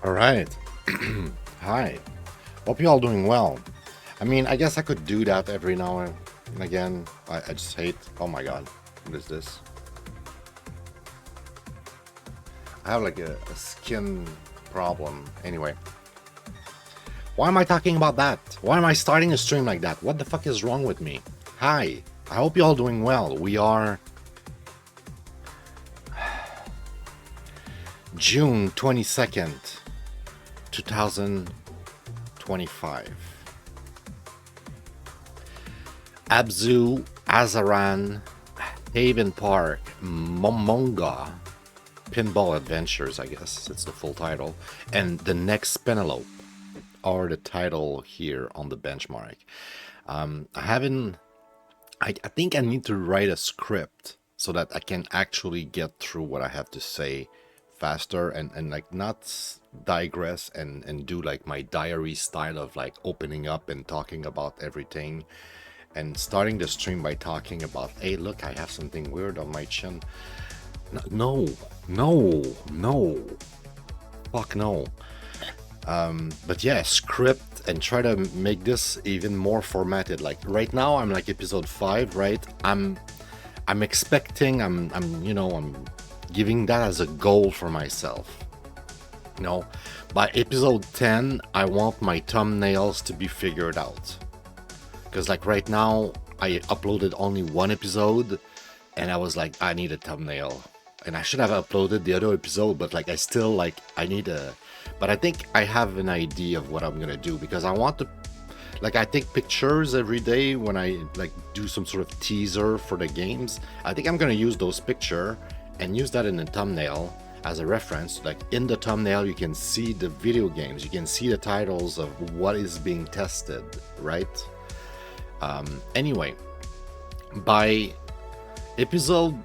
All right. Hi. Hope you all doing well. I mean, I guess I could do that every now and again. I just hate. Oh my god. What is this? I have like a skin problem. Anyway. Why am I talking about that? Why am I starting a stream like that? What the fuck is wrong with me? Hi. I hope you all doing well. We are June 22nd, 2025. ABZÜ, Azaran, Haven Park, Momonga, Pinball Adventures, I guess it's the full title, and the Next Penelope are the title here on the benchmark. I think I need to write a script so that I can actually get through what I have to say faster and like not digress and do like my diary style of like opening up and talking about everything and starting the stream by talking about, hey, look, I have something weird on my chin. No, fuck no. But yeah, script and try to make this even more formatted. Like right now, I'm like episode 5, right? I'm expecting, I'm giving that as a goal for myself. You know, by episode 10, I want my thumbnails to be figured out. Because like right now, I uploaded only one episode, and I was like, I need a thumbnail. And I should have uploaded the other episode, but like I still like, I need a... But I think I have an idea of what I'm gonna do, because I want to, like, I take pictures every day when I like do some sort of teaser for the games. I think I'm gonna use those pictures and use that in the thumbnail as a reference. Like in the thumbnail, you can see the video games, you can see the titles of what is being tested, right? Anyway, by episode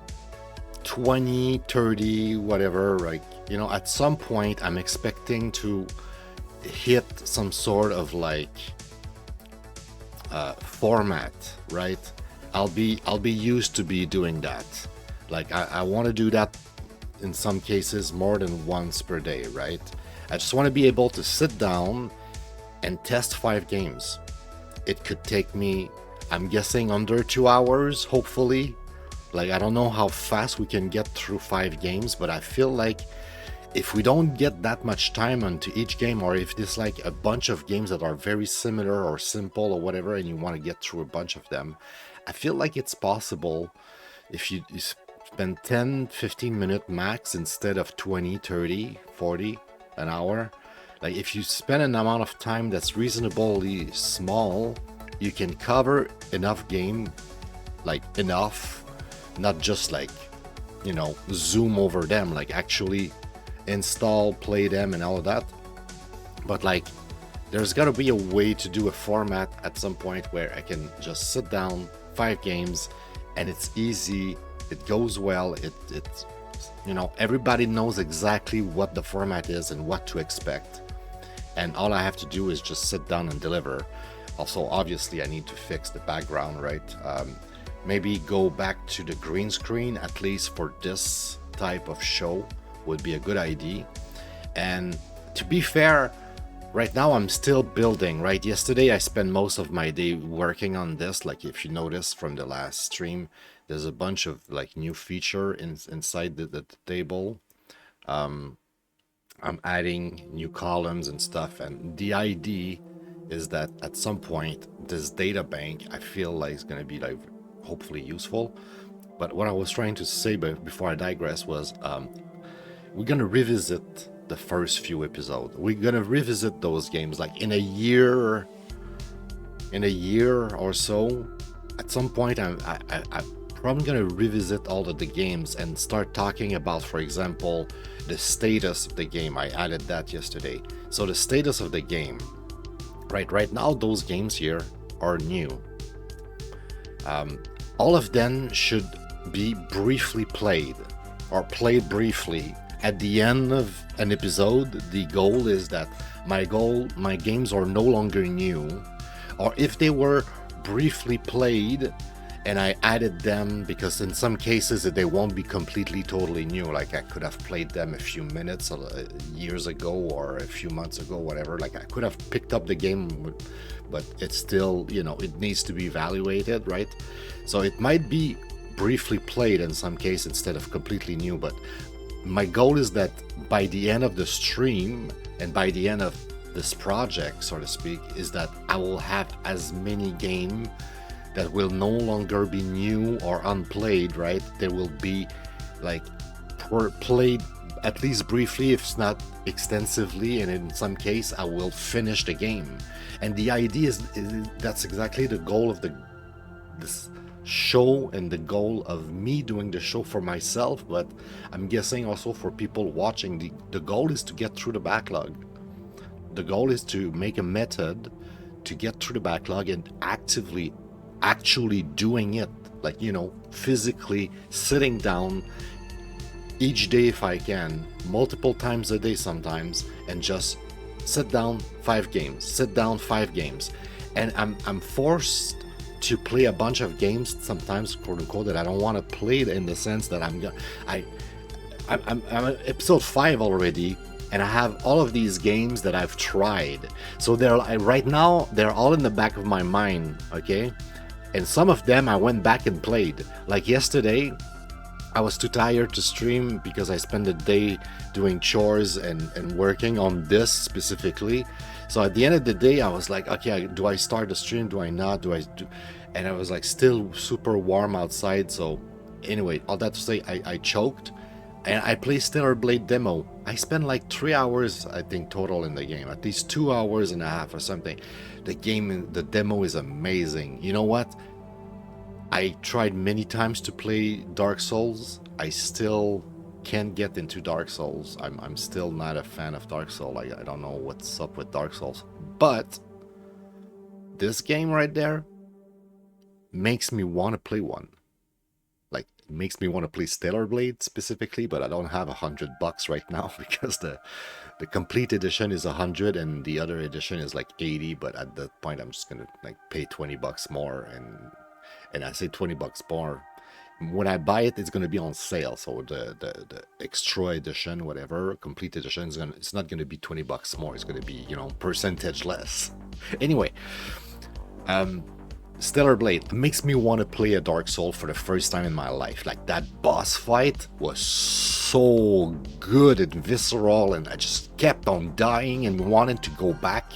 20, 30, whatever, like, you know, at some point I'm expecting to hit some sort of like format, right? I'll be used to be doing that. Like I want to do that in some cases more than once per day, right? I just want to be able to sit down and test 5 games. It could take me, I'm guessing, under 2 hours, hopefully. Like, I don't know how fast we can get through 5 games, but I feel like if we don't get that much time onto each game, or if there's like a bunch of games that are very similar or simple or whatever, and you want to get through a bunch of them, I feel like it's possible if you spend 10, 15 minute max instead of 20, 30, 40, an hour. Like if you spend an amount of time that's reasonably small, you can cover enough game, like enough, not just like, you know, zoom over them, like actually install, play them and all of that. But like there's got to be a way to do a format at some point where I can just sit down, 5 games, and it's easy, it goes well, it's you know, everybody knows exactly what the format is and what to expect, and all I have to do is just sit down and deliver. Also, obviously, I need to fix the background, right? Maybe go back to the green screen, at least for this type of show, would be a good idea. And to be fair, right now I'm still building, right? Yesterday I spent most of my day working on this. Like if you notice from the last stream, there's a bunch of like new feature inside the table. I'm adding new columns and stuff, and the idea is that at some point this data bank I feel like is going to be like hopefully useful. But what I was trying to say before I digress was we're going to revisit the first few episodes. We're going to revisit those games like in a year or so. At some point I'm probably going to revisit all of the games and start talking about, for example, the status of the game. I added that yesterday. So the status of the game, right now those games here are new. All of them should be briefly played, or played briefly. At the end of an episode, the goal is that my games are no longer new, or if they were briefly played and I added them because in some cases they won't be completely totally new. Like I could have played them a few minutes years ago or a few months ago, whatever. Like I could have picked up the game, but it's still, you know, it needs to be evaluated, right? So it might be briefly played in some case instead of completely new, but my goal is that by the end of the stream and by the end of this project, so to speak, is that I will have as many games that will no longer be new or unplayed, right? They will be like played at least briefly, if it's not extensively, and in some case I will finish the game. And the idea is that's exactly the goal of this show and the goal of me doing the show for myself, but I'm guessing also for people watching. The goal is to get through the backlog. The goal is to make a method to get through the backlog and actually doing it, like, you know, physically sitting down each day if I can, multiple times a day sometimes, and just sit down 5 games, and I'm forced to play a bunch of games sometimes, quote unquote, that I don't want to play, in the sense that I'm at episode 5 already, and I have all of these games that I've tried. So right now they're all in the back of my mind, okay? And some of them I went back and played. Like yesterday, I was too tired to stream because I spent the day doing chores and working on this specifically. So at the end of the day, I was like, okay, do I start the stream? Do I not? And I was like still super warm outside. So anyway, all that to say, I choked. And I played Stellar Blade demo. I spent like 3 hours, I think, total in the game. At least 2 hours and a half or something. The demo is amazing. You know what? I tried many times to play Dark Souls. I still can't get into Dark Souls. I'm still not a fan of Dark Souls. I don't know what's up with Dark Souls. But this game right there makes me want to play one. Like, it makes me want to play Stellar Blade specifically, but I don't have $100 right now because the complete edition is 100 and the other edition is like 80. But at that point, I'm just gonna like pay $20 more, and I say $20 more. When I buy it, it's gonna be on sale. So the extra edition, whatever, complete edition it's not gonna be $20 more. It's gonna be, you know, percentage less. Anyway, Stellar Blade makes me want to play a Dark Soul for the first time in my life. Like, that boss fight was so good and visceral, and I just kept on dying and wanted to go back.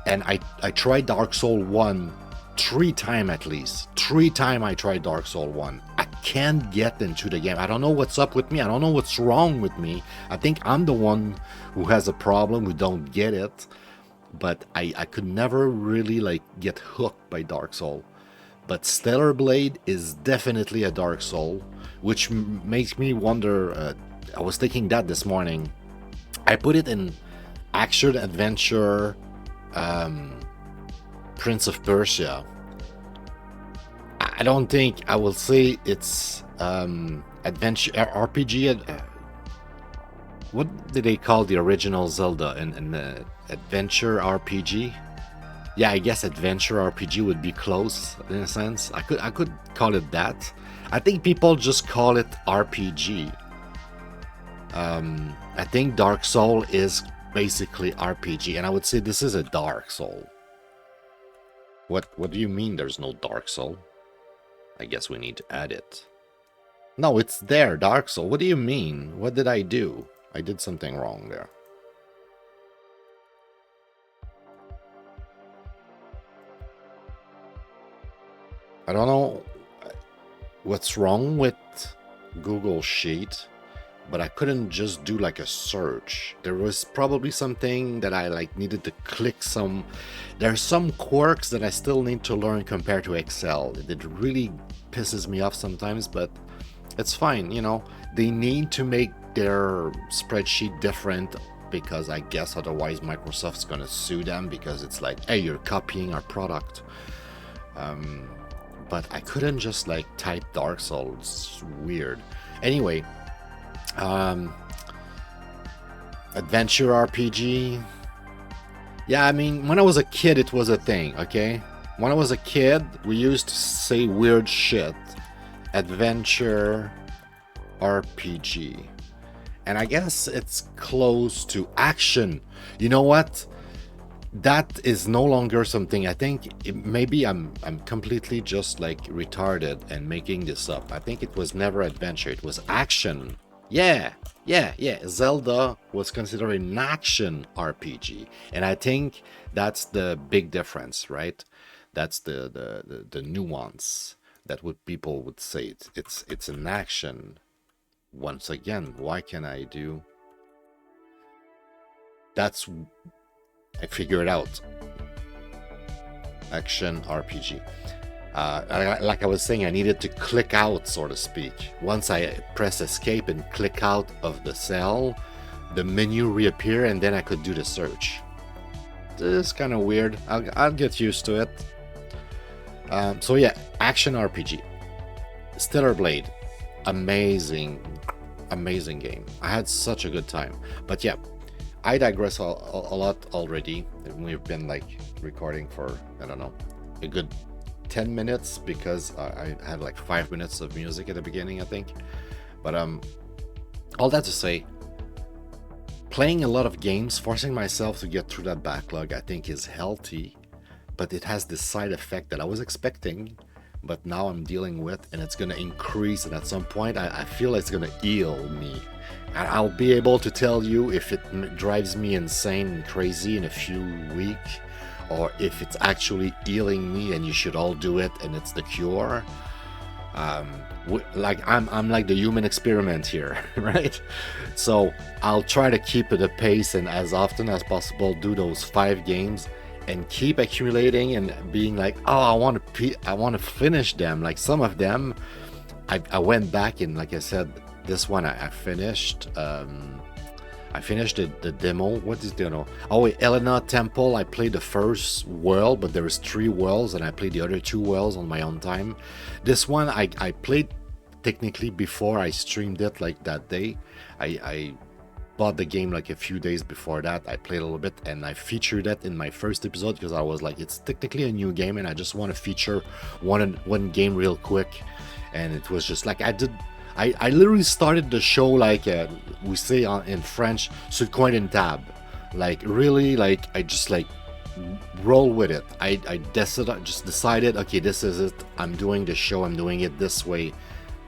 And I tried Dark Soul 1 3 times at least. 3 times I tried Dark Soul 1. I can't get into the game. I don't know what's up with me. I don't know what's wrong with me. I think I'm the one who has a problem, who don't get it. But I could never really like get hooked by Dark Soul. But Stellar Blade is definitely a Dark Soul, which makes me wonder. I was thinking that this morning. I put it in action adventure, Prince of Persia. I don't think I will say it's adventure RPG. What did they call the original Zelda? And adventure RPG? Yeah, I guess adventure RPG would be close in a sense. I could call it that. I think people just call it RPG. I think Dark Soul is basically RPG, and I would say this is a Dark Soul. What do you mean there's no Dark Soul? I guess we need to add it. No, it's there, Dark Soul. What do you mean? What did I do? I did something wrong there. I don't know what's wrong with Google Sheet, but I couldn't just do like a search. There was probably something that I like needed to click some. There's some quirks that I still need to learn compared to Excel. It really pisses me off sometimes, but it's fine, you know. They need to make their spreadsheet different because I guess otherwise Microsoft's gonna sue them because it's like, hey, you're copying our product. But I couldn't just like type Dark Souls. It's weird. Anyway, adventure RPG. Yeah, I mean, when I was a kid, it was a thing, okay? when I was a kid, we used to say weird shit. Adventure RPG. And I guess it's close to action. You know what? That is no longer something. I think maybe I'm completely just like retarded and making this up. I think it was never adventure. It was action. Yeah. Zelda was considered an action RPG, and I think that's the big difference, right? That's the nuance that what people would say. It's an action. Once again, why can I do? That's I figure it out. Action RPG. Like I was saying, I needed to click out, so to speak. Once I press escape and click out of the cell, the menu reappear, and then I could do the search. This is kind of weird. I'll get used to it. So yeah, action RPG. Stellar Blade. Amazing game. I had such a good time. But yeah, I digress a lot already. We've been like recording for, I don't know, a good 10 minutes because I had like 5 minutes of music at the beginning, I think. But all that to say, playing a lot of games, forcing myself to get through that backlog, I think is healthy, but it has this side effect that I was expecting, but now I'm dealing with, and it's going to increase, and at some point I feel it's going to heal me. I'll be able to tell you if it drives me insane and crazy in a few weeks, or if it's actually healing me and you should all do it and it's the cure. Like I'm like the human experiment here, right? So I'll try to keep at a pace and as often as possible do those 5 games and keep accumulating and being like, oh, I want to finish them. Like some of them, I went back and like I said, this one I finished. I finished the demo. What is the demo? Oh wait, Elena Temple. I played the first world, but there is 3 worlds, and I played the other 2 worlds on my own time. This one I played technically before I streamed it, like that day. I bought the game like a few days before that. I played a little bit, and I featured it in my first episode because I was like, it's technically a new game, and I just want to feature one game real quick. And it was just like I literally started the show like we say in French, sur le coin d'une table. Like really, like I just like roll with it. I just decided, okay, this is it. I'm doing the show. I'm doing it this way.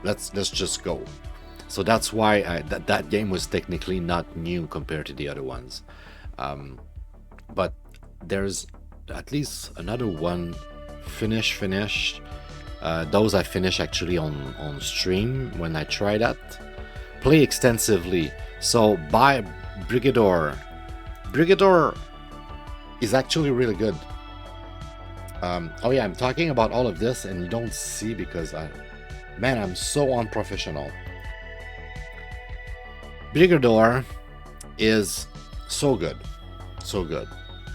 Let's just go. So that's why that game was technically not new compared to the other ones. But there's at least another one finished. Those I finished actually on stream when I tried that. Play extensively. So buy Brigador. Brigador is actually really good. Oh yeah, I'm talking about all of this and you don't see because man, I'm so unprofessional. Brigador is so good. So good.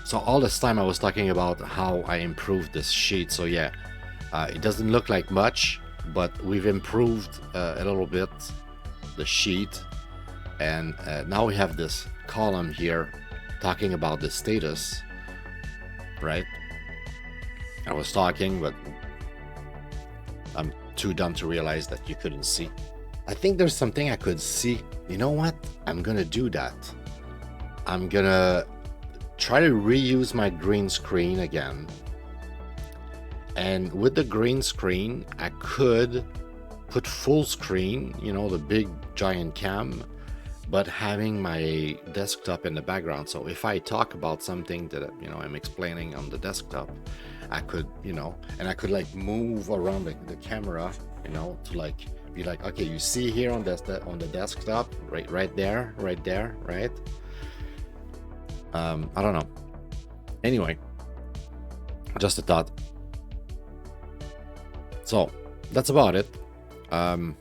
So all this time I was talking about how I improved this sheet. So yeah. It doesn't look like much, but we've improved a little bit the sheet, and now we have this column here talking about the status, right? I was talking, but I'm too dumb to realize that you couldn't see. I think there's something I could see. You know what? I'm gonna do that. I'm gonna try to reuse my green screen again. And with the green screen, I could put full screen, you know, the big giant cam, but having my desktop in the background. So if I talk about something that, you know, I'm explaining on the desktop, I could, you know, and I could like move around the camera, you know, to like be like, okay, you see here on the desktop, right there, right? I don't know. Anyway, just a thought. So that's about it. I'm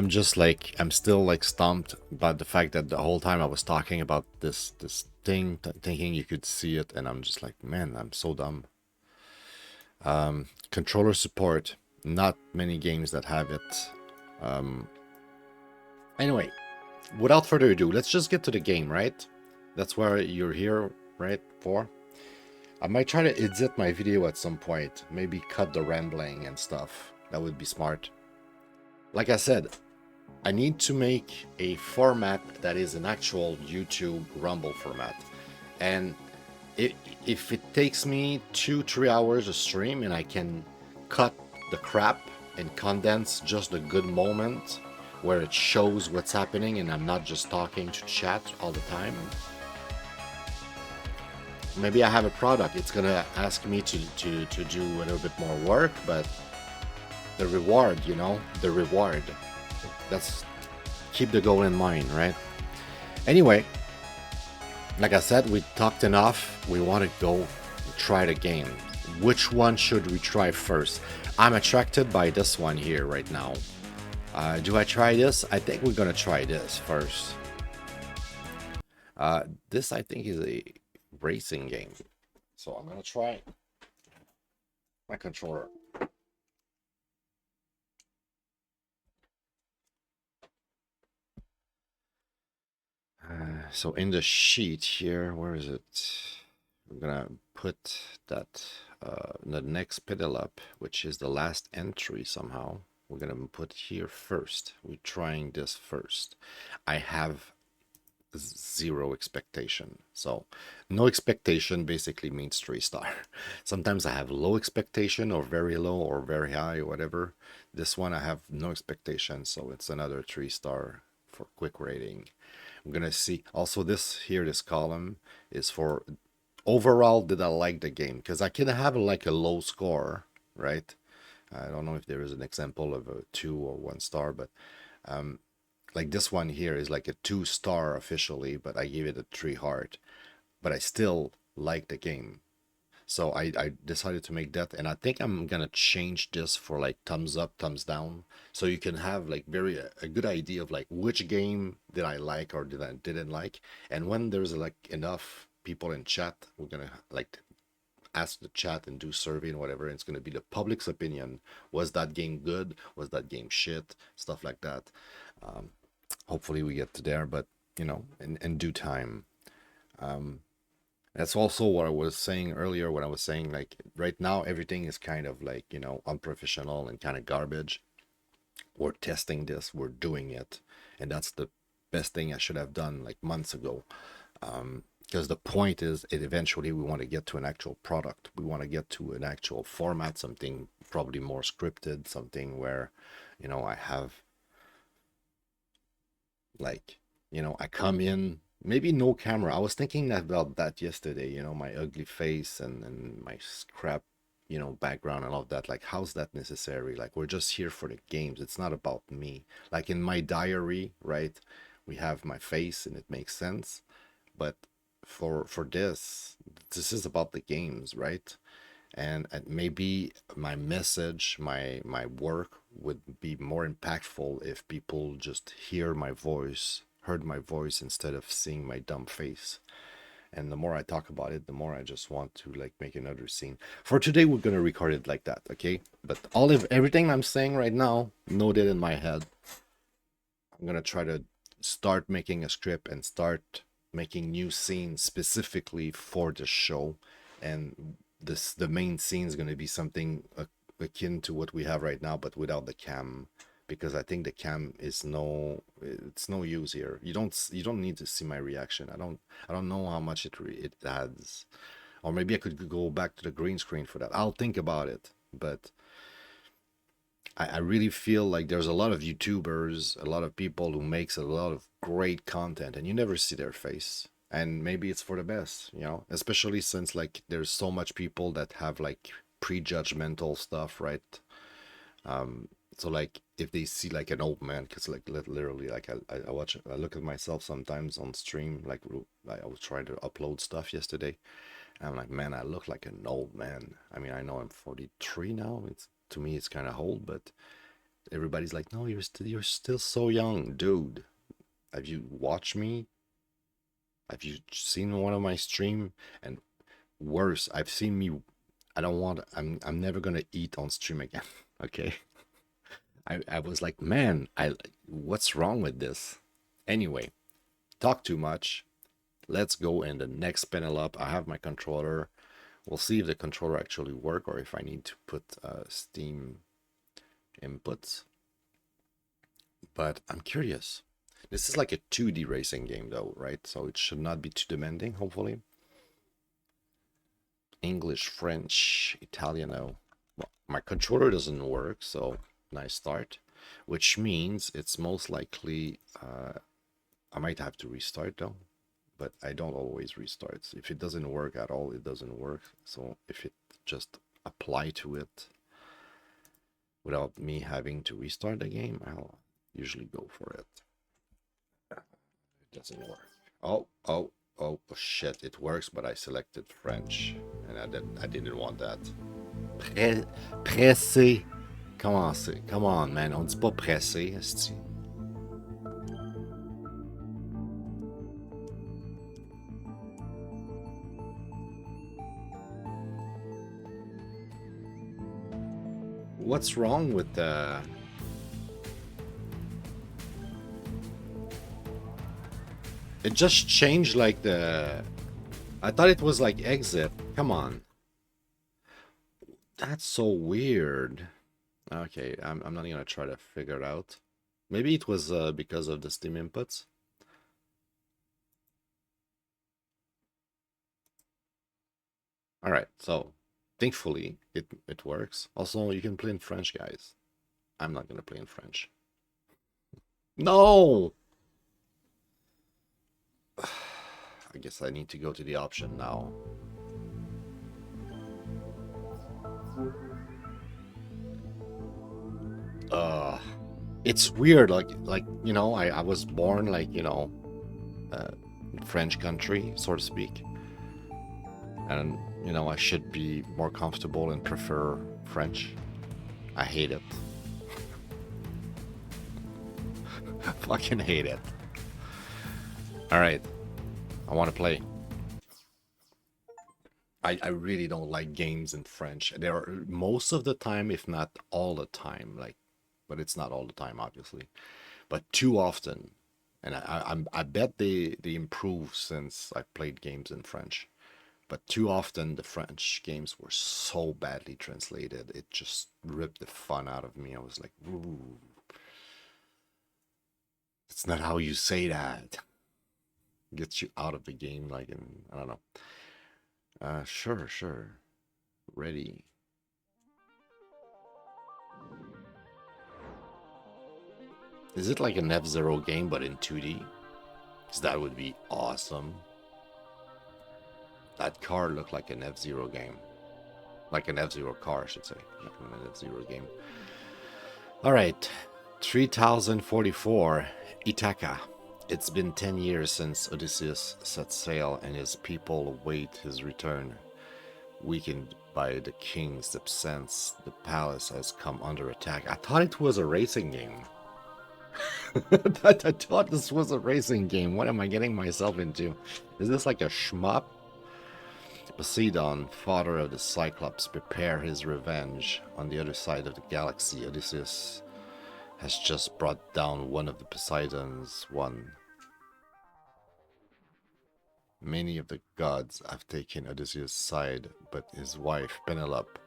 just like, I'm still like stumped by the fact that the whole time I was talking about this thing, thinking you could see it, and I'm just like, man, I'm so dumb. Controller support, not many games that have it. Anyway, without further ado, let's just get to the game, right? That's where you're here, right? For. I might try to edit my video at some point. Maybe cut the rambling and stuff. That would be smart. Like I said, I need to make a format that is an actual YouTube Rumble format. And if it takes me 2-3 hours to stream and I can cut the crap and condense just the good moment where it shows what's happening and I'm not just talking to chat all the time, maybe I have a product. It's gonna ask me to do a little bit more work, but the reward, you know, the reward. That's, keep the goal in mind, right? Anyway, like I said, we talked enough. We want to go try the game. Which one should we try first? I'm attracted by this one here right now. Do I try this? I think we're gonna try this first. This I think is a racing game, so I'm gonna try my controller. So in the sheet here, where is it? I'm gonna put that the Next Penelope, which is the last entry somehow. We're gonna put here first. We're trying this first. I have 0 expectation. So no expectation basically means 3-star. Sometimes I have low expectation or very low or very high or whatever. This one I have no expectation, so it's another 3-star for quick rating. I'm gonna see also this here, this column is for overall did I like the game, because I can have like a low score, right? I don't know if there is an example of a 2 or 1 star, but like this one here is like a 2-star officially, but I gave it a 3 heart, but I still like the game. So I decided to make that, and I think I'm gonna change this for like thumbs up, thumbs down, so you can have like a good idea of like which game did I like or didn't like. And when there's like enough people in chat, we're gonna like ask the chat and do survey and whatever, and it's gonna be the public's opinion. Was that game good? Was that game shit? Stuff like that. Hopefully we get to there, but you know, in due time. That's also what I was saying earlier when I was saying like right now everything is kind of like, you know, unprofessional and kind of garbage. We're testing this, we're doing it, and that's the best thing I should have done like months ago. Because the point is, it eventually we want to get to an actual product. We want to get to an actual format, something probably more scripted, something where, you know, I have like, you know, I come in, maybe no camera. I was thinking about that yesterday, you know, my ugly face and my scrap, you know, background and all of that. Like, how's that necessary? Like, we're just here for the games. It's not about me. Like in my diary, right? We have my face and it makes sense. But for this is about the games, right? And maybe my message, my work would be more impactful if people just heard my voice instead of seeing my dumb face. And the more I talk about it, the more I just want to like make another scene. For today, we're gonna record it like that, okay? But everything I'm saying right now, noted in my head. I'm gonna try to start making a script and start making new scenes specifically for the show, and the main scene is going to be something akin to what we have right now but without the cam, because I think the cam is it's no use here. You don't need to see my reaction. I don't know how much it adds, or maybe I could go back to the green screen for that. I'll think about it, but I really feel like there's a lot of YouTubers, a lot of people who makes a lot of great content and you never see their face. And maybe it's for the best, you know, especially since like there's so much people that have like prejudgmental stuff, right? So like if they see like an old man, because like literally like I look at myself sometimes on stream, like I was trying to upload stuff yesterday. And I'm like, man, I look like an old man. I mean, I know I'm 43 now. It's, to me, it's kind of old, but everybody's like, no, you're still so young, dude. Have you watched me? Have you seen one of my stream? And worse, I've seen me. I don't want. I'm never gonna eat on stream again. Okay. I was like, man, what's wrong with this? Anyway, talk too much. Let's go in the Next Penelope. I have my controller. We'll see if the controller actually works or if I need to put Steam inputs. But I'm curious. This is like a 2D racing game though, right? So it should not be too demanding, hopefully. English, French, Italiano. Well, my controller doesn't work, so nice start. Which means it's most likely... I might have to restart though. But I don't always restart. So if it doesn't work at all, it doesn't work. So if it just apply to it without me having to restart the game, I'll usually go for it. It doesn't work. Oh, shit, it works, but I selected French and I didn't want that. Pressé. Come on, man. On dit pas pressé, esti. What's wrong with the... It just changed like the... I thought it was like exit. Come on. That's so weird. Okay, I'm not gonna try to figure it out. Maybe it was because of the Steam inputs. Alright, so thankfully it works. Also, you can play in French, guys. I'm not gonna play in French. No! I guess I need to go to the option now. It's weird, like you know, I was born like, you know, French country, so to speak. And, you know, I should be more comfortable and prefer French. I hate it. Fucking hate it. Alright. I want to play. I really don't like games in French. There are most of the time, if not all the time, like, but it's not all the time, obviously. But too often. And I bet they improved since I played games in French. But too often the French games were so badly translated, it just ripped the fun out of me. I was like, ooh, it's not how you say that. Gets you out of the game, like, in, I don't know. Sure. Ready. Is it like an F-Zero game, but in 2D? Because that would be awesome. That car looked like an F-Zero game. Like an F-Zero car, I should say. Not an F-Zero game. Alright. 3044. Ithaca. It's been 10 years since Odysseus set sail and his people await his return. Weakened by the king's absence, the palace has come under attack. I thought it was a racing game. I thought this was a racing game. What am I getting myself into? Is this like a shmup? Poseidon, father of the Cyclops, prepare his revenge. On the other side of the galaxy, Odysseus has just brought down one of the Poseidon's one. Many of the gods have taken Odysseus' side, but his wife, Penelope,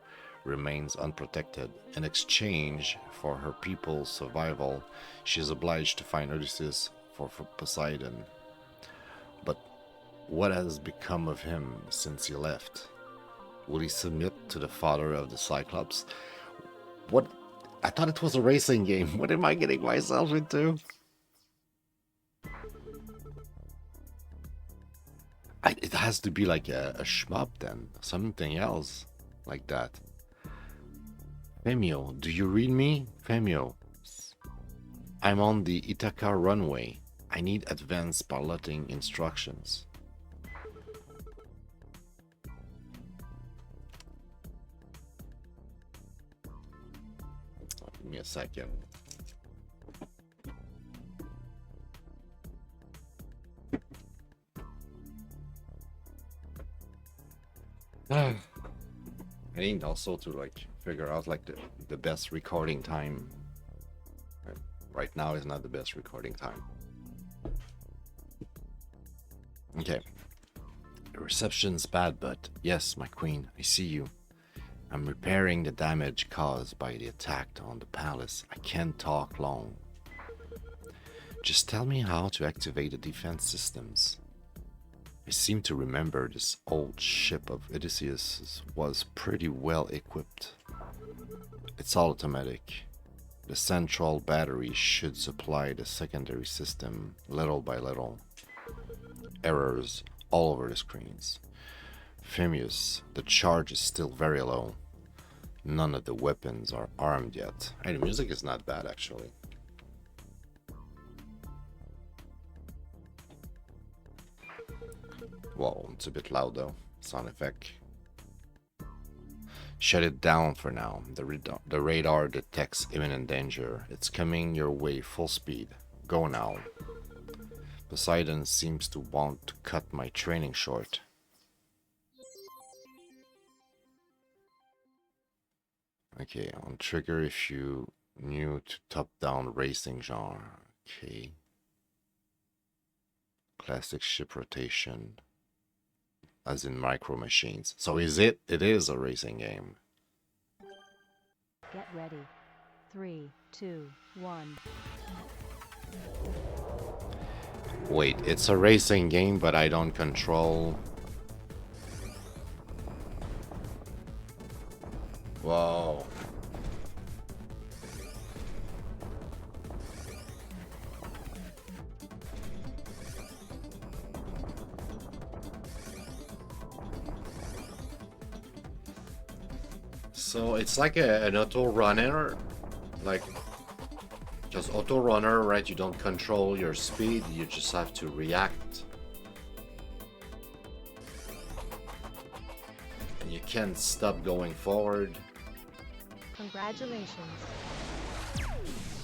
remains unprotected. In exchange for her people's survival, she is obliged to find Odysseus for Poseidon. But what has become of him since he left? Will he submit to the father of the Cyclops? What? I thought it was a racing game. What am I getting myself into? It has to be like a shmup then. Something else like that. Femio, do you read me? Femio. I'm on the Ithaca runway. I need advanced piloting instructions. Give me a second. I need also to like figure out like the best recording time. Right now is not the best recording time. Okay. The reception's bad, but yes, my queen, I see you. I'm repairing the damage caused by the attack on the palace. I can't talk long. Just tell me how to activate the defense systems. I seem to remember this old ship of Odysseus was pretty well equipped. It's all automatic. The central battery should supply the secondary system little by little. Errors all over the screens. Phineas, the charge is still very low. None of the weapons are armed yet. Hey, the music is not bad actually. Whoa, it's a bit loud though. Sound effect. Shut it down for now. The radar detects imminent danger. It's coming your way full speed. Go now. Poseidon seems to want to cut my training short. Okay, on trigger if you new to top-down racing genre. Okay. Classic ship rotation. As in micro machines. So is it? It is a racing game. Get ready. 3, 2, 1. Wait, it's a racing game, but I don't control. Whoa. So it's like an auto runner, like just auto runner, right? You don't control your speed, you just have to react. And you can't stop going forward. Congratulations.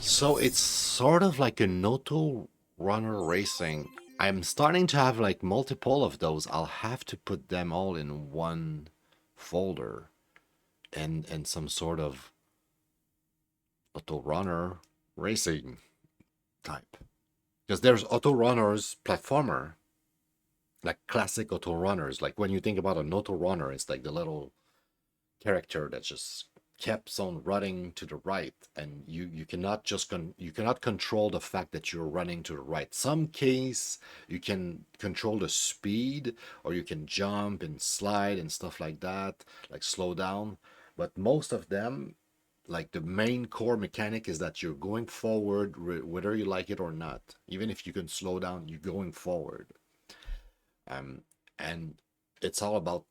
So it's sort of like an auto runner racing. I'm starting to have like multiple of those. I'll have to put them all in one folder. And some sort of auto runner racing type, because there's auto runners platformer, like classic auto runners. Like when you think about an auto runner, it's like the little character that just keeps on running to the right, and you cannot just you cannot control the fact that you're running to the right. Some case you can control the speed, or you can jump and slide and stuff like that, like slow down. But most of them, like the main core mechanic is that you're going forward whether you like it or not. Even if you can slow down, you're going forward. And it's all about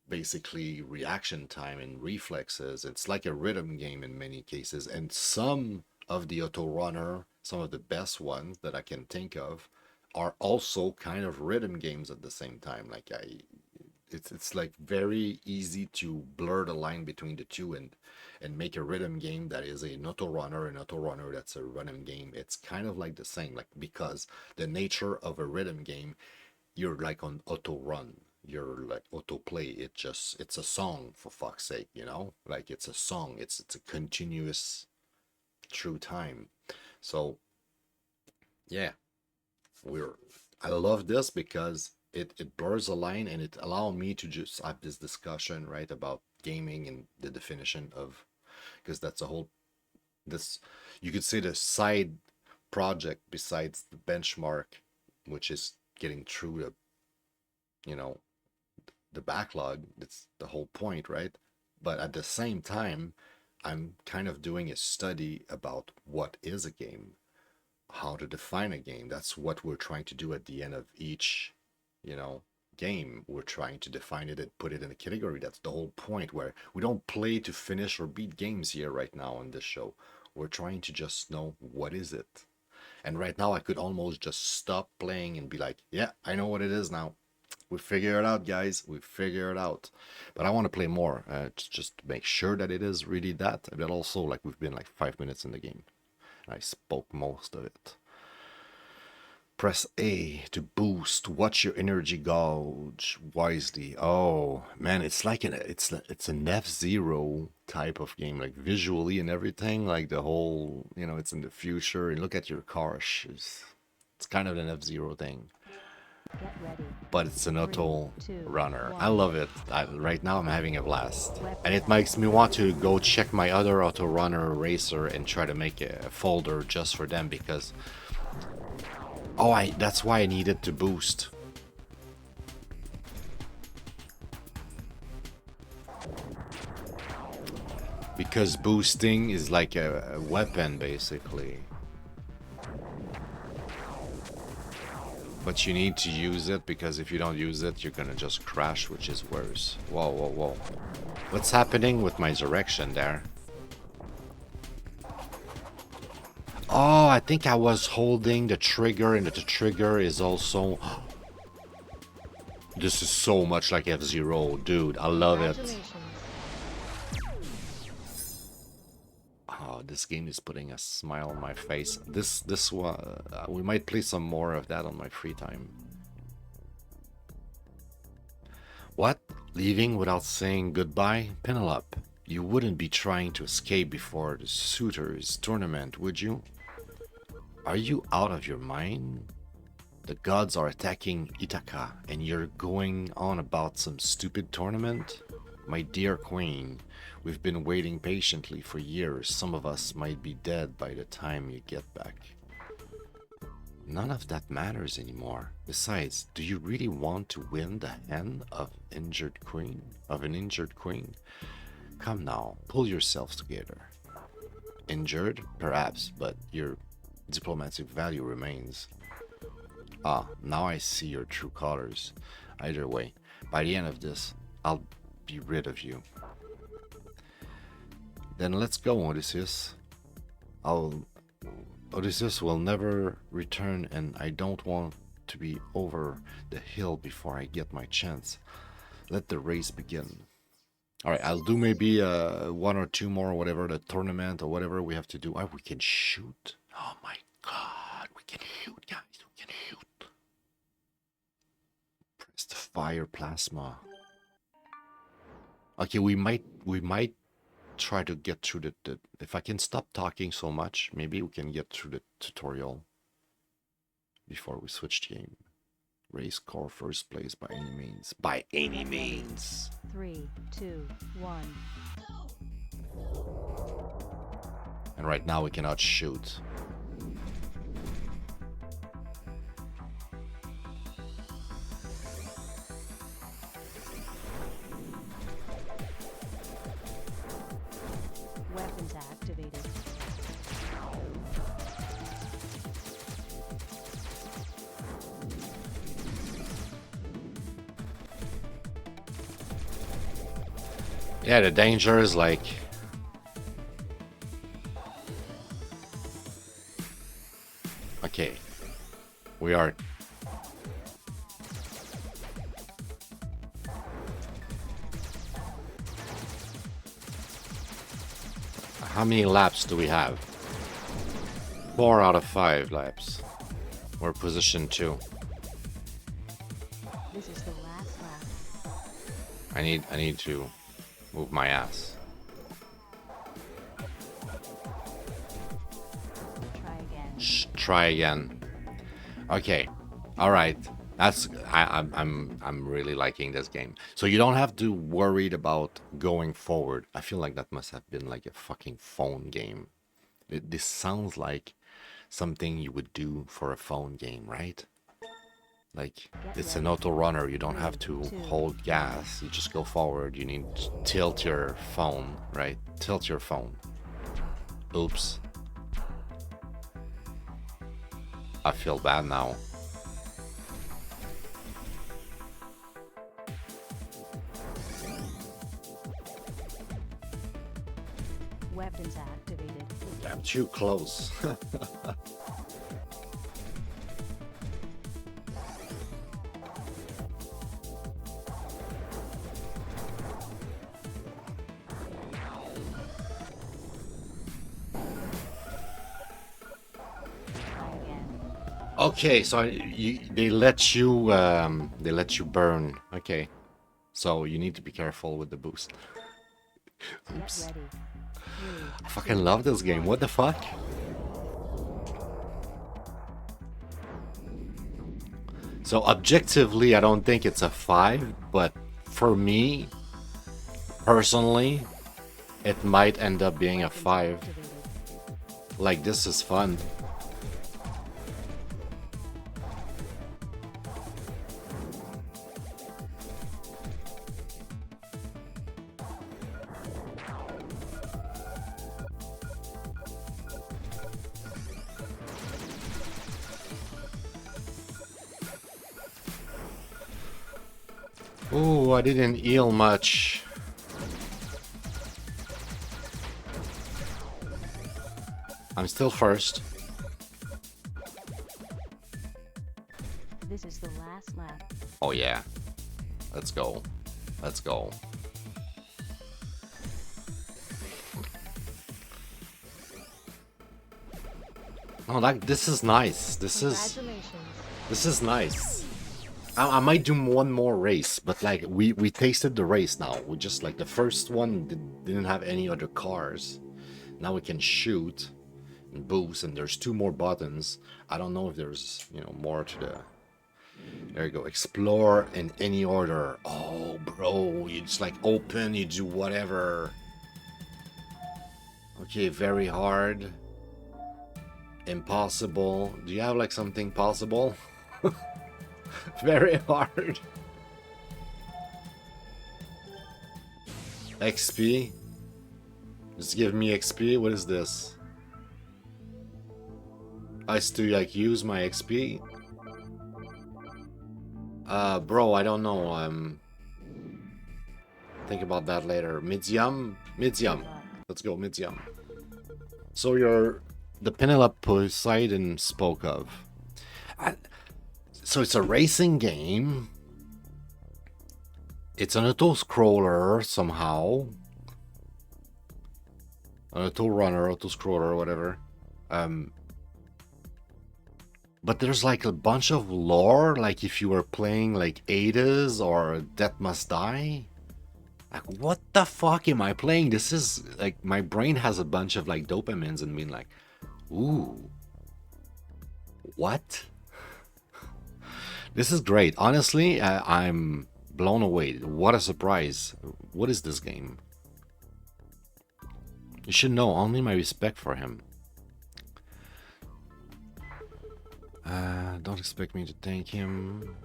basically reaction time and reflexes. It's like a rhythm game in many cases. And some of the auto runner, some of the best ones that I can think of, are also kind of rhythm games at the same time. Like it's like very easy to blur the line between the two and make a rhythm game that is an auto runner, that's a rhythm game. It's kind of like the same, like, because the nature of a rhythm game, you're like on auto run, you're like auto play. It's a song, for fuck's sake, you know, like it's a song, it's a continuous through time. So yeah, we're I love this because it blurs the line, and it allowed me to just have this discussion, right, about gaming and the definition of, because that's a whole, this, you could say, the side project besides the benchmark, which is getting through the, you know, the backlog. That's the whole point, right? But at the same time, I'm kind of doing a study about what is a game, how to define a game. That's what we're trying to do at the end of each, you know, game. We're trying to define it and put it in a category. That's the whole point, where we don't play to finish or beat games here right now on this show. We're trying to just know what is it. And right now I could almost just stop playing and be like, yeah, I know what it is now. We figure it out, guys. We figure it out. But I want to play more, just to make sure that it is really that. But also, like, we've been like 5 minutes in the game. I spoke most of it. Press A to boost. Watch your energy gauge wisely. Oh man, it's like it's an F-Zero type of game, like visually and everything. Like the whole, you know, it's in the future. And look at your car. It's kind of an F-Zero thing. Get ready. but it's an auto 3, 2, runner. 1. I love it. Right now I'm having a blast. And it makes me want to go check my other auto runner racer and try to make a folder just for them because... Oh, that's why I needed to boost. Because boosting is like a weapon, basically. But you need to use it, because if you don't use it, you're gonna just crash, which is worse. Whoa, whoa, whoa. What's happening with my direction there? Oh, I think I was holding the trigger, and the trigger is also... This is so much like F-Zero, dude. I love it. Oh, this game is putting a smile on my face. This one, we might play some more of that on my free time. What? Leaving without saying goodbye? Penelope, you wouldn't be trying to escape before the suitors tournament, would you? Are you out of your mind? The gods are attacking Ithaca, and you're going on about some stupid tournament? My dear queen, we've been waiting patiently for years. Some of us might be dead by the time you get back. None of that matters anymore. Besides, do you really want to win the hand of an injured queen? Come now, pull yourselves together. Injured? Perhaps, but your diplomatic value remains. Ah, now I see your true colors. Either way, by the end of this, I'll be rid of you. Then let's go, Odysseus. Odysseus will never return, and I don't want to be over the hill before I get my chance. Let the race begin. Alright, I'll do maybe one or two more, whatever, the tournament or whatever we have to do. Oh, we can shoot. Oh my god, we can shoot, guys. We can shoot. Press the fire plasma. Okay, we might try to get through the if I can stop talking so much, maybe we can get through the tutorial before we switch game. Race car first place by any means. By any means. 3, 2, 1. And right now we cannot shoot. Weapons activated. Yeah, the danger is like... Okay. We are... How many laps do we have? 4 out of 5 laps. We're position 2. This is the last lap. I need to move my ass. Try again. Shh, try again. Okay. All right. That's I'm really liking this game. So you don't have to worried about going forward. I feel like that must have been like a fucking phone game. This sounds like something you would do for a phone game, right? Like, it's an auto runner. You don't have to hold gas. You just go forward. You need to tilt your phone, right? Tilt your phone. Oops. I feel bad now. Weapons activated. I'm too close. Okay, so they let you burn. Okay, so you need to be careful with the boost. Oops. I fucking love this game. What the fuck? So objectively, I don't think it's a 5, but for me, personally, it might end up being a 5. Like, this is fun. Ooh, I didn't heal much. I'm still first. This is the last lap. Oh yeah. Let's go. Let's go. Oh, this is nice. This is nice. I might do one more race, but like we tasted the race now. We just like the first one didn't have any other cars. Now we can shoot and boost, and there's 2 more buttons. I don't know if there's, you know, more to the. There you go. Explore in any order. Oh, bro, you just like open, you do whatever. Okay, very hard. Impossible. Do you have like something possible? Very hard. XP. Just give me XP. What is this? I still like use my XP. Bro, I don't know. Think about that later. Medium. Let's go medium. So you're the Penelope Poseidon spoke of. So it's a racing game. It's an auto-scroller somehow. An auto-runner, auto-scroller, whatever. But there's like a bunch of lore, like if you were playing like Ada's or Death Must Die. Like, what the fuck am I playing? This is like, my brain has a bunch of like dopamines and being like, ooh, what? This is great. Honestly, I'm blown away. What a surprise. What is this game? You should know, only my respect for him. Don't expect me to thank him.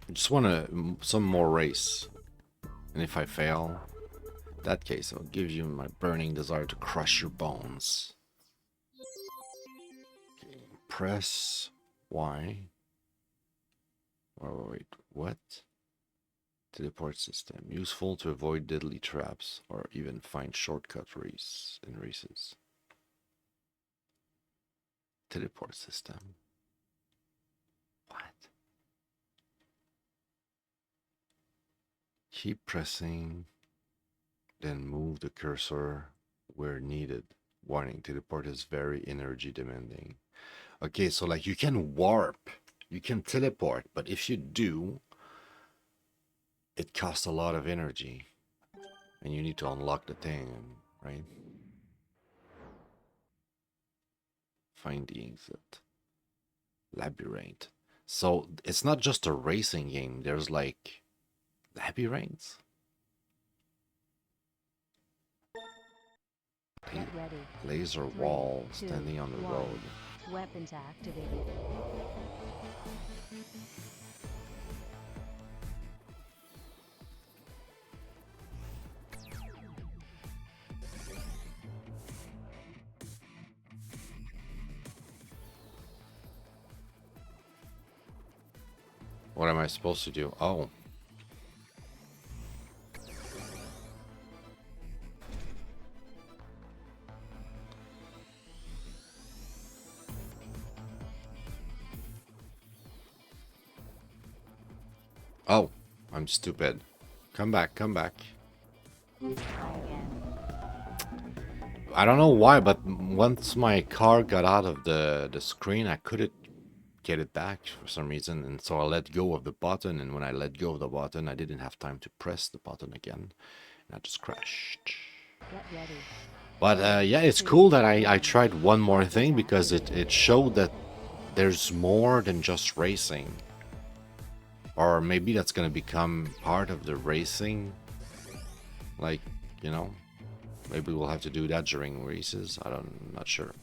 I just want some more race. And if I fail, in that case, I'll give you my burning desire to crush your bones. Okay, press Y. Oh, wait, what? Teleport system. Useful to avoid deadly traps or even find shortcut in races. Teleport system. What? Keep pressing, then move the cursor where needed. Warning, teleport is very energy demanding. Okay, so like you can warp, you can teleport, but if you do, it costs a lot of energy. And you need to unlock the thing, right? Find the exit. Labyrinth. So it's not just a racing game, there's like labyrinths. Get ready. Laser wall standing on the road. Weapons activated. What am I supposed to do? Oh. Oh, I'm stupid. Come back, come back. Try again. I don't know why, but once my car got out of the screen, I couldn't get it back for some reason, and so I let go of the button, and when I let go of the button, I didn't have time to press the button again, and I just crashed. Get ready. But yeah, it's cool that I tried one more thing because it showed that there's more than just racing. Or maybe that's gonna become part of the racing. Like, you know, maybe we'll have to do that during races. I'm not sure.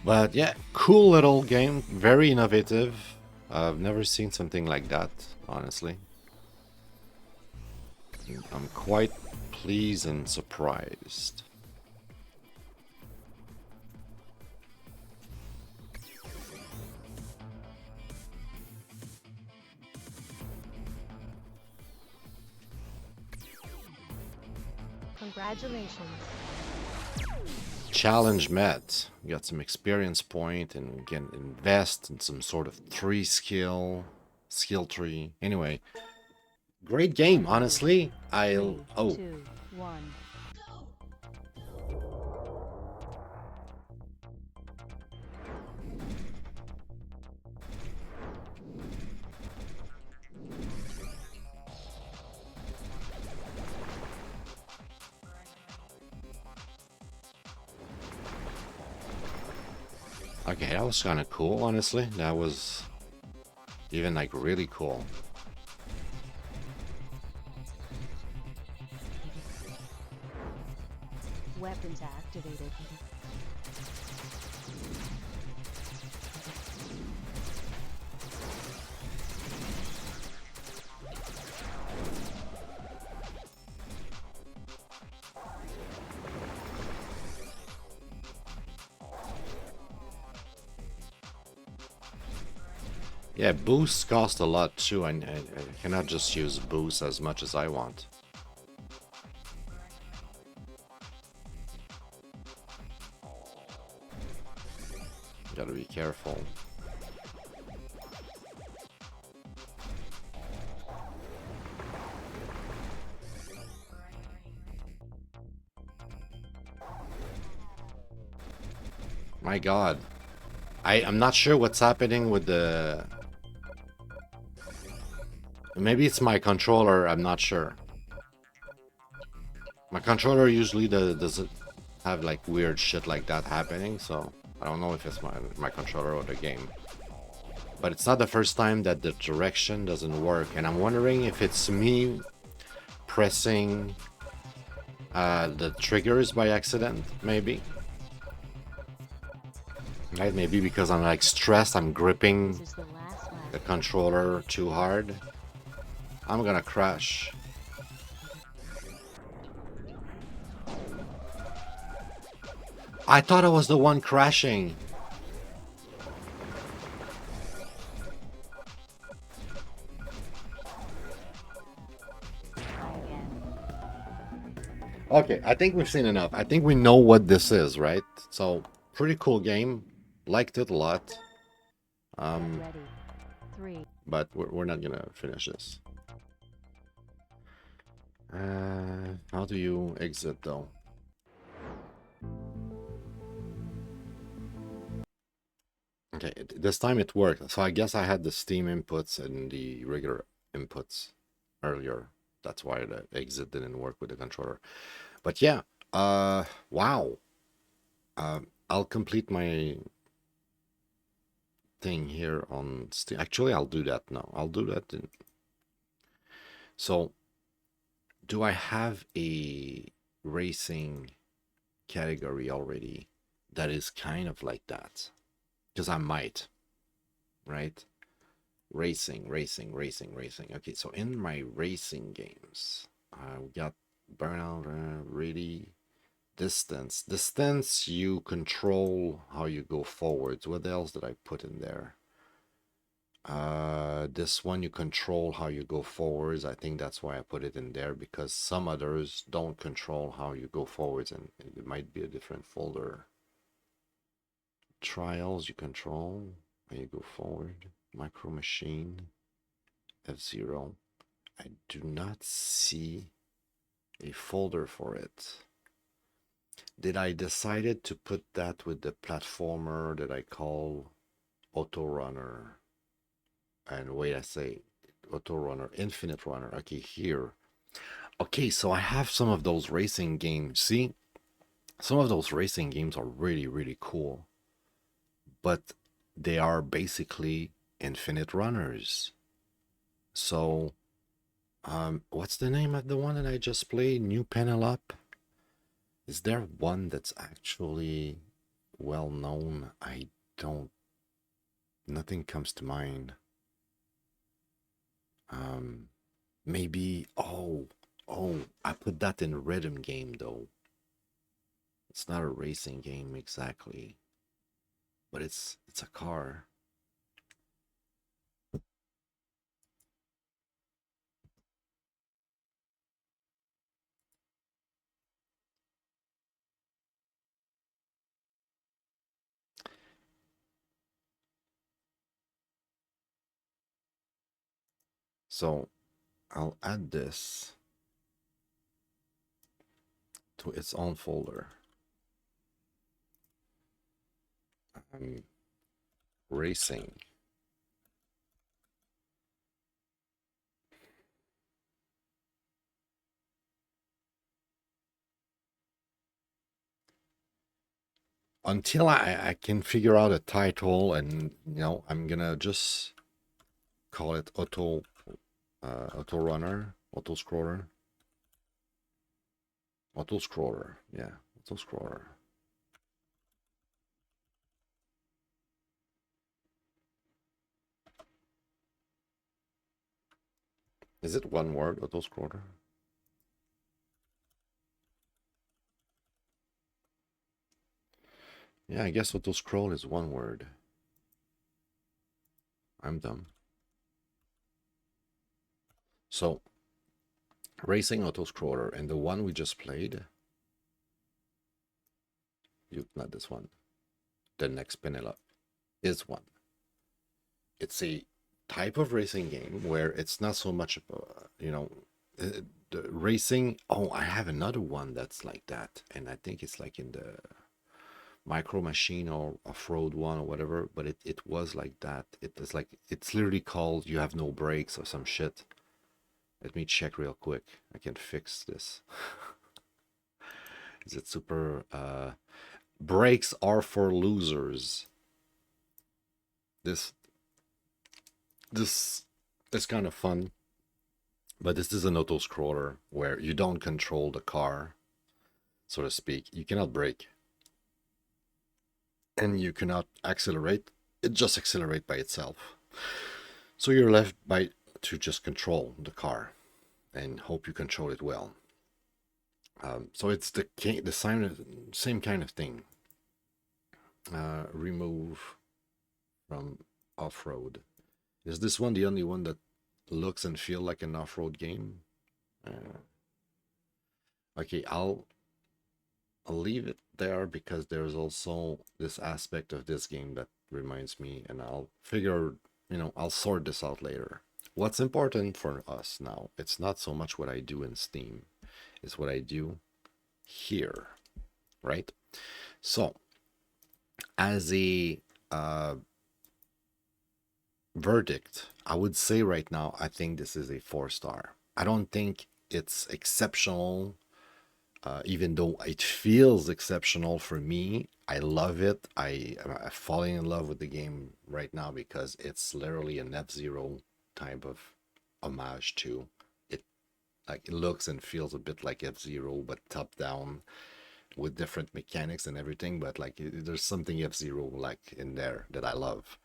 But yeah, cool little game, very innovative. I've never seen something like that, honestly. I'm quite pleased and surprised. Congratulations. Challenge met. We got some experience point and we can invest in some sort of skill tree. Anyway, great game, honestly. Three, Oh, 2, 1. okay, that was kind of cool, honestly. That was even like really cool. Weapons activated. Yeah, boosts cost a lot too, and I cannot just use boosts as much as I want. Gotta be careful. My god. I'm not sure what's happening with the... Maybe it's my controller, I'm not sure. My controller usually doesn't have like weird shit like that happening, so I don't know if it's my controller or the game. But it's not the first time that the direction doesn't work, and I'm wondering if it's me pressing the triggers by accident, maybe. Right, maybe because I'm like stressed, I'm gripping This is the last lap. the controller too hard. I'm gonna crash. I thought I was the one crashing. Try again. Okay, I think we've seen enough. I think we know what this is, right? So, pretty cool game. Liked it a lot. Get ready. 3. But we're not gonna finish this. How do you exit though? Okay, this time it worked. So I guess I had the Steam inputs and the regular inputs earlier. That's why the exit didn't work with the controller. But yeah, wow. I'll complete my thing here on Steam. Actually, I'll do that now. I'll do that. So, do I have a racing category already that is kind of like that? Because I might, right? Racing. Okay, so in my racing games, we got Burnout, Ready, Distance. Distance, you control how you go forwards. What else did I put in there? This one, you control how you go forwards. I think that's why I put it in there, because some others don't control how you go forwards, and it might be a different folder. Trials, you control how you go forward. Micro Machine, F0. I do not see a folder for it. Did I decided to put that with the platformer that I call Auto Runner? And wait, I say, auto runner, infinite runner. Okay, here. Okay, so I have some of those racing games. See, some of those racing games are really, really cool, but they are basically infinite runners. So, what's the name of the one that I just played? New Penelope? Is there one that's actually well known? I don't, nothing comes to mind. Maybe, oh, I put that in rhythm game though. It's not a racing game exactly, but it's a car. So I'll add this to its own folder. Racing. Until I can figure out a title, and I'm gonna just call it auto runner, auto scroller. Auto scroller, yeah, auto scroller. Is it one word, auto scroller? Yeah, I guess auto scroll is one word. I'm dumb. So, racing auto scroller, and the one we just played, not this one, the Next Penelope is one. It's a type of racing game where it's not so much, the racing. Oh, I have another one that's like that, and I think it's like in the Micro Machine or off-road one or whatever, but it was like that. It is like, it's literally called You Have No Brakes or some shit. Let me check real quick. I can fix this. Is it super brakes are for losers? This is kind of fun, but this is an auto scroller where you don't control the car, so to speak. You cannot brake and you cannot accelerate. It just accelerates by itself. So you're left to just control the car and hope you control it well. So it's the same kind of thing. Remove from off-road. Is this one the only one that looks and feel like an off-road game? Okay, I'll leave it there because there's also this aspect of this game that reminds me, and I'll figure, I'll sort this out later. What's important for us now, it's not so much what I do in Steam, it's what I do here, right? So, as a verdict, I would say right now, I think this is a 4-star. I don't think it's exceptional, even though it feels exceptional for me. I love it. I'm falling in love with the game right now because it's literally an F-Zero type of homage to it. Like, it looks and feels a bit like F-Zero, but top down with different mechanics and everything. But like, there's something F-Zero like in there that I love.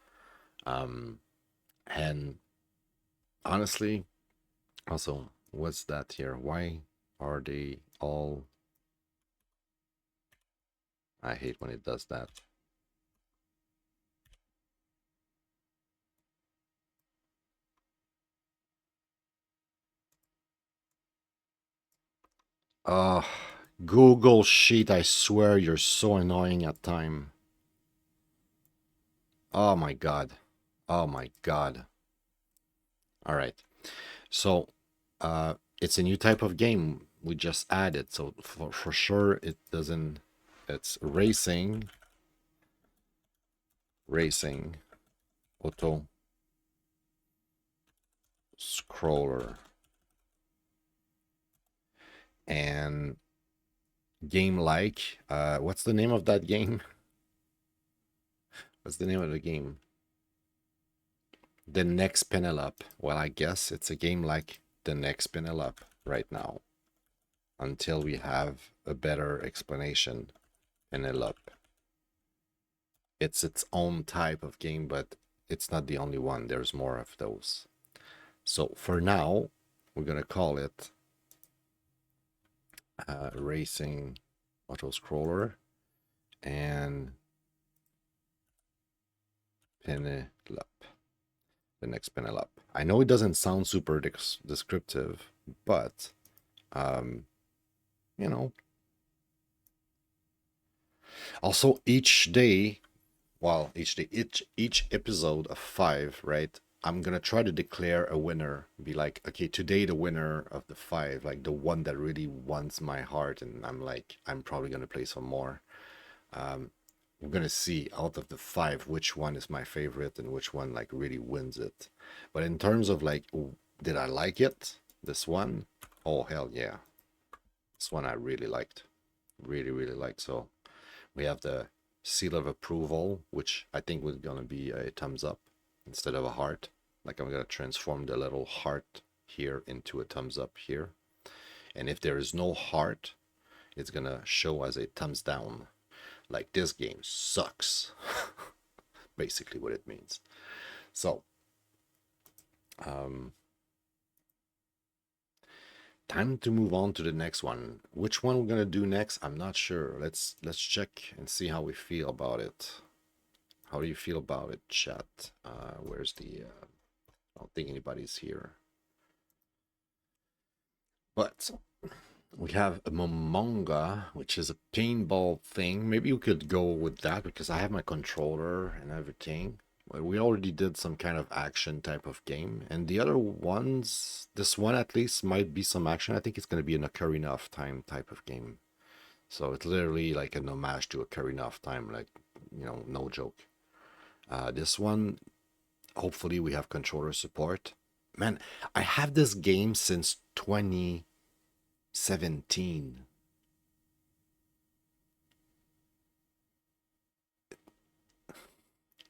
And honestly, also, what's that here? Why are they all... I hate when it does that. Google Sheet, I swear you're so annoying at time. Oh my god. Oh my god. All right. So, it's a new type of game we just added. So for sure it doesn't, it's racing, auto scroller. And game like, what's the name of that game? What's the name of the game? The Next Penelope. Well, I guess it's a game like the Next Penelope right now, until we have a better explanation. Penelope. It's its own type of game, but it's not the only one. There's more of those. So for now, we're gonna call it Racing Auto Scroller and Penelope. The Next Penelope. I know it doesn't sound super descriptive, but you know. Also, each day, well, each episode of 5, right? I'm gonna try to declare a winner. Be like, okay, today the winner of the 5, like the one that really wants my heart, and I'm like, I'm probably gonna play some more. We're gonna see out of the 5 which one is my favorite and which one like really wins it. But in terms of like, did I like it? This one, oh hell yeah, this one I really liked, really liked. So we have the seal of approval, which I think was gonna be a thumbs up instead of a heart. Like I'm gonna transform the little heart here into a thumbs up here, and if there is no heart, it's gonna show as a thumbs down. Like this game sucks. Basically what it means. So time to move on to the next one. Which one we're gonna do next, I'm not sure. Let's check and see how we feel about it. How do you feel about it, chat? Where's the I don't think anybody's here, but we have a Momonga, which is a paintball thing. Maybe we could go with that because I have my controller and everything. But we already did some kind of action type of game. And the other ones, this one at least might be some action. I think it's going to be an Ocarina of Time type of game. So it's literally like an homage to Ocarina of Time, like, you know, no joke. This one, hopefully we have controller support. Man, I have this game since 2017.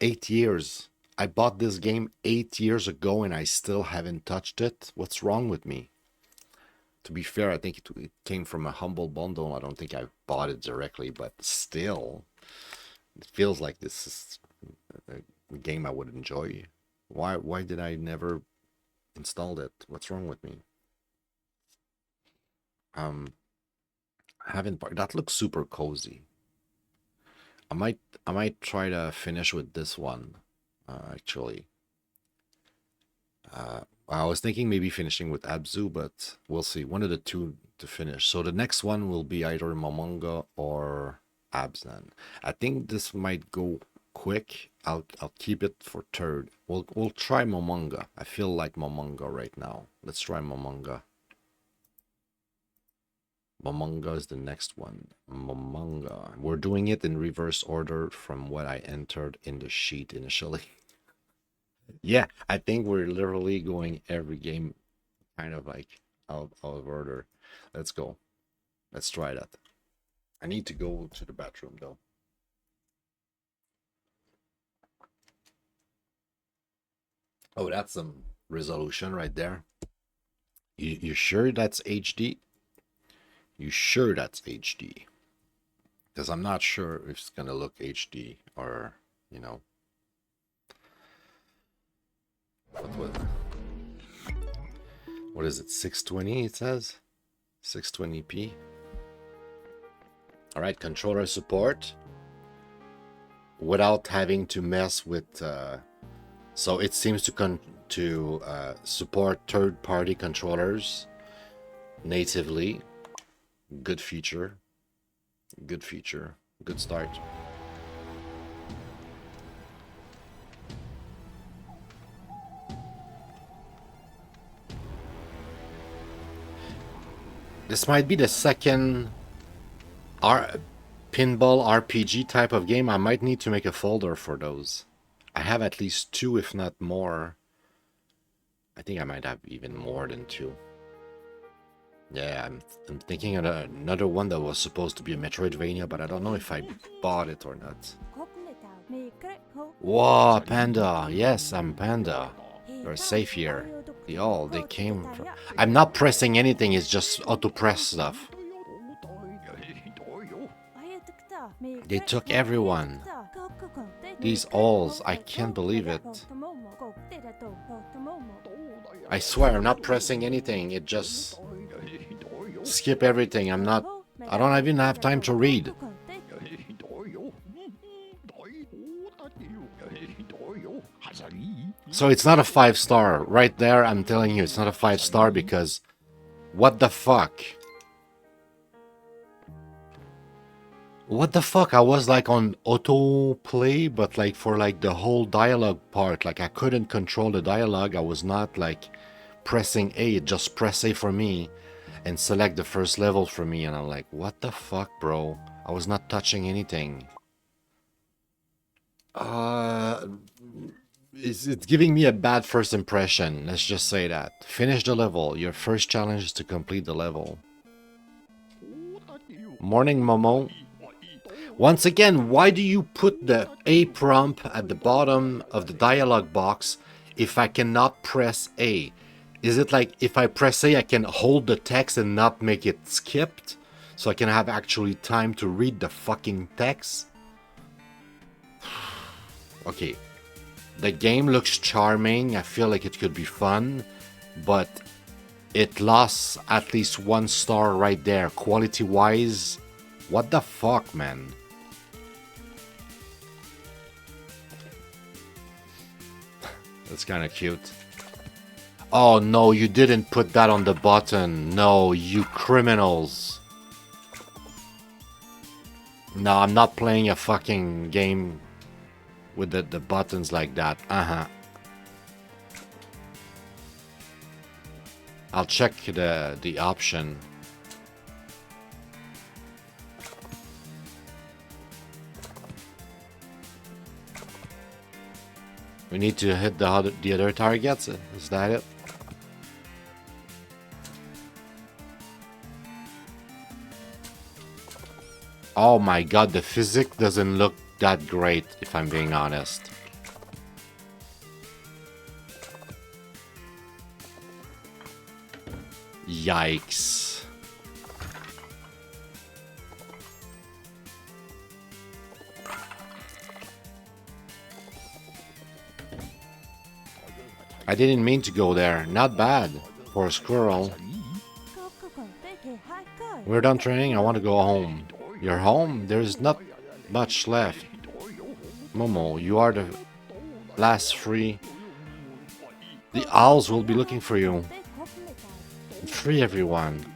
Eight years. I bought this game 8 years ago and I still haven't touched it. What's wrong with me? To be fair, I think it came from a humble bundle. I don't think I bought it directly, but still, it feels like this is a game I would enjoy. Why did I never install it? What's wrong with me? I haven't. That looks super cozy. I might try to finish with this one. Actually, I was thinking maybe finishing with ABZÜ, but we'll see. One of the two to finish. So the next one will be either Momonga or Azaran. I think this might go quick. I'll keep it for third. We'll try Momonga. I feel like Momonga right now. Let's try Momonga. Momonga is the next one. Momonga. We're doing it in reverse order from what I entered in the sheet initially. Yeah, I think we're literally going every game kind of like out of order. Let's go. Let's try that. I need to go to the bathroom though. Oh, that's some resolution right there. You sure that's HD? You sure that's HD? Because I'm not sure if it's gonna look HD or, you know. What is it? 620 it says? 620p. All right, controller support without having to mess with. So it seems to support third-party controllers natively. Good feature. Good feature. Good start. This might be the second pinball RPG type of game. I might need to make a folder for those. I have at least two, if not more, I think I might have even more than 2. Yeah, I'm thinking of another one that was supposed to be a Metroidvania, but I don't know if I bought it or not. Whoa, Panda! Yes, I'm Panda. You're safe here. They came from... I'm not pressing anything, it's just auto-press stuff. They took everyone. These alls, I can't believe it. I swear, I'm not pressing anything, it just... Skip everything, I don't even have time to read. So it's not a 5-star. Right there, I'm telling you, it's not a 5-star because... What the fuck? What the fuck? I was like on autoplay, but like for like the whole dialogue part, like I couldn't control the dialogue. I was not like pressing A, just press A for me and select the first level for me. And I'm like, what the fuck, bro? I was not touching anything. It's giving me a bad first impression. Let's just say that. Finish the level. Your first challenge is to complete the level. Morning, Momo. Once again, why do you put the A prompt at the bottom of the dialog box if I cannot press A? Is it like if I press A, I can hold the text and not make it skipped? So I can have actually time to read the fucking text? Okay. The game looks charming. I feel like it could be fun. But it lost at least 1 star right there. Quality-wise, what the fuck, man? That's kind of cute. Oh no, you didn't put that on the button. No, you criminals. No, I'm not playing a fucking game with the buttons like that. I'll check the option. We need to hit the other targets. Is that it? Oh my god, the physics doesn't look that great, if I'm being honest. Yikes. I didn't mean to go there. Not bad for a squirrel. We're done training. I want to go home. You're home? There's not much left. Momo, you are the last free. The owls will be looking for you. Free everyone.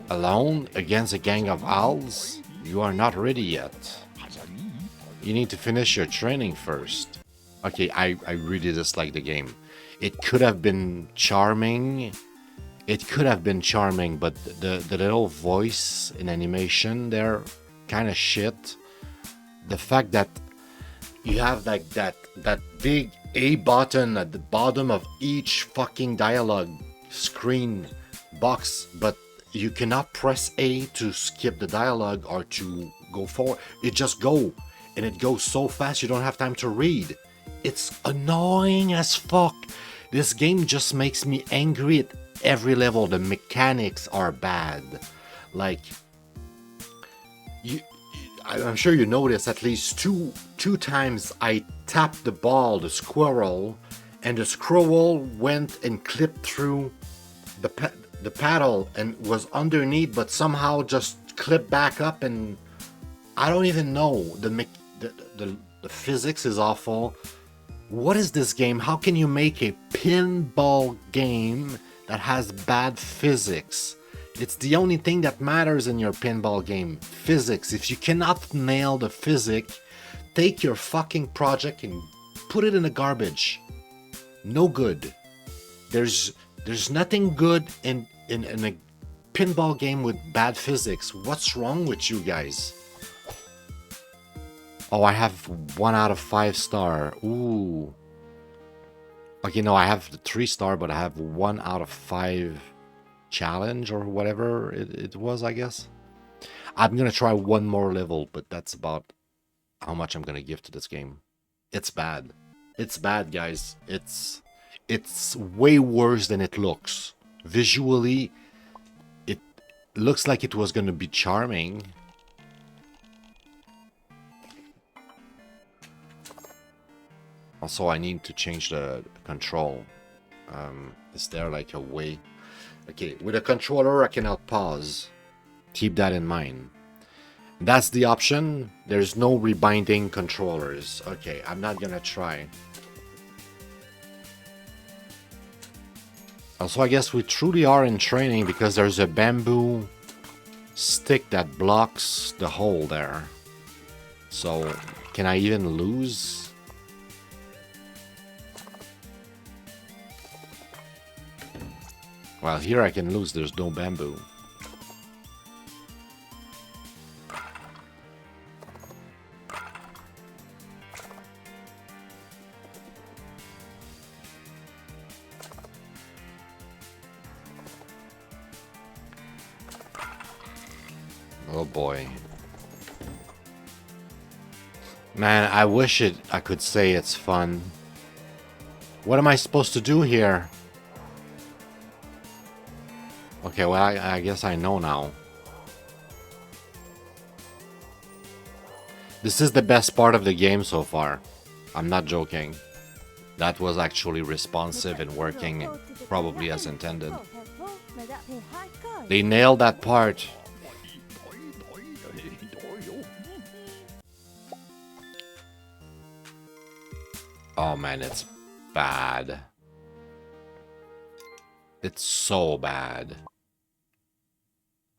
Alone against a gang of owls? You are not ready yet. You need to finish your training first. Okay, I really dislike the game. It could have been charming. It could have been charming, but the little voice in animation there, kind of shit. The fact that you have like that big A button at the bottom of each fucking dialogue screen box, but you cannot press A to skip the dialogue or to go forward. It just go, and it goes so fast you don't have time to read. It's annoying as fuck. This game just makes me angry at every level. The mechanics are bad. Like, I'm sure you noticed at least two times I tapped the ball, the squirrel, and the squirrel went and clipped through the paddle and was underneath, but somehow just clipped back up, and I don't even know. The physics is awful. What is this game? How can you make a pinball game that has bad physics? It's the only thing that matters in your pinball game. Physics. If you cannot nail the physics, take your fucking project and put it in the garbage. No good. There's nothing good in a pinball game with bad physics. What's wrong with you guys? Oh, I have 1 out of 5 star. Ooh. Okay, no, I have the 3-star, but I have 1 out of 5 challenge or whatever it was, I guess. I'm gonna try one more level, but that's about how much I'm gonna give to this game. It's bad. It's bad, guys. It's way worse than it looks. Visually, it looks like it was gonna be charming. Also, I need to change the control. Is there like a way? Okay, with a controller, I cannot pause. Keep that in mind. That's the option. There's no rebinding controllers. Okay, I'm not gonna try. Also, I guess we truly are in training because there's a bamboo stick that blocks the hole there. So, can I even lose? Well, here I can lose. There's no bamboo. Oh boy. Man, I wish I could say it's fun. What am I supposed to do here? Okay, well, I guess I know now. This is the best part of the game so far. I'm not joking. That was actually responsive and working probably as intended. They nailed that part. Oh man, it's bad. It's so bad.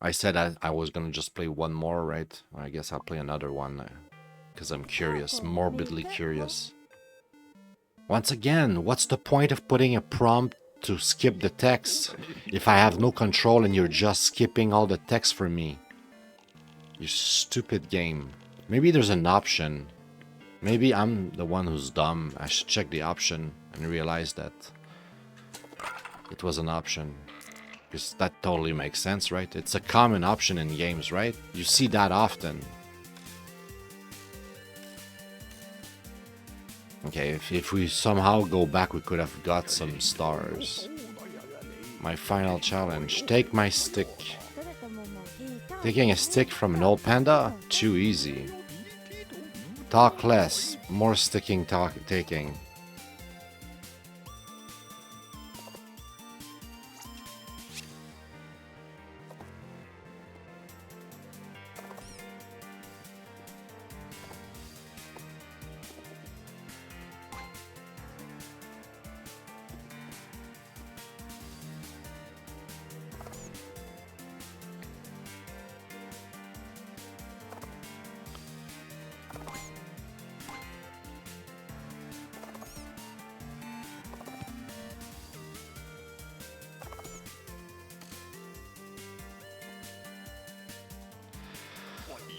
I said I was gonna just play one more, right? I guess I'll play another one because I'm curious, morbidly curious. Once again, what's the point of putting a prompt to skip the text if I have no control and you're just skipping all the text for me? You stupid game. Maybe there's an option. Maybe I'm the one who's dumb. I should check the option and realize that it was an option. Because that totally makes sense, right? It's a common option in games, right? You see that often. Okay, if we somehow go back, we could have got some stars. My final challenge. Take my stick. Taking a stick from an old panda? Too easy. Talk less. More sticking taking.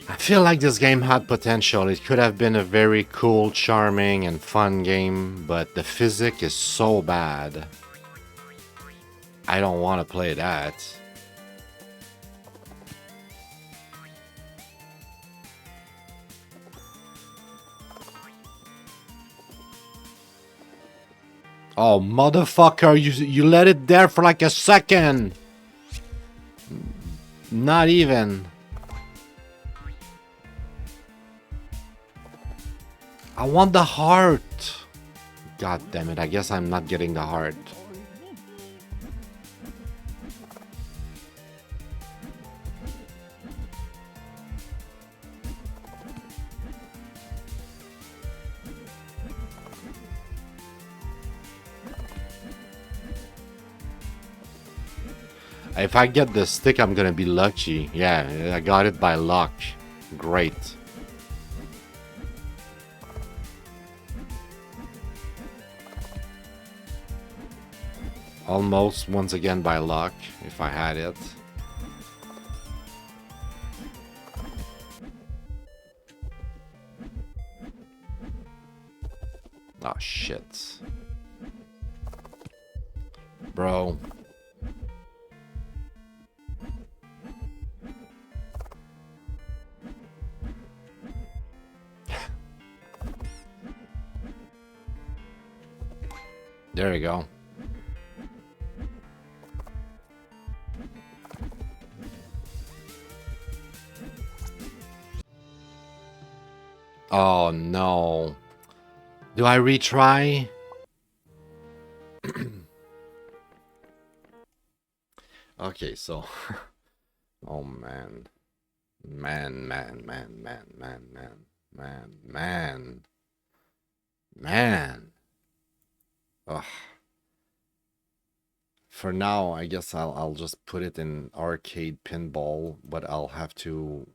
I feel like this game had potential. It could have been a very cool, charming, and fun game, but the physics is so bad. I don't want to play that. Oh, motherfucker, you let it there for like a second. Not even. I want the heart. God damn it, I guess I'm not getting the heart. If I get the stick, I'm gonna be lucky. Yeah, I got it by luck. Great. Almost once again by luck, if I had it. Oh shit. Bro. There you go. Oh no. Do I retry? Okay, so oh man. Man. Ugh. For now, I guess I'll just put it in arcade pinball, but I'll have to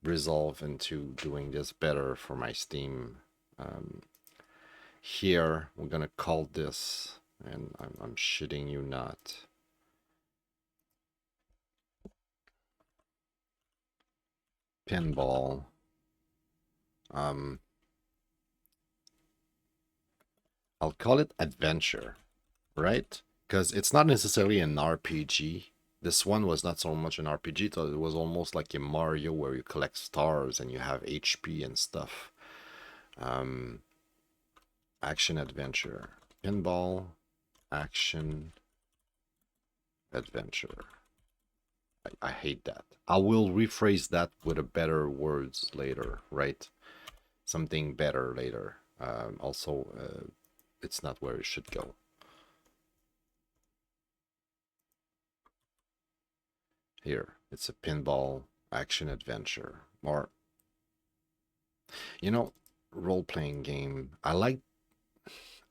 resolve into doing this better for my Steam. Here, we're gonna call this, and I'm shitting you not. Pinball. I'll call it adventure, right? Because it's not necessarily an RPG. This one was not so much an RPG, so it was almost like a Mario where you collect stars and you have HP and stuff. Action adventure. Pinball, action, adventure. I hate that. I will rephrase that with a better words later, right? Something better later. Also, it's not where it should go. Here, it's a pinball action adventure. Or, you know, role-playing game. I like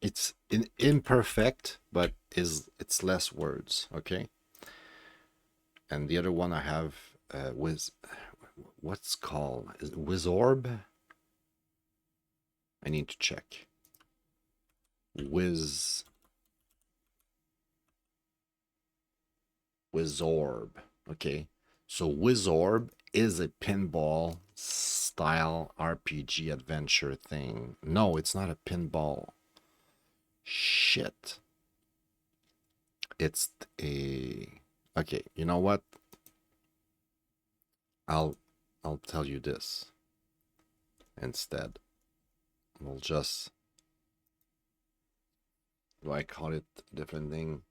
it's imperfect, but it's less words, okay? And the other one I have what's called is it Wizorb? I need to check. Wizorb. Okay. So Wizorb is a pinball style RPG adventure thing. No, it's not a pinball. Shit. It's a okay, you know what? I'll tell you this instead. We'll just do I call it a different thing?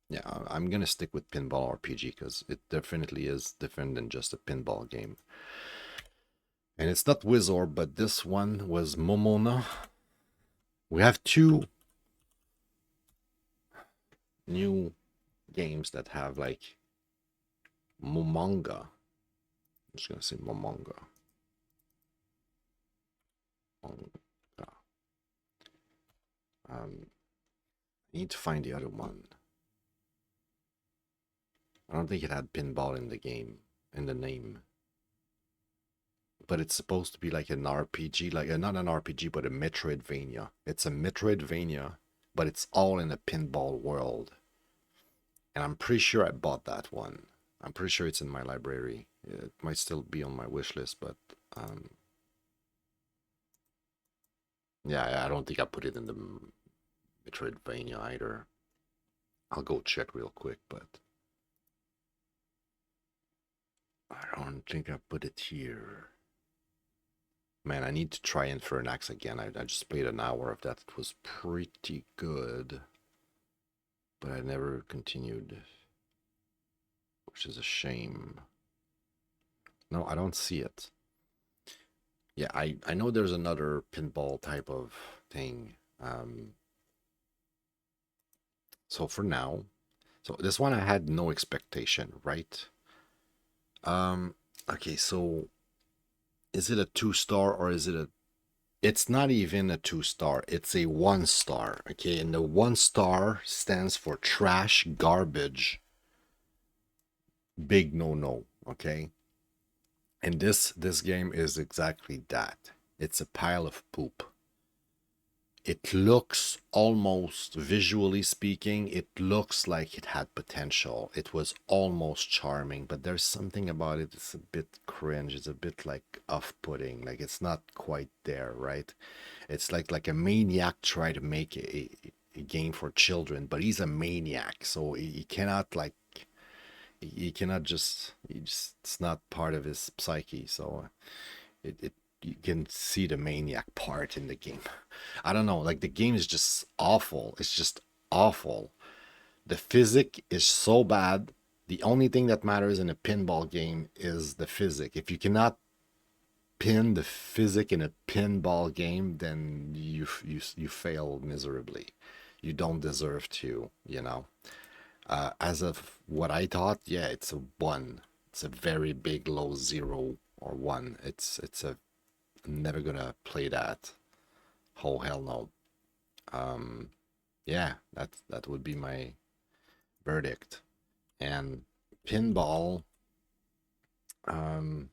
Yeah, I'm gonna stick with pinball RPG because it definitely is different than just a pinball game. And it's not Wizorb, but this one was Momonga. We have two new games that have like Momonga. I'm just gonna say Momonga. I need to find the other one. I don't think it had pinball in the game, in the name. But it's supposed to be like an RPG, like not an RPG, but a Metroidvania. It's a Metroidvania, but it's all in a pinball world. And I'm pretty sure I bought that one. I'm pretty sure it's in my library. It might still be on my wish list, but yeah, I don't think I put it in the Metroidvania either. I'll go check real quick, but I don't think I put it here. Man, I need to try Infernax again. I just played an hour of that. It was pretty good, but I never continued, which is a shame. No, I don't see it. Yeah, I know there's another pinball type of thing. So for now, so this one I had no expectation, right? Okay, so is it a 2-star or is it a... It's not even a 2-star, it's a 1-star, okay? And the 1-star stands for trash, garbage, big no-no, okay? And this game is exactly that. It's a pile of poop. It looks almost, visually speaking, it looks like it had potential. It was almost charming, but there's something about it. It's a bit cringe. It's a bit like off-putting. Like it's not quite there, right? It's like a maniac try to make a game for children, but he's a maniac, so he cannot like he just it's not part of his psyche. So it you can see the maniac part in the game. I don't know, like the game is just awful. It's just awful. The physic is so bad. The only thing that matters in a pinball game is the physic. If you cannot pin the physic in a pinball game, then you fail miserably. You don't deserve to, you know. As of what I thought, yeah, it's a one. It's a very big low 0 or 1. It's a I'm never gonna play that. Oh hell no. Yeah, that would be my verdict. And pinball, um,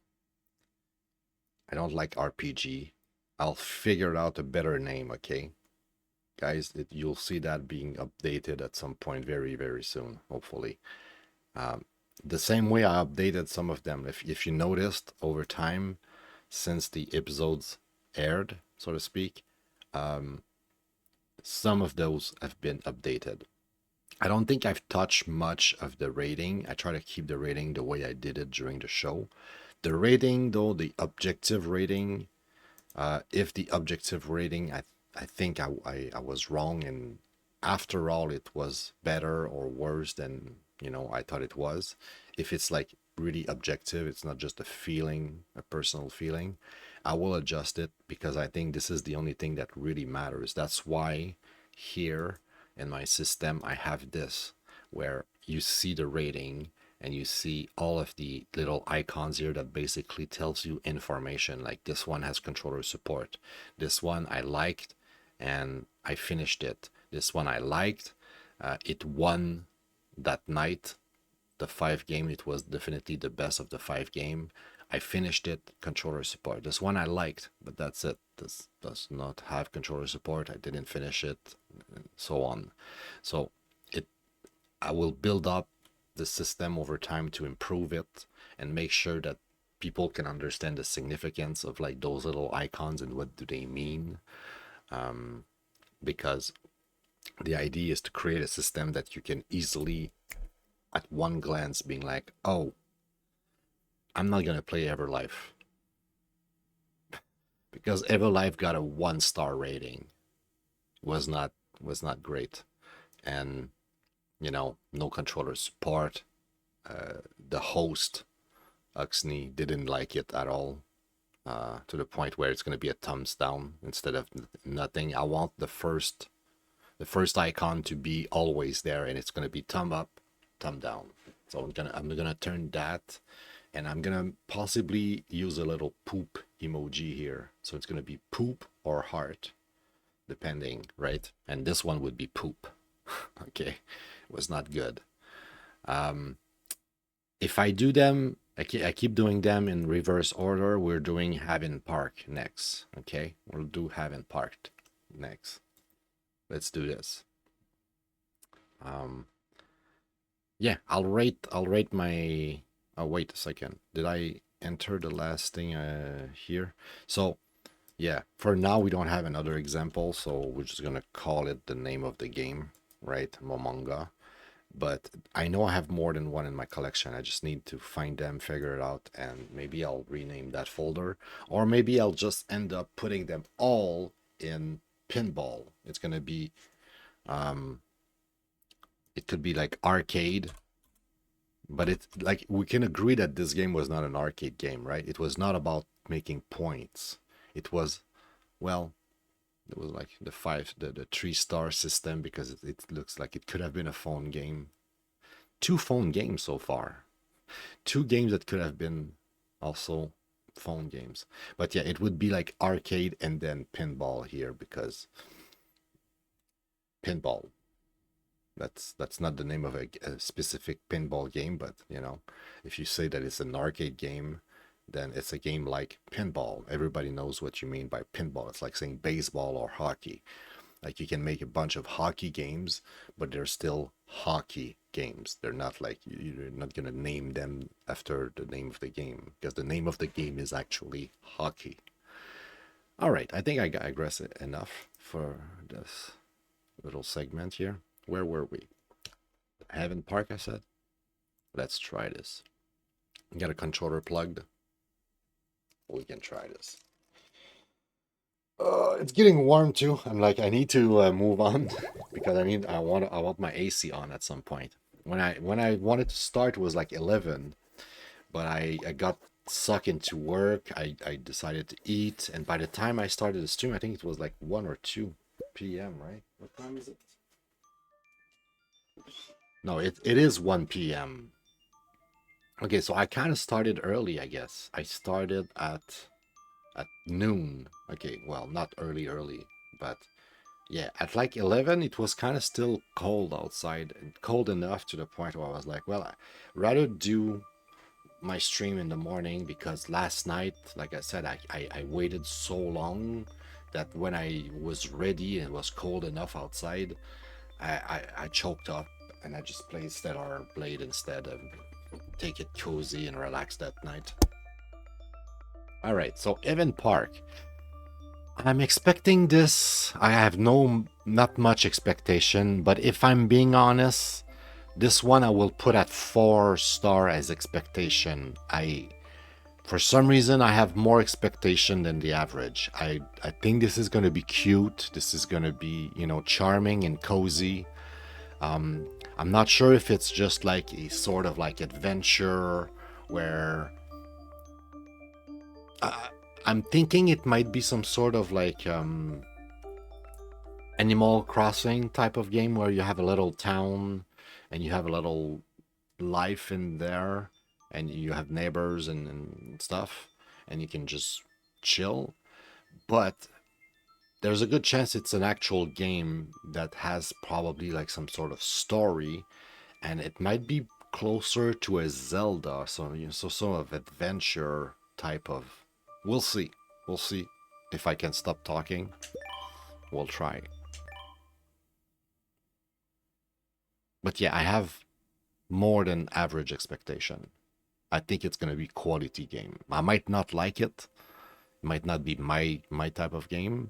I don't like RPG. I'll figure out a better name, okay? Guys, you'll see that being updated at some point very, very soon, hopefully. The same way I updated some of them. If you noticed over time, since the episodes aired, so to speak, some of those have been updated. I don't think I've touched much of the rating. I try to keep the rating the way I did it during the show. The rating, though, the objective rating, if the objective rating, I think I was wrong, and after all, it was better or worse than, I thought it was. If it's like really objective, it's not just a feeling, a personal feeling, I will adjust it because I think this is the only thing that really matters. That's why here in my system, I have this where you see the rating and you see all of the little icons here that basically tells you information, like this one has controller support, this one I liked and I finished it, this one I liked, it won that night, the 5 game, it was definitely the best of the 5 game, I finished it, controller support. This one I liked, but that's it. This does not have controller support, I didn't finish it, and so on. So I will build up the system over time to improve it and make sure that people can understand the significance of like those little icons and what do they mean, because the idea is to create a system that you can easily at one glance being like, oh, I'm not gonna play Everlife because Everlife got a 1-star rating, was not great, and no controller support. The host Uxney didn't like it at all, to the point where it's going to be a thumbs down instead of nothing. I want the first icon to be always there, and it's going to be thumb up, thumb down. So I'm gonna turn that, and I'm gonna possibly use a little poop emoji here. So it's gonna be poop or heart, depending, right? And this one would be poop. Okay, it was not good. If I do them, I keep doing them in reverse order. We're doing Haven Park next. Okay, we'll do Haven Park next. Let's do this. Yeah, I'll rate my. Oh, wait a second. Did I enter the last thing here? So yeah, for now we don't have another example, so we're just gonna call it the name of the game, right? Momonga. But I know I have more than one in my collection. I just need to find them, figure it out, and maybe I'll rename that folder, or maybe I'll just end up putting them all in pinball. It's gonna be it could be like arcade, but it's like we can agree that this game was not an arcade game, right? It was not about making points. It was, well, it was like the 3-star system because it looks like it could have been a phone game. 2 phone games so far. 2 games that could have been also phone games. But yeah, it would be like arcade and then pinball here because pinball. That's not the name of a specific pinball game, but if you say that it's an arcade game, then it's a game like pinball. Everybody knows what you mean by pinball. It's like saying baseball or hockey. Like you can make a bunch of hockey games, but they're still hockey games. They're not like, you're not going to name them after the name of the game because the name of the game is actually hockey. All right, I think I digress enough for this. little segment here. Where were we? Heaven Park, I said. Let's try this. Got a controller plugged. We can try this. It's getting warm too. I'm like, I need to move on because I want my AC on at some point. When I wanted to start, it was like 11, but I got sucked into work. I decided to eat, and by the time I started the stream, I think it was like 1 or 2 p.m. Right? What time is it? No, it is 1 p.m. Okay, so I kind of started early, I guess. I started at noon. Okay, well, not early, but yeah, at like 11, it was kind of still cold outside, and cold enough to the point where I was like, well, I'd rather do my stream in the morning, because last night, like I said, I waited so long that when I was ready and it was cold enough outside, I choked up, and I just played Stellar Blade instead of take it cozy and relax that night. All right, so Evan Park. I'm expecting this. I have not much expectation, but if I'm being honest, this one I will put at 4 star as expectation. For some reason, I have more expectation than the average. I think this is going to be cute. This is going to be, charming and cozy. I'm not sure if it's just like a sort of like adventure where I'm thinking it might be some sort of like Animal Crossing type of game where you have a little town and you have a little life in there, and you have neighbors and stuff, and you can just chill. But there's a good chance it's an actual game that has probably like some sort of story, and it might be closer to a Zelda, so sort of adventure type of. We'll see. We'll see if I can stop talking. We'll try. But yeah, I have more than average expectation. I think it's gonna be quality game. I might not like it. It might not be my type of game,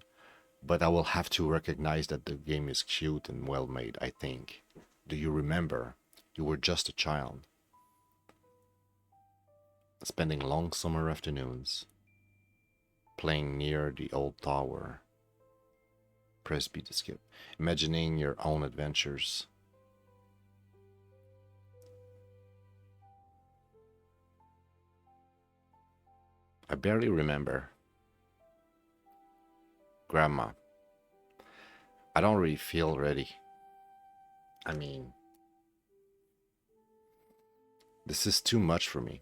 but I will have to recognize that the game is cute and well made, I think. Do you remember? You were just a child, spending long summer afternoons playing near the old tower. Press B to skip. Imagining your own adventures. I barely remember. Grandma. I don't really feel ready. I mean, this is too much for me.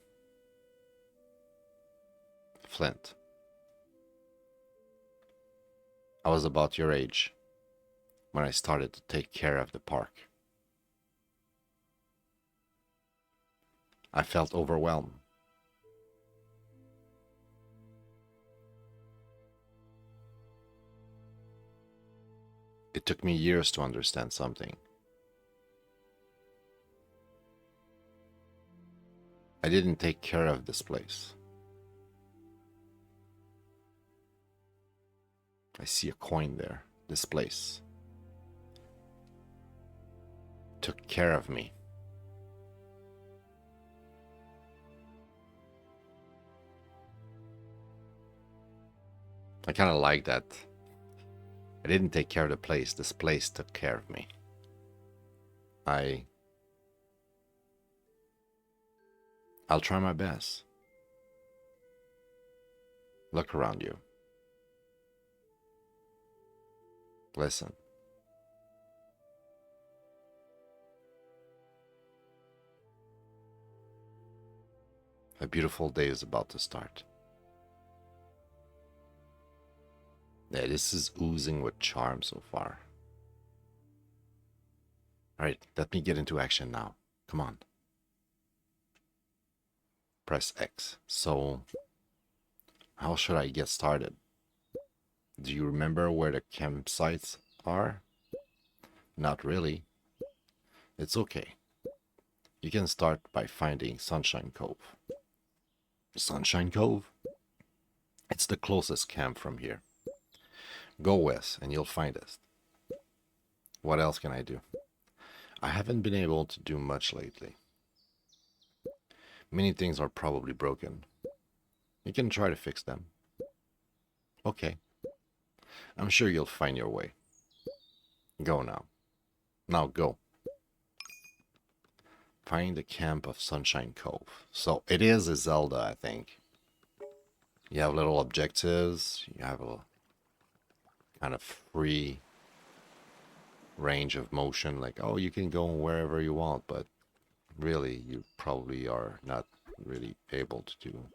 Flint. I was about your age when I started to take care of the park. I felt overwhelmed. It took me years to understand something. I didn't take care of this place. I see a coin there. This place took care of me. I kind of like that. I didn't take care of the place. This place took care of me. I'll try my best. Look around you. Listen. A beautiful day is about to start. Yeah, this is oozing with charm so far. Alright, let me get into action now. Come on. Press X. So, how should I get started? Do you remember where the campsites are? Not really. It's okay. You can start by finding Sunshine Cove. Sunshine Cove? It's the closest camp from here. Go west and you'll find us. what else can I do? I haven't been able to do much lately. Many things are probably broken. You can try to fix them. Okay. I'm sure you'll find your way. Go now. Now go. Find the camp of Sunshine Cove. So it is a Zelda, I think. You have little objectives. You have a kind of free range of motion. Like, oh, you can go wherever you want, but really, you probably are not really able to do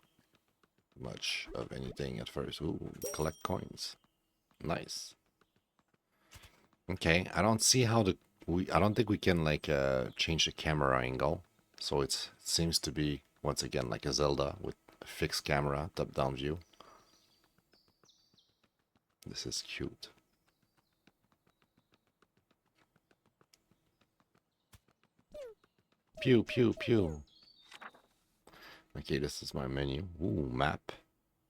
much of anything at first. Ooh, collect coins. Nice. Okay, I don't see how the I don't think we can like change the camera angle. So it seems to be once again like a Zelda with a fixed camera, top-down view. This is cute. Pew pew pew. Okay, this is my menu. Ooh, map.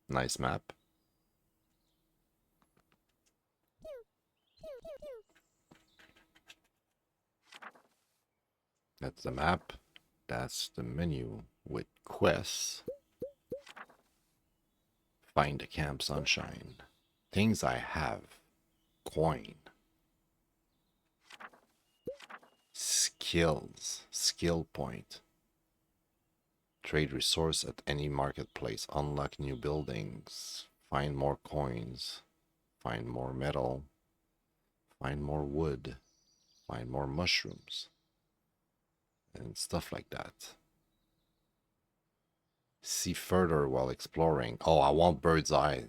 Nice map. That's the map. That's the menu with quests. Find the camp Sunshine. Things I have. Coin. Skills. Skill point. Trade resource at any marketplace. Unlock new buildings. Find more coins. Find more metal. Find more wood. Find more mushrooms. And stuff like that. See further while exploring. Oh, I want bird's eye.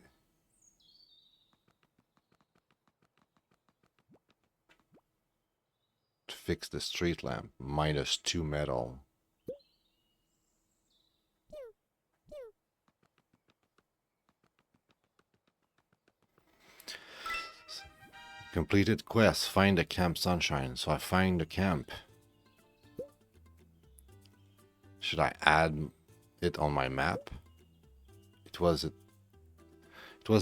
To fix the street lamp. -2 metal. Completed quest. Find the camp Sunshine. So I find the camp. Should I add it on my map? It was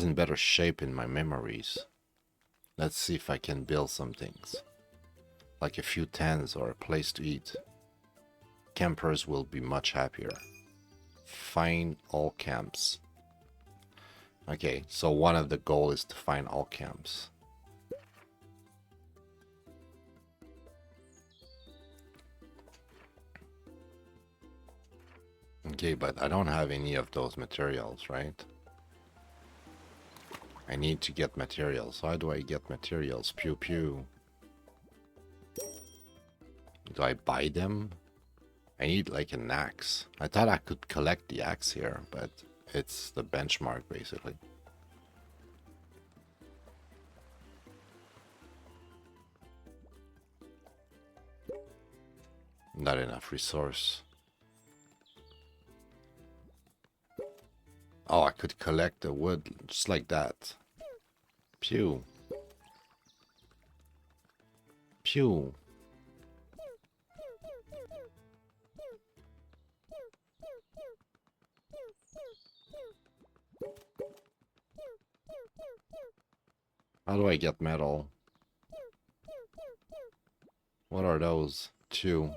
in better shape in my memories. Let's see if I can build some things. Like a few tents or a place to eat. Campers will be much happier. Find all camps. Okay, so one of the goals is to find all camps. Okay, but I don't have any of those materials, right? I need to get materials. How do I get materials? Pew pew. Do I buy them? I need like an axe. I thought I could collect the axe here, but it's the benchmark basically. Not enough resource. Oh, I could collect the wood just like that. Pew. Pew. How do I get metal? What are those? 2.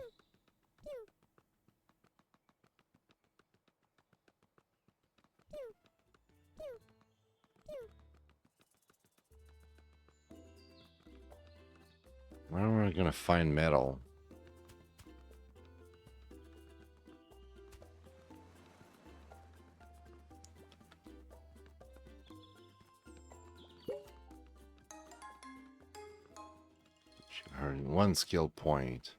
Where am I gonna find metal? Earn 1 skill point.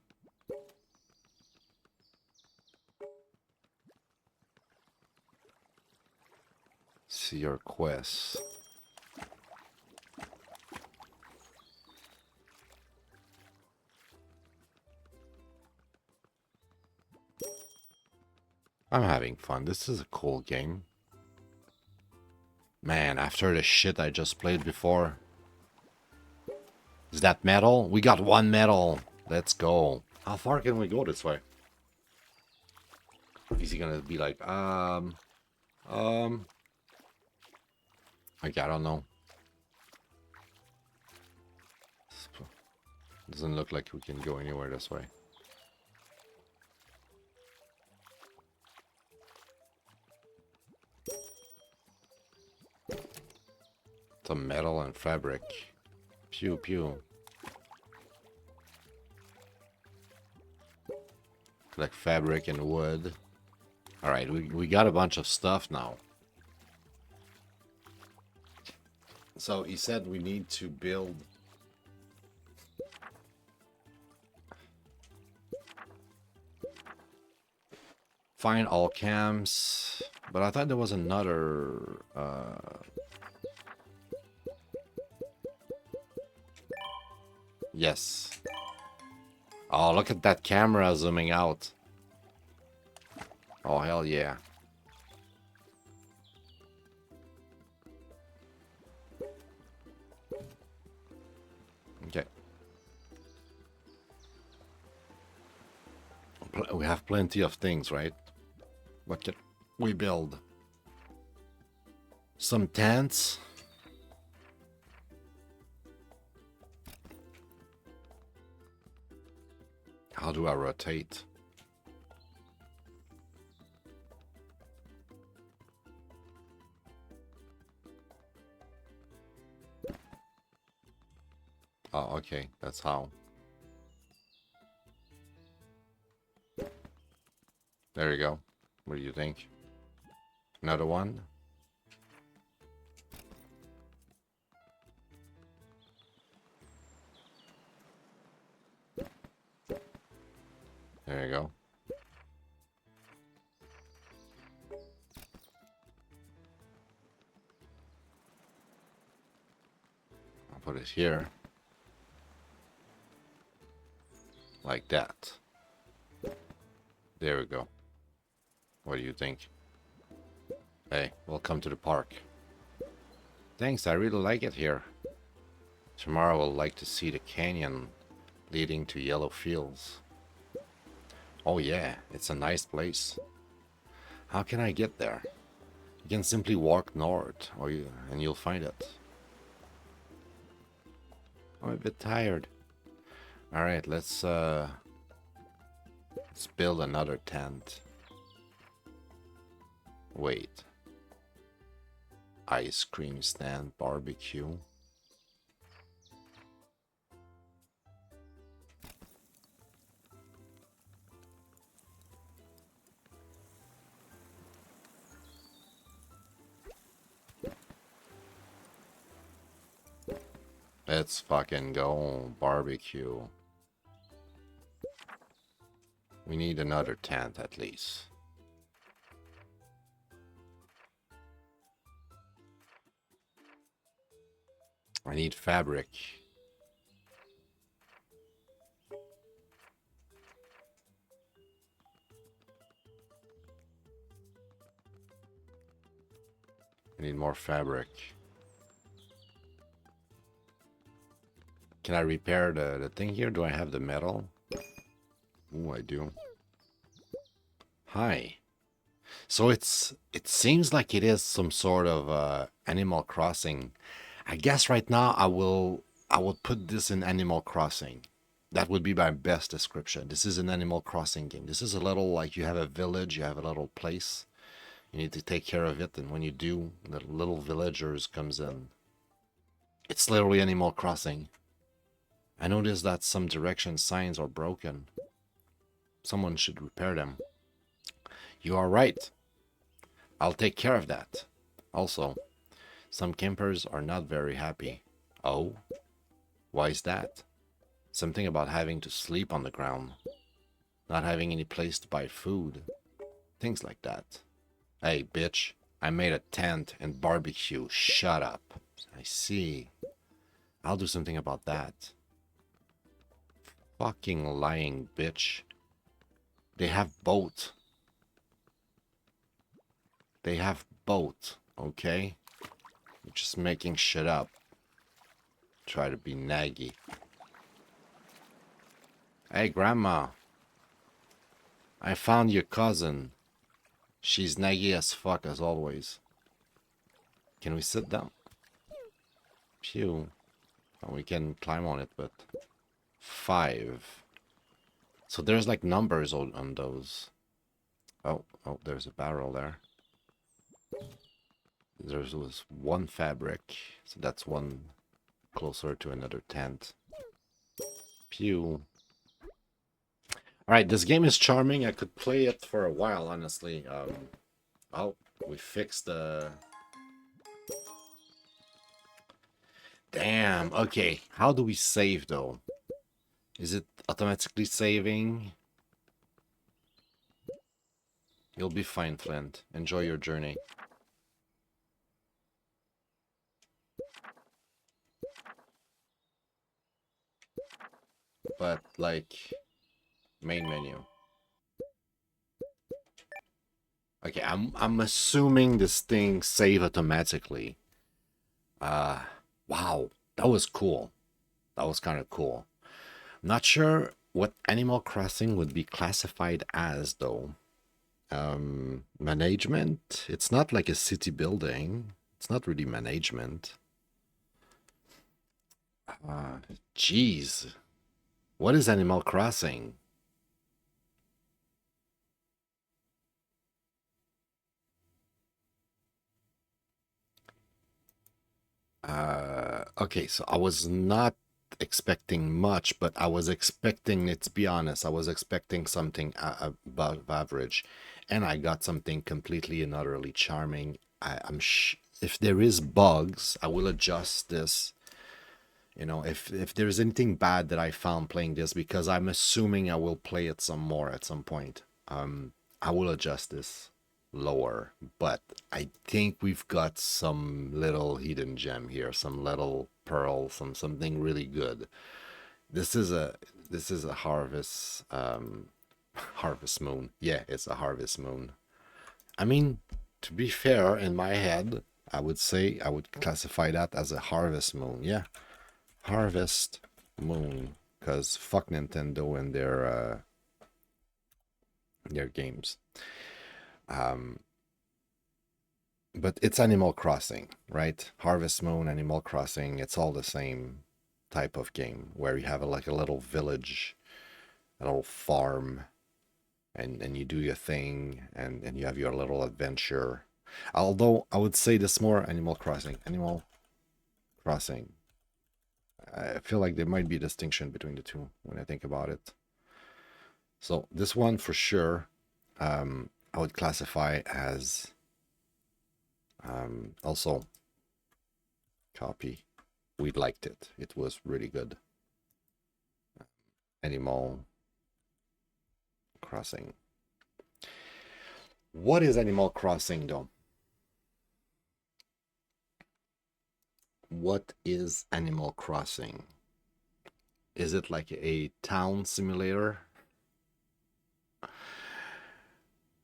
See your quests. I'm having fun. This is a cool game. Man, after the shit I just played before. Is that metal? We got 1 metal. Let's go. How far can we go this way? Is he gonna be like, okay, I don't know. Doesn't look like we can go anywhere this way. Some metal and fabric. Pew pew. Collect fabric and wood. Alright, we got a bunch of stuff now. So he said we need to build... Find all camps. But I thought there was another... Yes. Oh, look at that camera zooming out. Oh, hell yeah. Okay. We have plenty of things, right? What can we build? Some tents. How do I rotate? Oh, okay, that's how. There you go. What do you think? Another one? There you go. I'll put it here. Like that. There we go. What do you think? Hey, welcome to the park. Thanks, I really like it here. Tomorrow I'll like to see the canyon leading to yellow fields. Oh yeah, it's a nice place. How can I get there? You can simply walk north, and you'll find it. I'm a bit tired. Alright, let's build another tent. Wait. Ice cream stand, barbecue. Let's fucking go barbecue. We need another tent at least. I need fabric. I need more fabric. Can I repair the thing here? Do I have the metal? Ooh, I do. Hi. So it seems like it is some sort of Animal Crossing. I guess right now I will put this in Animal Crossing. That would be my best description. This is an Animal Crossing game. This is a little like you have a village, you have a little place. You need to take care of it, and when you do, the little villagers comes in. It's literally Animal Crossing. I noticed that some direction signs are broken. Someone should repair them. You are right. I'll take care of that. Also, some campers are not very happy. Oh? Why is that? Something about having to sleep on the ground. Not having any place to buy food. Things like that. Hey, bitch. I made a tent and barbecue. Shut up. I see. I'll do something about that. Fucking lying bitch. They have both. They have both, okay? You're just making shit up. Try to be naggy. Hey, Grandma. I found your cousin. She's naggy as fuck as always. Can we sit down? Phew. Oh, we can climb on it, but... 5. So there's like numbers on those. Oh, there's a barrel there. There was one fabric, so that's one closer to another tent. Pew. Alright, this game is charming. I could play it for a while, honestly. Oh, we fixed the... Damn, okay. How do we save, though? Is it automatically saving? You'll be fine, Flint. Enjoy your journey. But, like, main menu. Okay, I'm assuming this thing save automatically. Wow, that was cool. That was kind of cool. Not sure what Animal Crossing would be classified as, though. Management? It's not like a city building. It's not really management. Jeez. What is Animal Crossing? Okay, so I was not expecting much, but I was expecting, let's be honest, I was expecting something above average, and I got something completely and utterly charming. If there is bugs, I will adjust this. You know, if there's anything bad that I found playing this, because I'm assuming I will play it some more at some point, I will adjust this lower. But I think we've got some little hidden gem here, some little pearl, something really good. This is a harvest harvest moon. Yeah, it's a harvest moon. I mean, to be fair, in my head, I would say I would classify that as a harvest moon. Yeah, harvest moon, because fuck Nintendo and their games. But it's Animal Crossing, right? Harvest Moon, Animal Crossing, it's all the same type of game where you have like a little village, a little farm, and you do your thing, and you have your little adventure. Although I would say this more Animal Crossing. Animal Crossing. I feel like there might be a distinction between the two when I think about it. So this one for sure, I would classify as also copy. We liked it. It was really good. Animal Crossing. What is Animal Crossing though? What is Animal Crossing? Is it like a town simulator?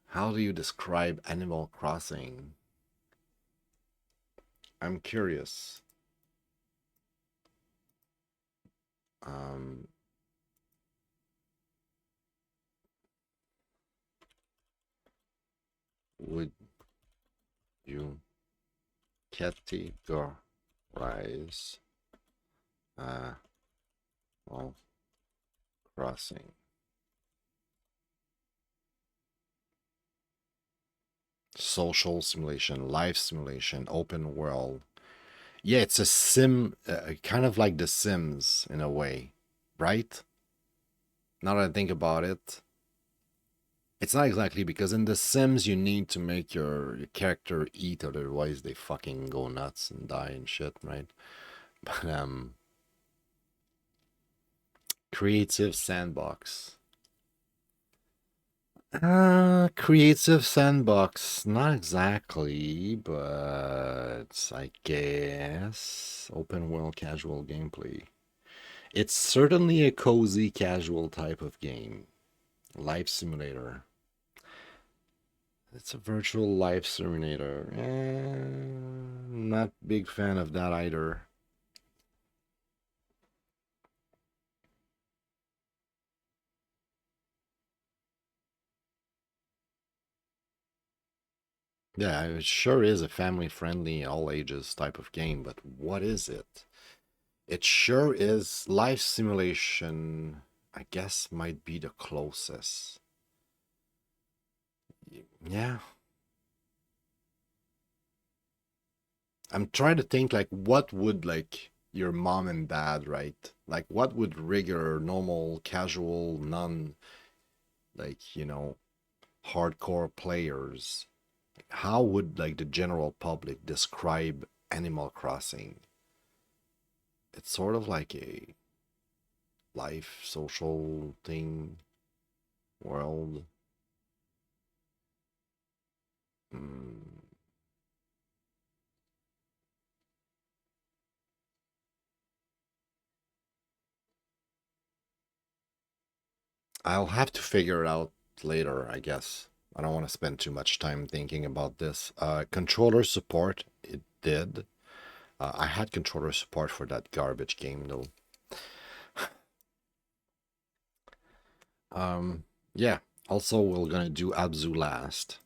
How do you describe Animal Crossing? I'm curious. Would you categorize Animal Crossing? Social simulation, life simulation, open world. Yeah, it's a sim, kind of like The Sims in a way, right? Now that I think about it, it's not exactly, because in The Sims you need to make your character eat, otherwise they fucking go nuts and die and shit, right? But creative sandbox. Creative sandbox, not exactly, but I guess open world casual gameplay. It's certainly a cozy casual type of game. Life simulator. It's a virtual life simulator. Not big fan of that either. Yeah, it sure is a family-friendly, all ages type of game, but what is it? It sure is. Life simulation, I guess, might be the closest. Yeah. I'm trying to think like what would like your mom and dad, right? Like what would regular, normal, casual, non like, hardcore players, how would like the general public describe Animal Crossing? It's sort of like a life social thing world. Mm. I'll have to figure it out later, I guess. I don't want to spend too much time thinking about this. Controller support, it did. I had controller support for that garbage game though. Yeah. Also, we're gonna do ABZÜ last.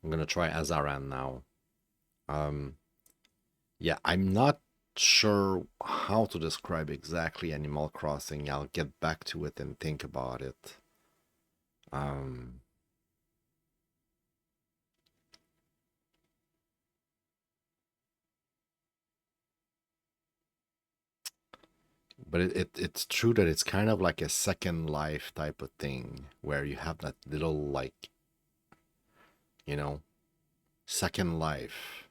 I'm gonna try Azaran now. Um, yeah, I'm not sure how to describe exactly Animal Crossing. I'll get back to it and think about it. Um, but it's true that it's kind of like a second life type of thing where you have that little like, you know, second life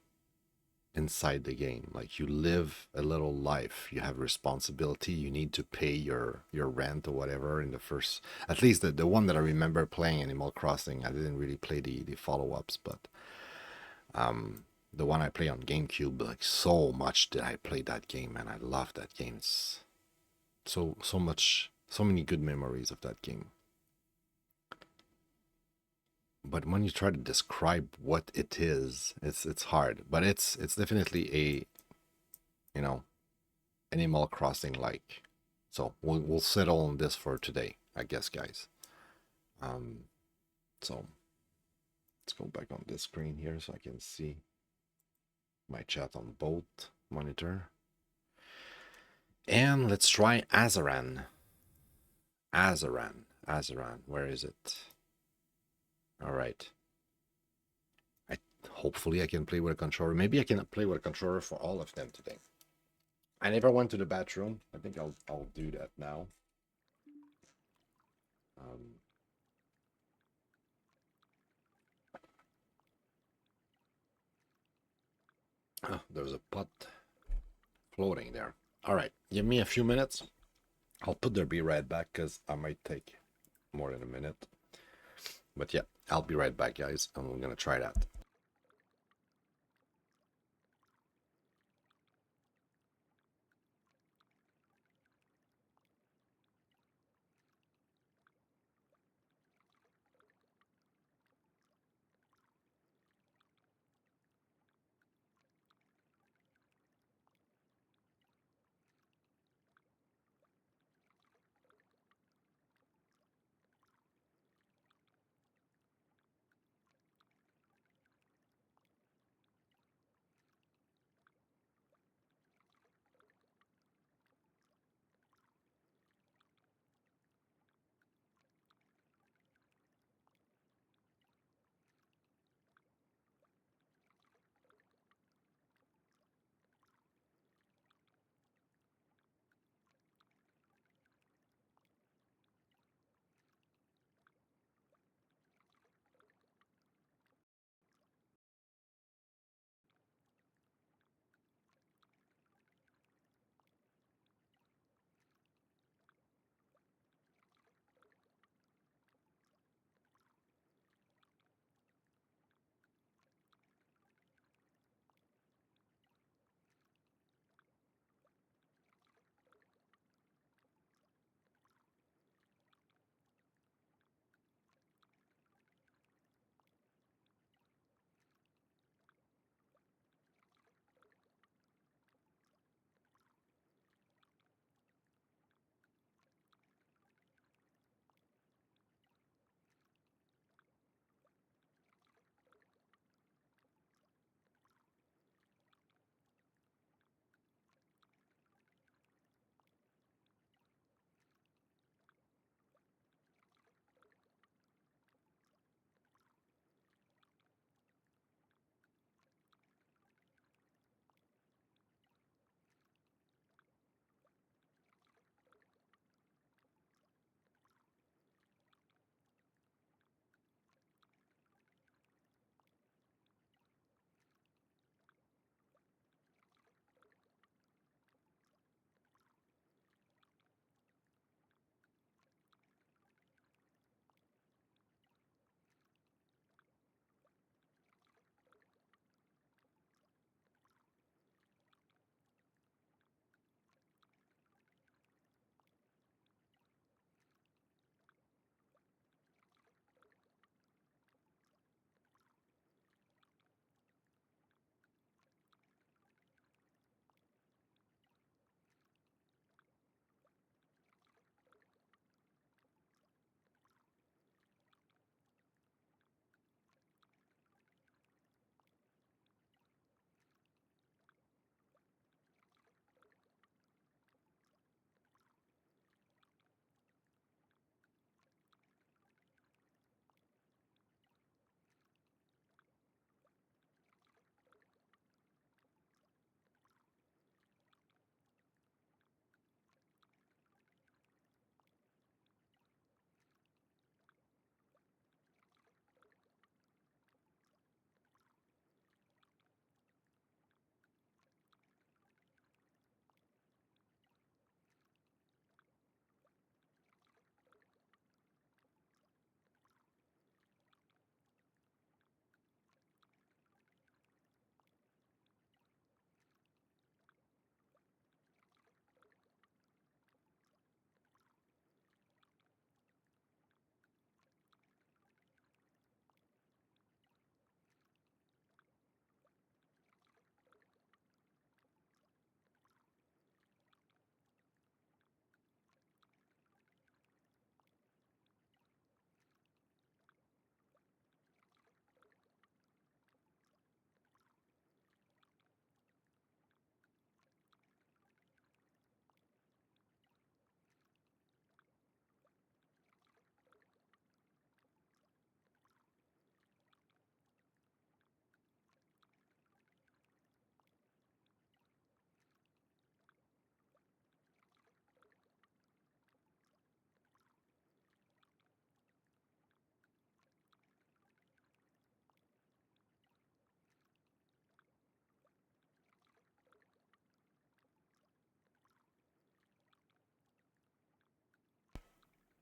inside the game. Like you live a little life, you have responsibility, you need to pay your rent or whatever in the first, at least the one that I remember playing Animal Crossing. I didn't really play the follow-ups, but the one I play on GameCube, like so much did I play that game, and I love that game. It's so much, so many good memories of that game. But when you try to describe what it is, it's hard. But it's definitely a, you know, Animal Crossing like. So we'll settle on this for today, I guess, guys. Um, so let's go back on this screen here so I can see my chat on both monitor. And let's try Azaran. Azaran. Where is it? All right. Hopefully I can play with a controller. Maybe I can play with a controller for all of them today. I never went to the bathroom. I think I'll do that now. Um, oh, there's a pot floating there. All right, give me a few minutes. I'll put there, be right back because I might take more than a minute. But yeah, I'll be right back, guys, and we're gonna try that.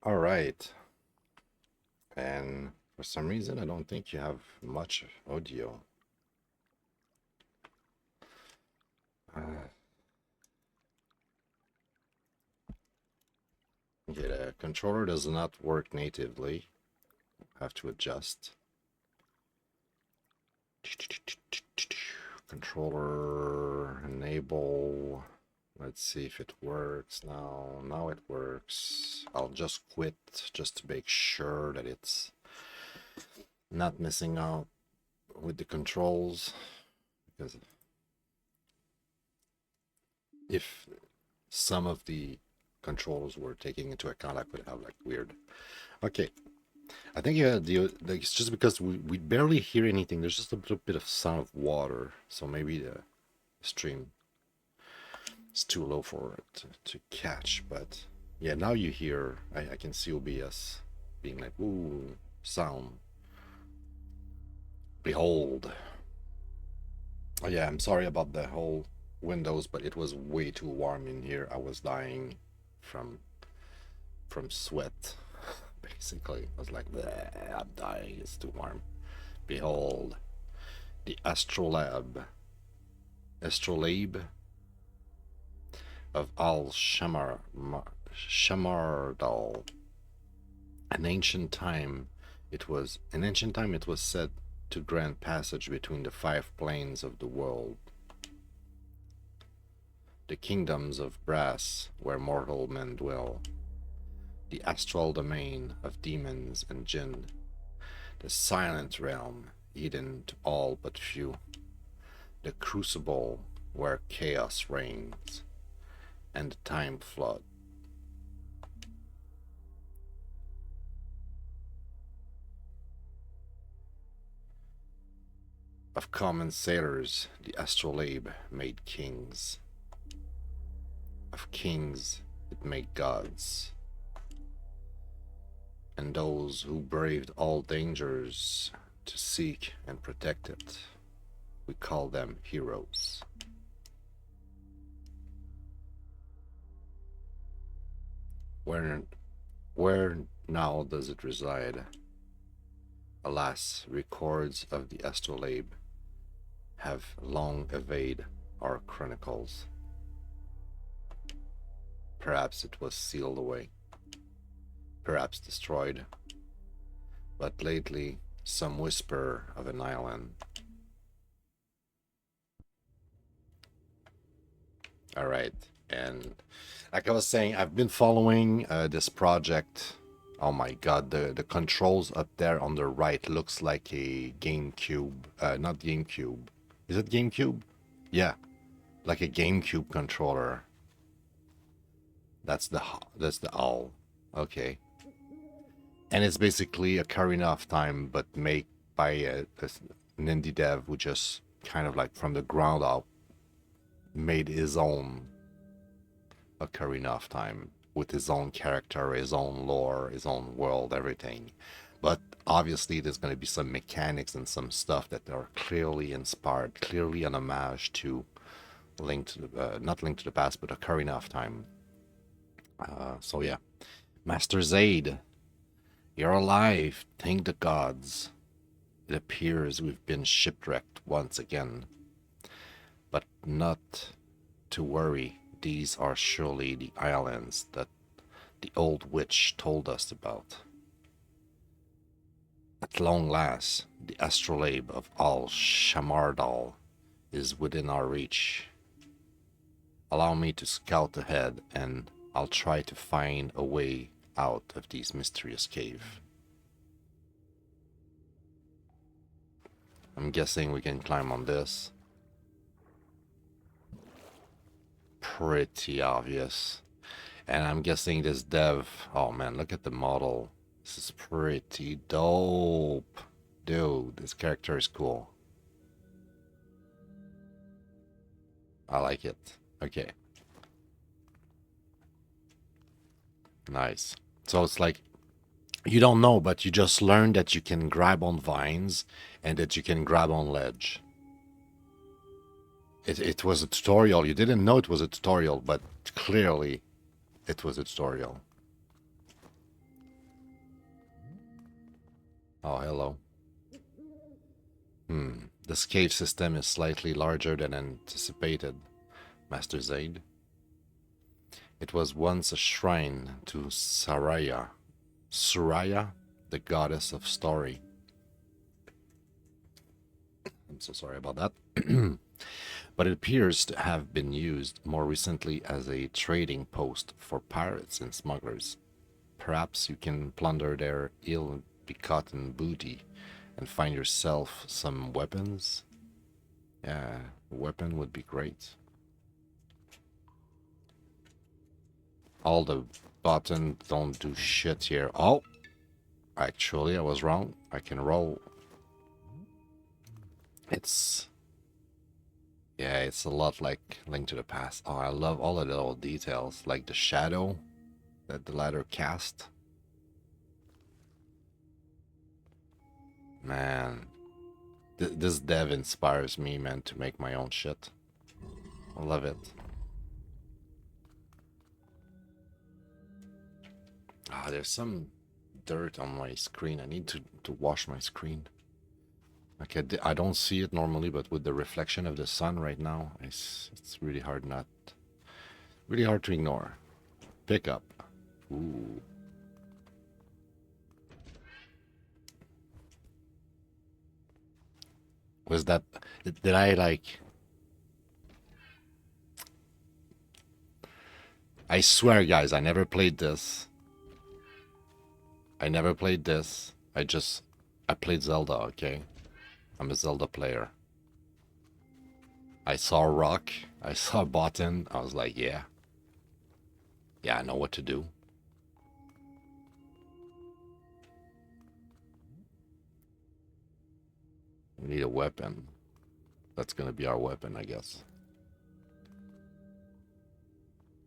All right. And for some reason, I don't think you have much audio. Okay, the controller does not work natively. Have to adjust. Controller enable. Let's see if it works now. Now it works. I'll just quit just to make sure that it's not missing out with the controls. Because if some of the controls were taking into account, I could have like weird. Okay. I think like, it's just because we barely hear anything. There's just a little bit of sound of water. So maybe the stream is too low for it to catch. But yeah, now you hear, I can see OBS being like, ooh, sound. Behold. Oh yeah, I'm sorry about the whole windows, but it was way too warm in here. I was dying from sweat. Basically, I was like, I'm dying, it's too warm. Behold, the astrolabe of Al Shamardal. In ancient time, it was said to grant passage between the 5 planes of the world, the kingdoms of brass where mortal men dwell, the astral domain of demons and jinn, the silent realm hidden to all but few, the crucible where chaos reigns, and the time flood. Of common sailors, the astrolabe made kings. Of kings, it made gods. And those who braved all dangers to seek and protect it, we call them heroes. Where now does it reside? Alas, records of the astrolabe have long evaded our chronicles. Perhaps it was sealed away, perhaps destroyed, but lately some whisper of an island. All right, and like I was saying, I've been following this project. Oh my god, the controls up there on the right looks like a GameCube. Not GameCube. Is it GameCube? Yeah, like a GameCube controller. That's the owl. Okay. And it's basically a Ocarina of Time, but made by an indie dev who just kind of like from the ground up made his own Ocarina of Time with his own character, his own lore, his own world, everything. But obviously there's going to be some mechanics and some stuff that are clearly inspired, clearly an homage to Link to the, not Link to the Past, but Ocarina of Time. So yeah. Master Zaid, you're alive, thank the gods. It appears we've been shipwrecked once again. But not to worry, these are surely the islands that the old witch told us about. At long last, the astrolabe of Al Shamardal is within our reach. Allow me to scout ahead, and I'll try to find a way out of this mysterious cave. I'm guessing we can climb on this. Pretty obvious. And I'm guessing this dev... Oh man, look at the model. This is pretty dope. Dude, this character is cool. I like it. Okay. Nice. So it's like, you don't know, but you just learned that you can grab on vines and that you can grab on ledge. It was a tutorial. You didn't know it was a tutorial, but clearly it was a tutorial. Oh, hello. This cave system is slightly larger than anticipated, Master Zaid. It was once a shrine to Saraya. Suraya, the goddess of story. I'm so sorry about that. But it appears to have been used more recently as a trading post for pirates and smugglers. Perhaps you can plunder their ill-begotten booty and find yourself some weapons. Yeah, a weapon would be great. All the buttons don't do shit here. Oh, actually, I was wrong. I can roll. Yeah, it's a lot like Link to the Past. Oh, I love all the little details, like the shadow that the ladder cast. Man, this dev inspires me, man, to make my own shit. I love it. Ah, there's some dirt on my screen. I need to wash my screen. Okay, I don't see it normally, but with the reflection of the sun right now, it's really hard to ignore. Pick up. Ooh. Was that... Did I, like... I swear, guys, I never played this. I played Zelda, okay? I'm a Zelda player. I saw a rock. I saw a button. I was like, yeah. Yeah, I know what to do. We need a weapon. That's gonna be our weapon, I guess.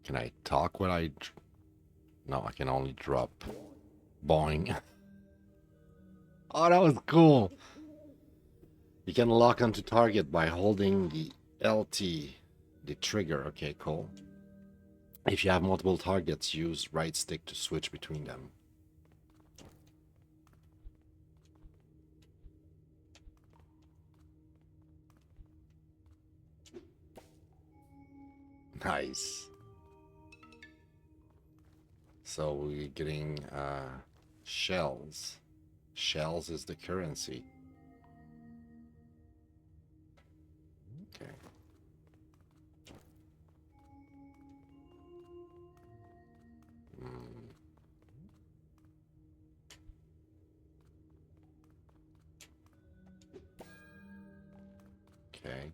Can I talk when I... No, I can only drop. Boing. Oh, that was cool. You can lock onto target by holding the LT, the trigger. Okay, cool. If you have multiple targets, use right stick to switch between them. Nice. So we're getting shells. Shells is the currency. Okay. Okay.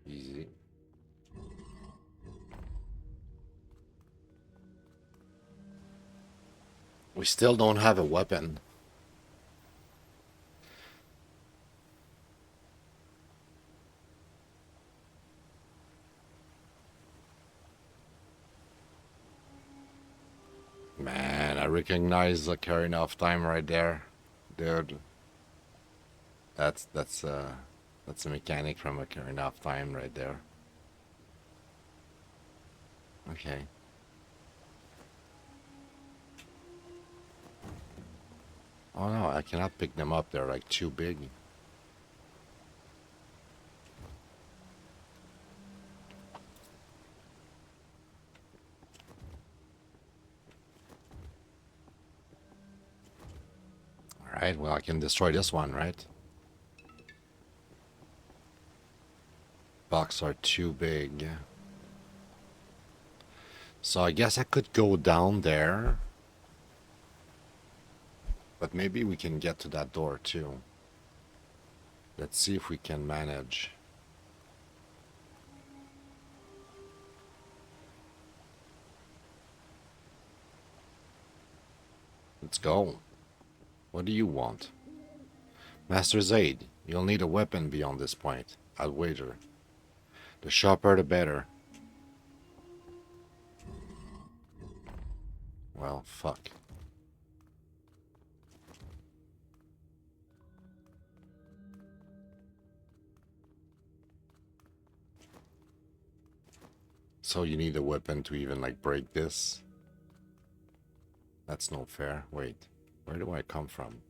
Easy. We still don't have a weapon. Man, I recognize the carrying off time right there, dude. That's a mechanic from a carrying off time right there. Okay. Oh no, I cannot pick them up. They're like too big. Alright, well I can destroy this one, right? Box are too big. So I guess I could go down there. But maybe we can get to that door too. Let's see if we can manage. Let's go. What do you want? Master Zaid, you'll need a weapon beyond this point, I'll wager. The sharper the better. Well, fuck. So you need a weapon to even like break this? That's not fair. Wait, where do I come from?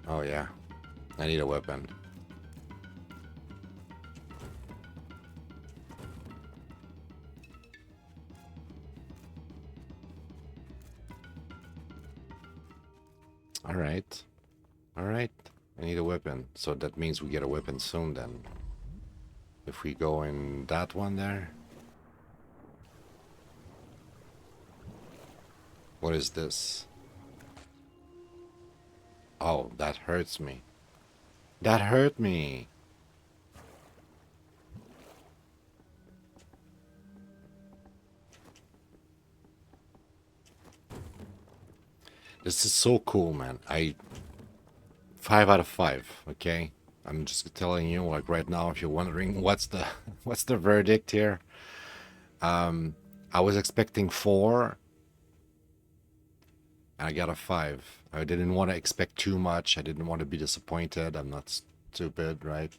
Oh yeah, I need a weapon. Alright. Alright. I need a weapon. So that means we get a weapon soon then. If we go in that one there. What is this? Oh, that hurts me. That hurt me. This is so cool, man. 5 out of 5, okay? I'm just telling you, like right now, if you're wondering what's the what's the verdict here. I was expecting 4, and I got a 5. I didn't want to expect too much. I didn't want to be disappointed. I'm not stupid, right?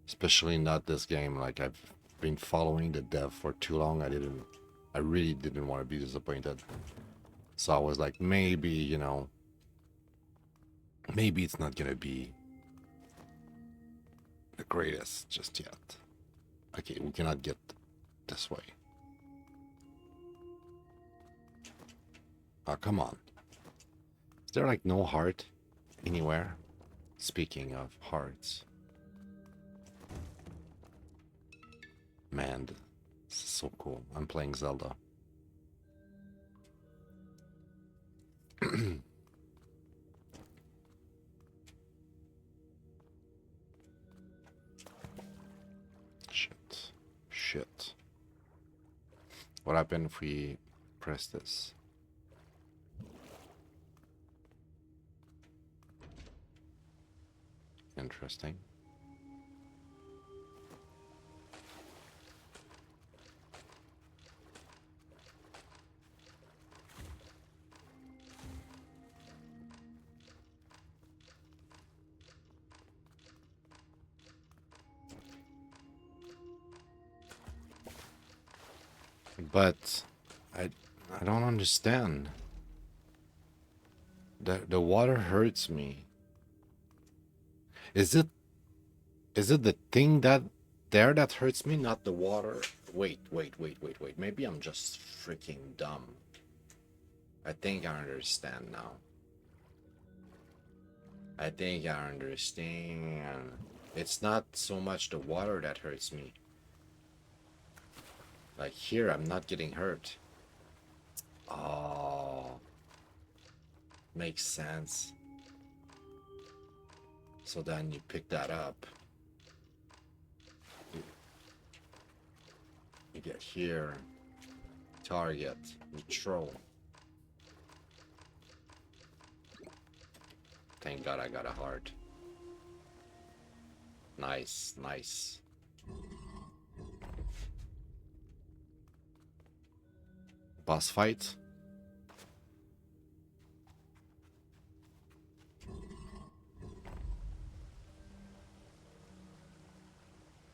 Especially not this game. Like I've been following the dev for too long. I really didn't want to be disappointed. So I was like, maybe, you know, maybe it's not gonna be the greatest just yet. Okay, we cannot get this way. Oh, come on. Is there like no heart anywhere? Speaking of hearts. Man, this is so cool. I'm playing Zelda. Shit. Shit. What happened if we press this? Interesting. But I don't understand. The water hurts me. Is it the thing that hurts me, not the water? Wait. Maybe I'm just freaking dumb. I think I understand now. I think I understand. It's not so much the water that hurts me. Like here, I'm not getting hurt. Oh, makes sense. So then you pick that up. You get here. Target. Control. Thank God I got a heart. Nice, nice. Boss fight.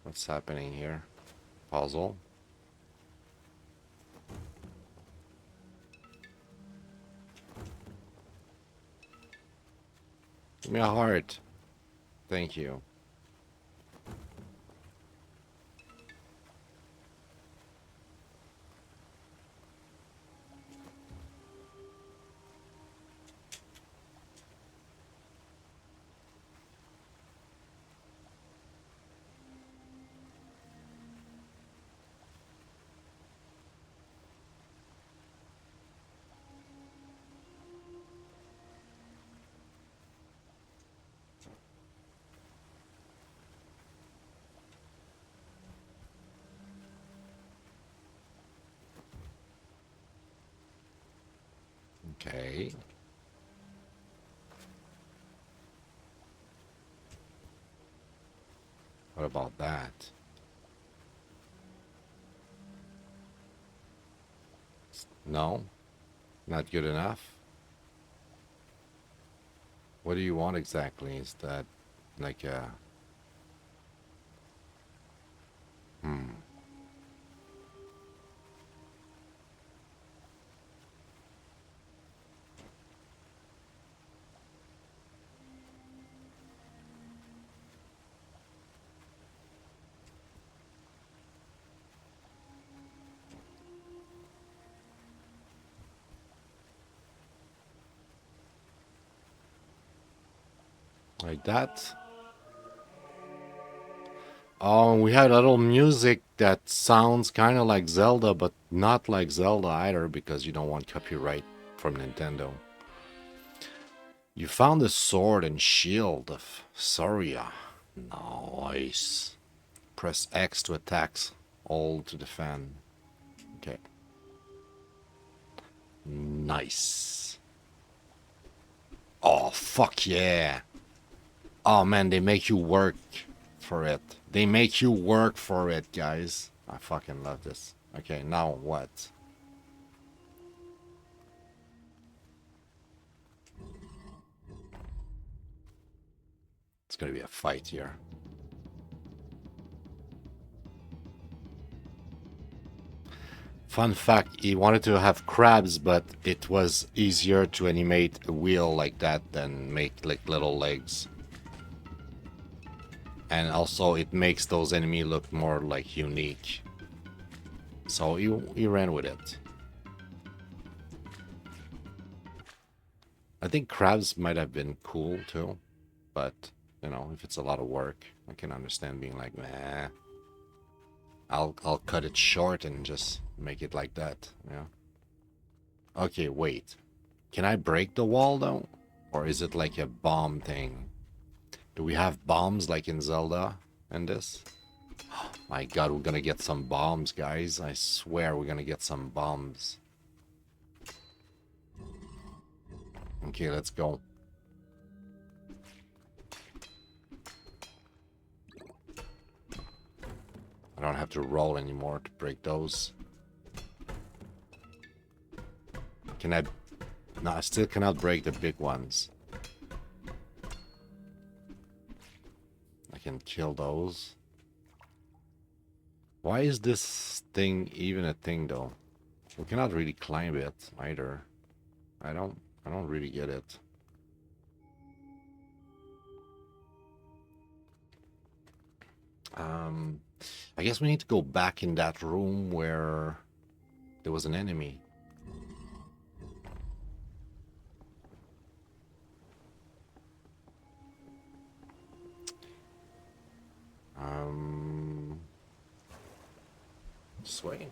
What's happening here? Puzzle. Give me a heart. Thank you. Okay. What about that? No? Not good enough? What do you want exactly? Is that Like like that. Oh, we had a little music that sounds kind of like Zelda, but not like Zelda either, because you don't want copyright from Nintendo. You found the sword and shield of Soria. Nice. Press X to attack, all to defend. Okay. Nice. Oh, fuck yeah. Oh man, they make you work for it. They make you work for it, guys. I fucking love this. Okay, now what? It's gonna be a fight here. Fun fact, he wanted to have crabs, but it was easier to animate a wheel like that than make like little legs. And also it makes those enemies look more like unique. So he ran with it. I think crabs might have been cool too, but you know, if it's a lot of work, I can understand being like, nah. I'll cut it short and just make it like that. Yeah. Okay, wait. Can I break the wall though? Or is it like a bomb thing? Do we have bombs like in Zelda in this? My god, we're gonna get some bombs, guys. I swear we're gonna get some bombs. Okay, let's go. I don't have to roll anymore to break those. Can I... No, I still cannot break the big ones. I can kill those. Why is this thing even a thing though? We cannot really climb it either. I don't really get it. I guess we need to go back in that room where there was an enemy. This way.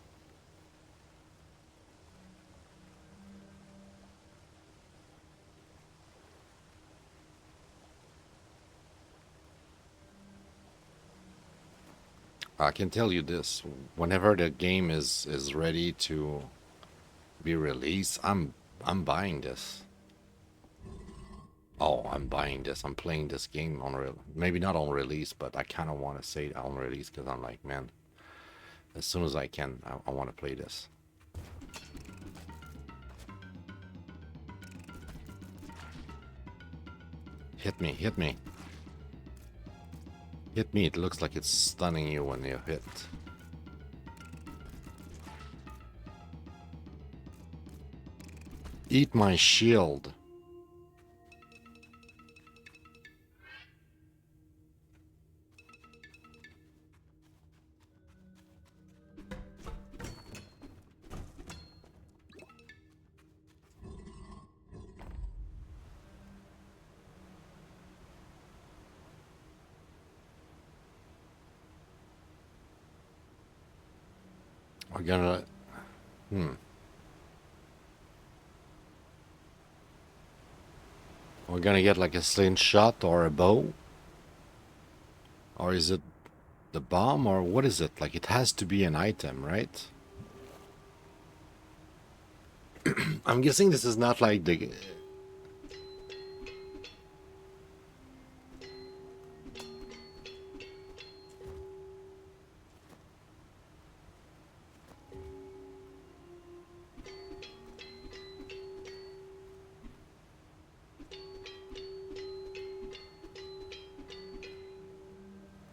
I can tell you this, whenever the game is ready to be released, I'm buying this. Oh, I'm buying this. I'm playing this game on maybe not on release, but I kind of want to say on release because I'm like, man, as soon as I can, I want to play this. Hit me, hit me. Hit me, it looks like it's stunning you when you hit. Eat my shield. We're gonna... We're gonna get like a slingshot or a bow? Or is it the bomb, or what is it? Like, it has to be an item, right? I'm guessing this is not like the...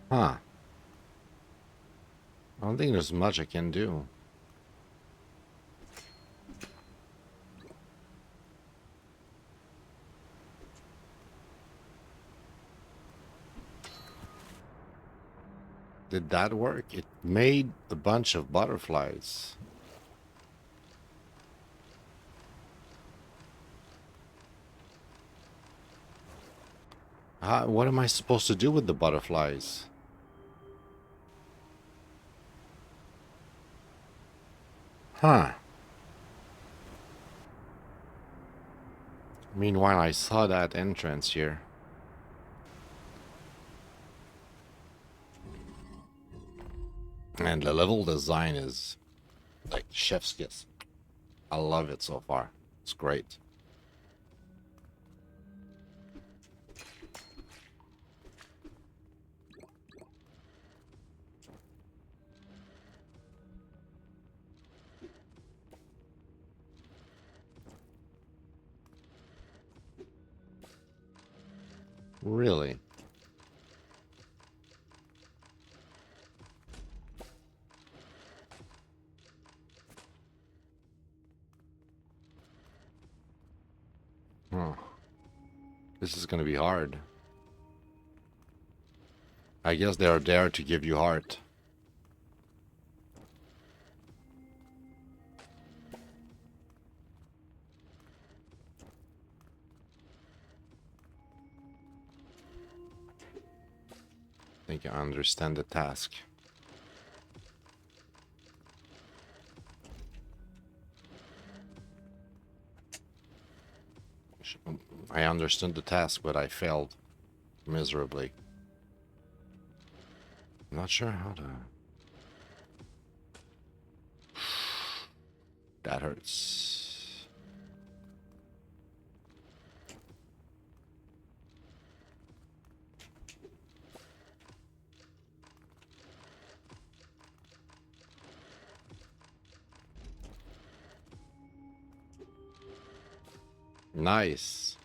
Huh. I don't think there's much I can do. Did that work? It made a bunch of butterflies. What am I supposed to do with the butterflies? Huh. Meanwhile, I saw that entrance here. And the level design is like chef's kiss. I love it so far. It's great. Really? Huh. This is gonna be hard. I guess they are there to give you heart. I think I understand the task. I understood the task, but I failed miserably. I'm not sure how to... That hurts. Nice.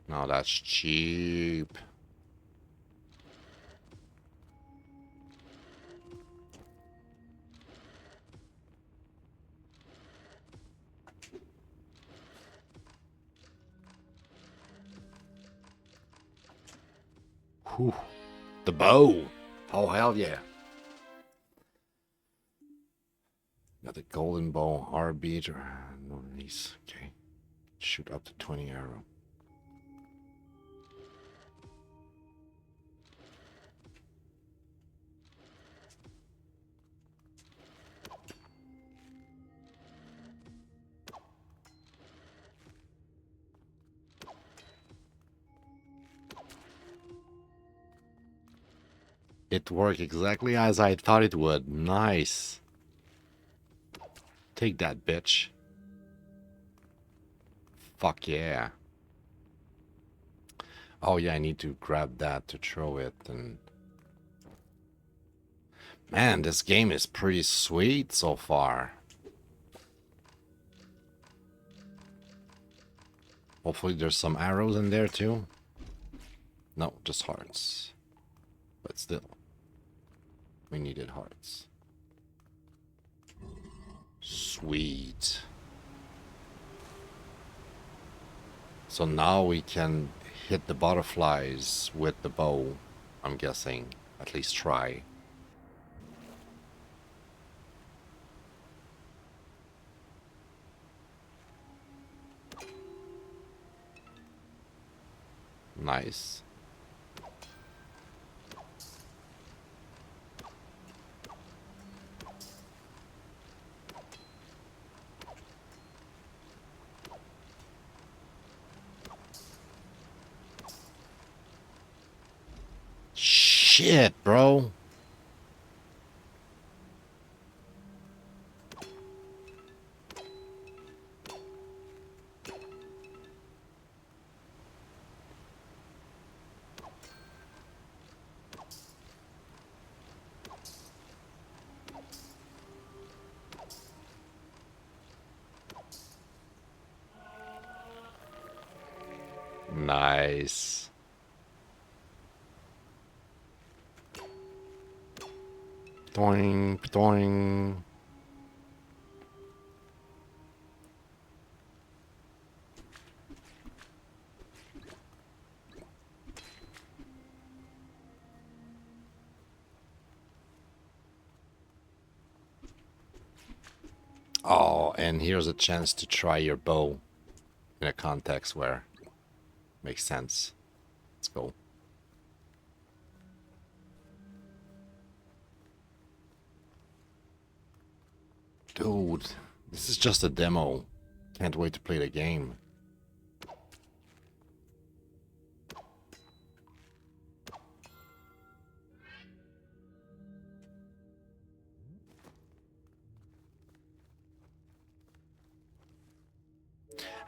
No, that's cheap. Whew. The bow. Oh, hell yeah. Got the golden bow, R-beat, or no release. Okay. Shoot up to 20 arrow. It worked exactly as I thought it would. Nice. Take that, bitch. Fuck yeah. Oh yeah, I need to grab that to throw it. And man, this game is pretty sweet so far. Hopefully there's some arrows in there too. No, just hearts. But still, we needed hearts. Sweet. So now we can hit the butterflies with the bow, I'm guessing. At least try. Nice. Shit, bro. Nice. Doing, doing. Oh, and here's a chance to try your bow in a context where makes sense. Let's go. Dude, this is just a demo. Can't wait to play the game.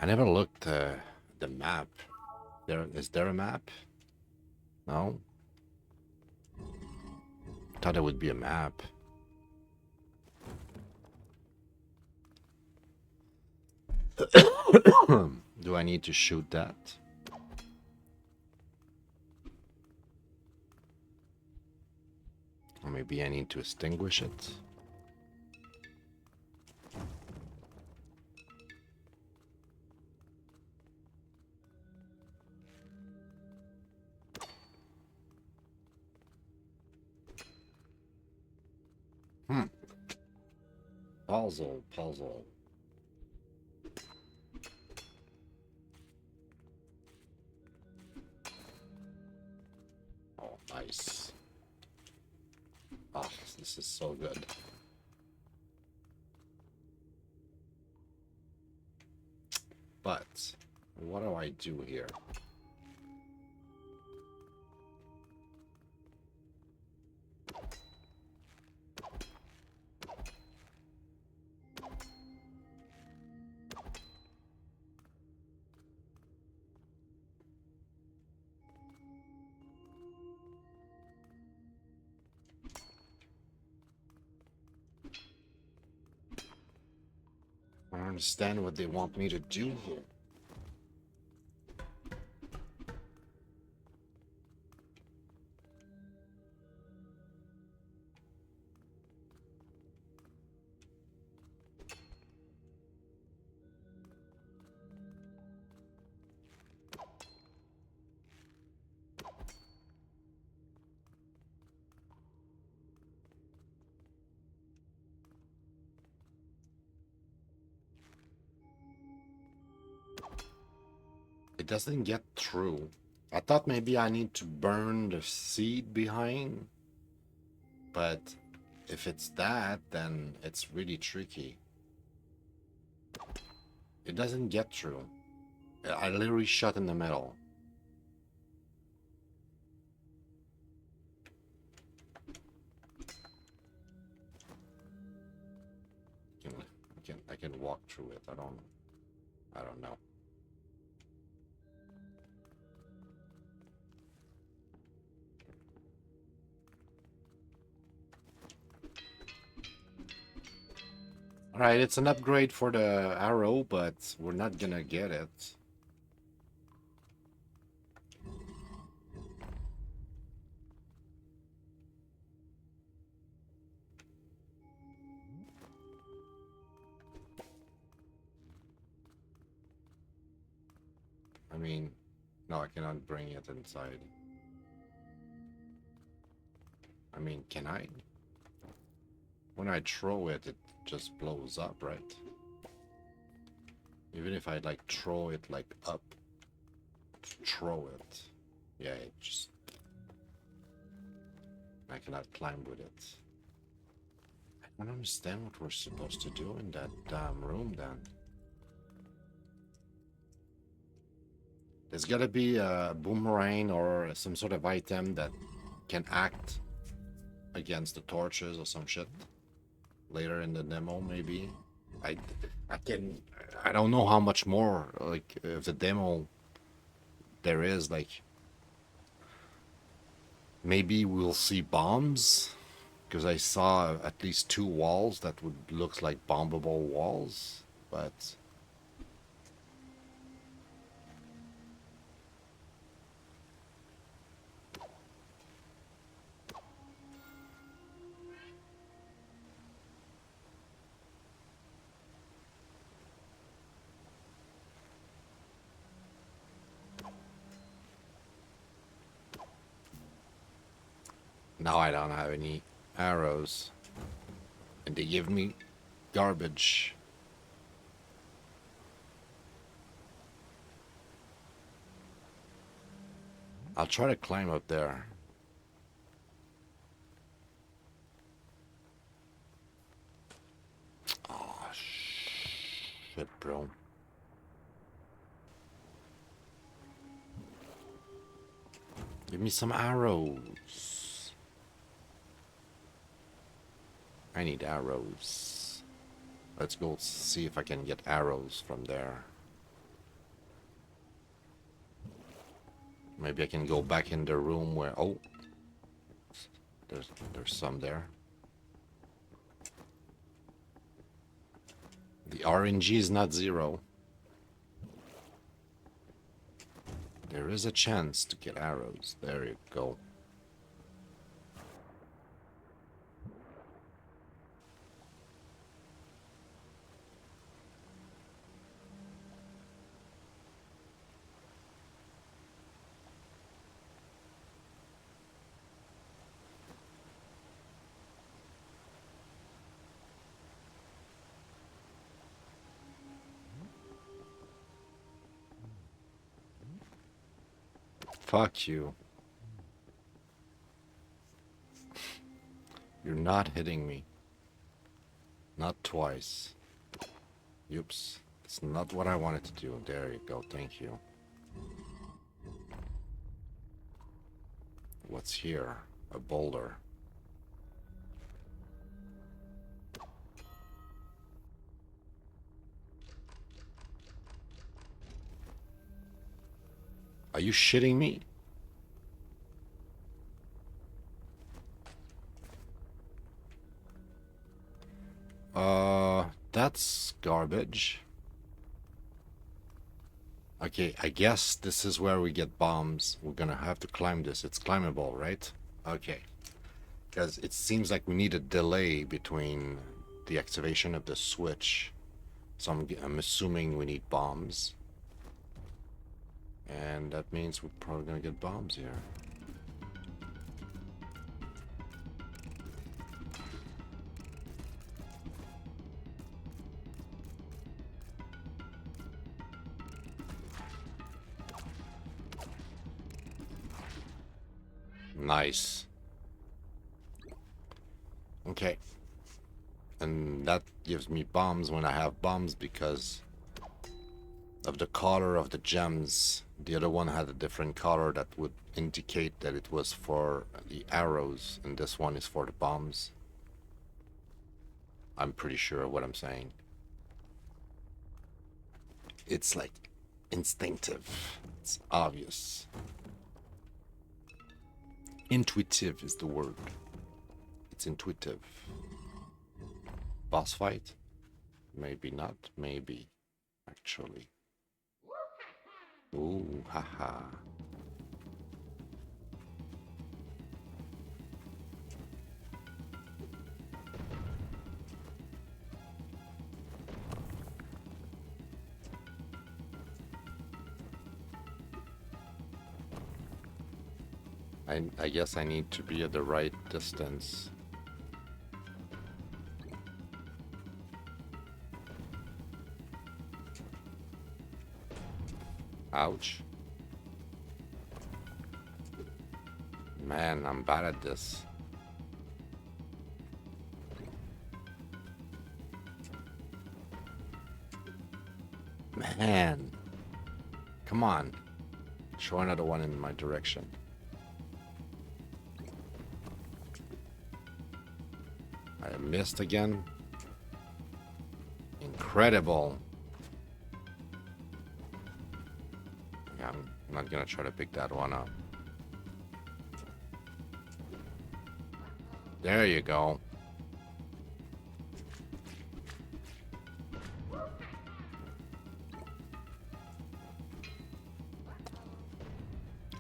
I never looked the map. Is there a map? No? Thought there would be a map. Do I need to shoot that? Or maybe I need to extinguish it? Puzzle. Oh, nice. Ah, this is so good. But, what do I do here? I don't understand what they want me to do here. It doesn't get through. I thought maybe I need to burn the seed behind, but if it's that, then it's really tricky. It doesn't get through. I literally shut in the middle. I can walk through it. I don't know. Alright, it's an upgrade for the arrow, but we're not gonna get it. I mean, no, I cannot bring it inside. I mean, can I? When I throw it, it just blows up, right? Even if I like throw it like up, throw it. Yeah, it just... I cannot climb with it. I don't understand what we're supposed to do in that damn room then. There's gotta be a boomerang or some sort of item that can act against the torches or some shit. Later in the demo, maybe. I don't know how much more, like, if the demo there is, like, maybe we'll see bombs, because I saw at least 2 walls that would look like bombable walls, but Now I don't have any arrows. And they give me garbage. I'll try to climb up there. Oh, shit, bro. Give me some arrows. I need arrows. Let's go see if I can get arrows from there. Maybe I can go back in the room where... Oh! There's some there. The RNG is not 0. There is a chance to get arrows. There you go. Fuck you. You're not hitting me. Not twice. Oops. It's not what I wanted to do. There you go. Thank you. What's here? A boulder. Are you shitting me? That's garbage. Okay, I guess this is where we get bombs. We're gonna have to climb this. It's climbable, right? Okay. Because it seems like we need a delay between the activation of the switch. So I'm assuming we need bombs. And that means we're probably gonna get bombs here. Nice. Okay. And that gives me bombs when I have bombs because of the color of the gems. The other one had a different color that would indicate that it was for the arrows, and this one is for the bombs. I'm pretty sure of what I'm saying. It's like instinctive. It's obvious. Intuitive is the word. It's intuitive. Boss fight? Maybe not. Maybe. Actually. Ooh, haha. I guess I need to be at the right distance. Ouch. Man, I'm bad at this. Man. Come on. Show another one in my direction. I missed again. Incredible. I'm not gonna try to pick that one up. There you go.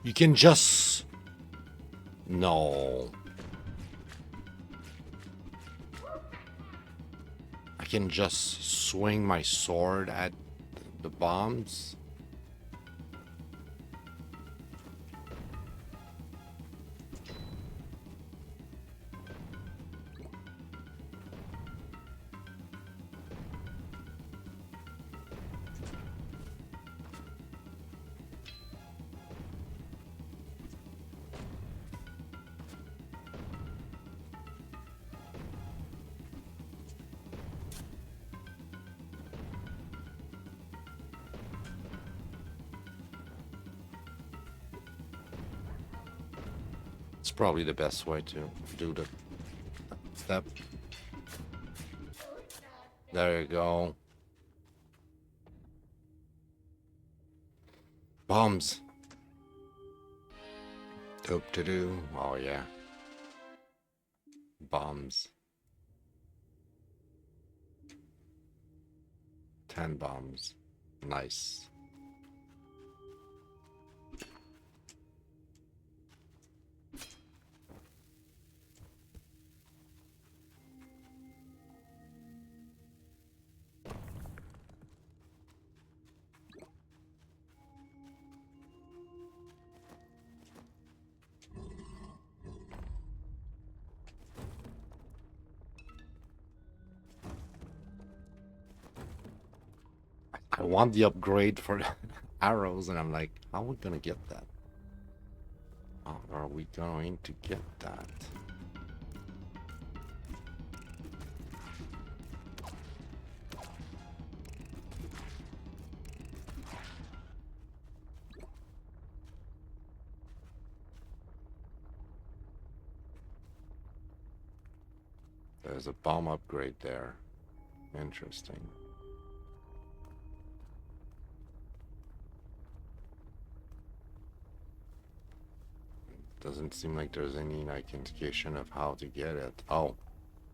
You can just... No. I can just swing my sword at the bombs. It's probably the best way to do the step. There you go. Bombs. Dope to do. Oh yeah. Bombs. 10 bombs. Nice. I want the upgrade for the arrows, and I'm like, how are we gonna get that? How are we going to get that? There's a bomb upgrade there. Interesting. Doesn't seem like there's any like indication of how to get it. Oh.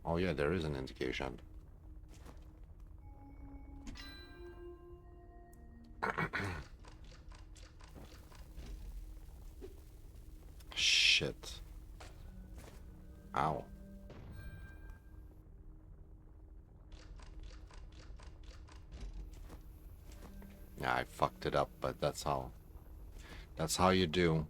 Oh yeah, there is an indication. Shit. Ow. Yeah, I fucked it up, but that's how you do.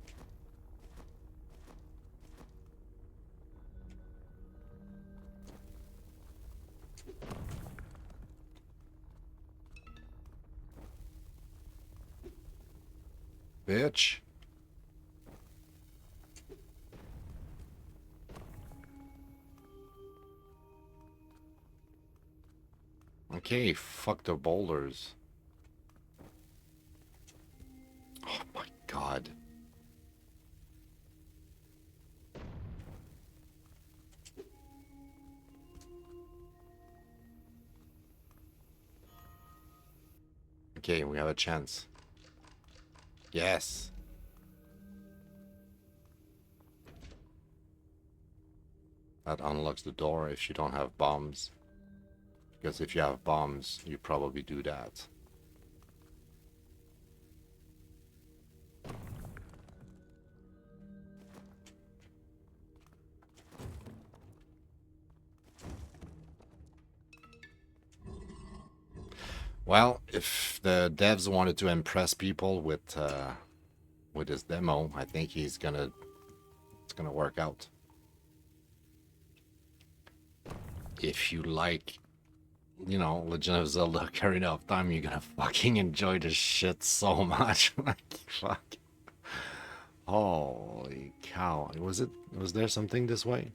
Bitch. Okay, fuck the boulders. Oh my god. Okay, we have a chance. Yes. That unlocks the door if you don't have bombs. Because if you have bombs, you probably do that. Well, if the devs wanted to impress people with his demo, I think it's gonna work out. If you like, you know, Legend of Zelda Ocarina of Time, you're gonna fucking enjoy this shit so much. Like, fuck. Holy cow. Was there something this way?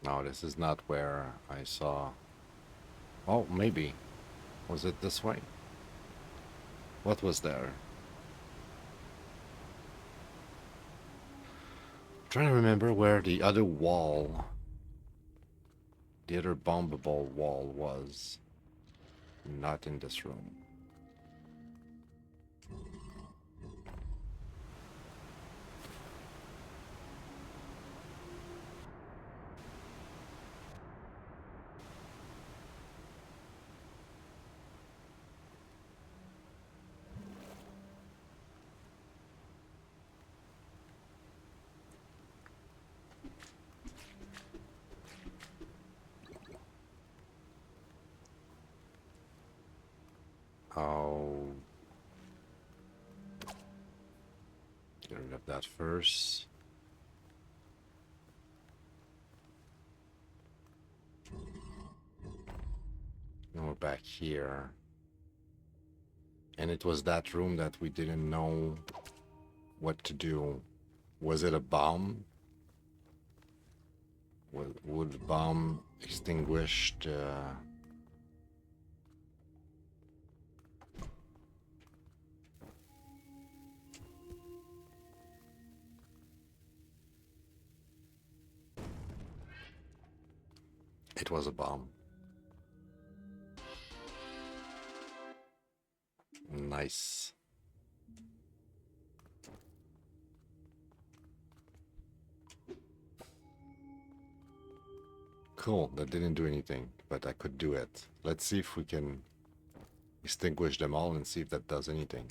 No, this is not where I saw. Oh, maybe. Was it this way? What was there? I'm trying to remember where the other wall, the other bombable wall was. Not in this room. Oh. Get rid of that first. We're back here. And it was that room that we didn't know what to do. Was it a bomb? Would the bomb extinguished? It was a bomb. Nice. Cool, that didn't do anything, but I could do it. Let's see if we can extinguish them all and see if that does anything.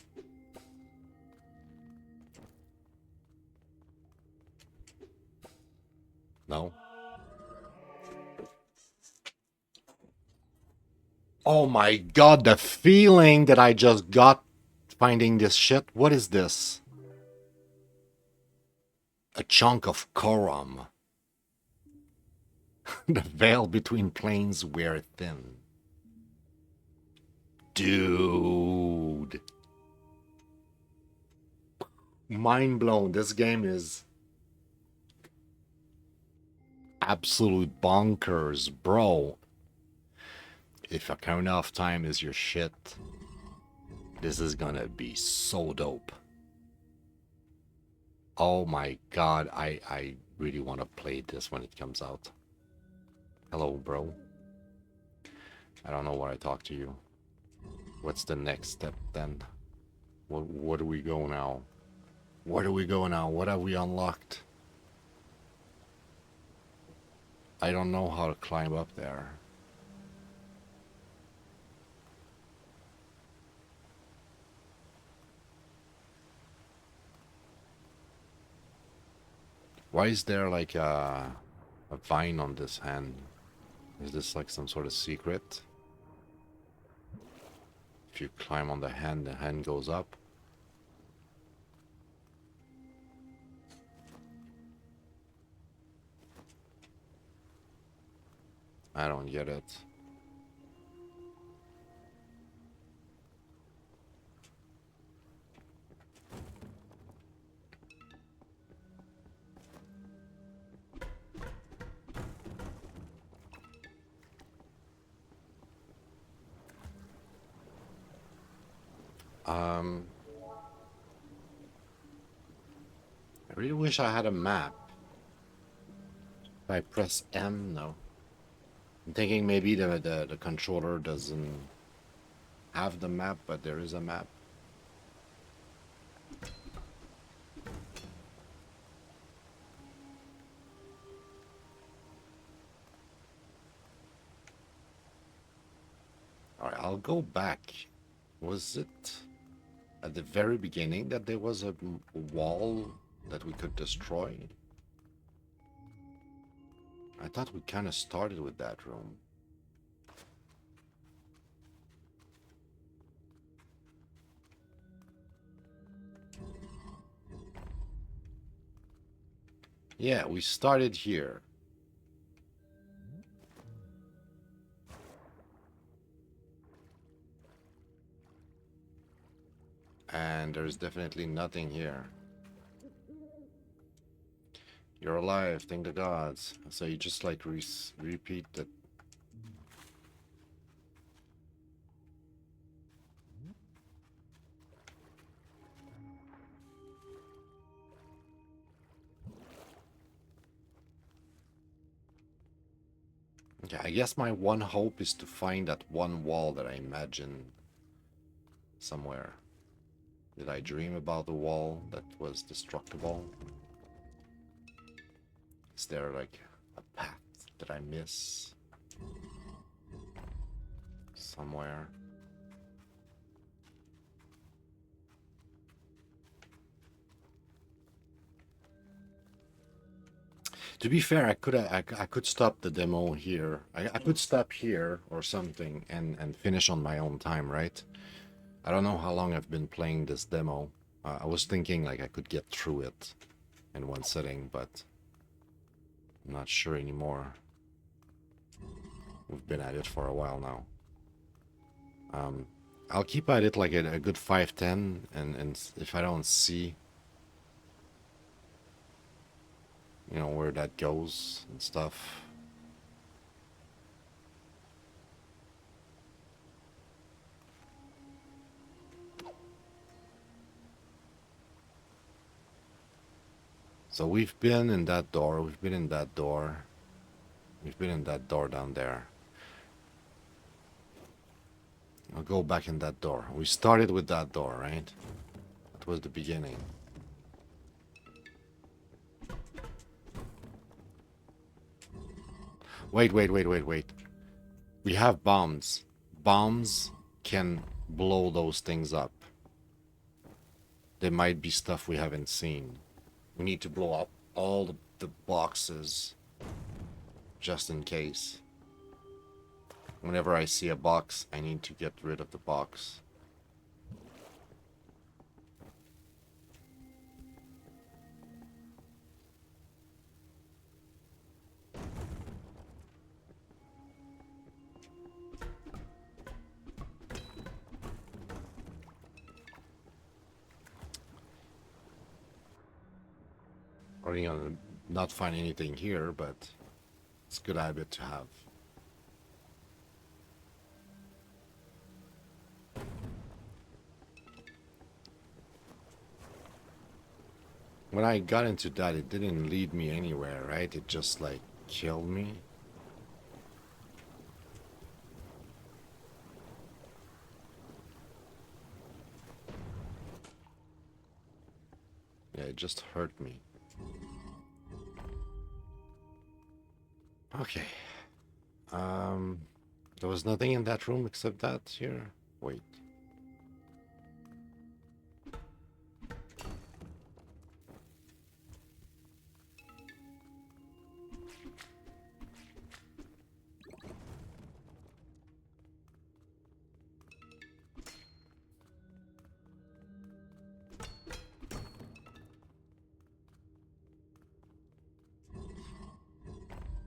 No? Oh my god, the feeling that I just got finding this shit. What is this? A chunk of Koram. The veil between planes wear thin. Dude. Mind blown. This game is absolute bonkers, bro. If Ocarina of Time is your shit, this is gonna be so dope. Oh my god, I really want to play this when it comes out. Hello, bro. I don't know why I talk to you. What's the next step then? Where do we go now? Where do we go now? What have we unlocked? I don't know how to climb up there. Why is there like a vine on this hand? Is this like some sort of secret? If you climb on the hand goes up. I don't get it. I really wish I had a map. If I press M, no. I'm thinking maybe the controller doesn't have the map, but there is a map. Alright, I'll go back. Was it at the very beginning that there was a wall that we could destroy? I thought we kind of started with that room. Yeah, we started here. And there's definitely nothing here. You're alive, thank the gods. So you just like repeat that. Okay, I guess my one hope is to find that one wall that I imagined somewhere. Did I dream about the wall that was destructible? Is there like a path that I miss somewhere? To be fair, I could stop the demo here. I could stop here or something and finish on my own time, right? I don't know how long I've been playing this demo. I was thinking like I could get through it in one sitting, but I'm not sure anymore. We've been at it for a while now. I'll keep at it like a good 5-10, and if I don't see, you know, where that goes and stuff. So we've been in that door, we've been in that door, we've been in that door down there. I'll go back in that door. We started with that door, right? That was the beginning. Wait. We have bombs. Bombs can blow those things up. There might be stuff we haven't seen. We need to blow up all the boxes just in case. Whenever I see a box, I need to get rid of the box. Or, you know, not find anything here, but it's a good habit to have. When I got into that, it didn't lead me anywhere, right? It just, like, killed me. Yeah, it just hurt me. Okay. There was nothing in that room except that here. Wait.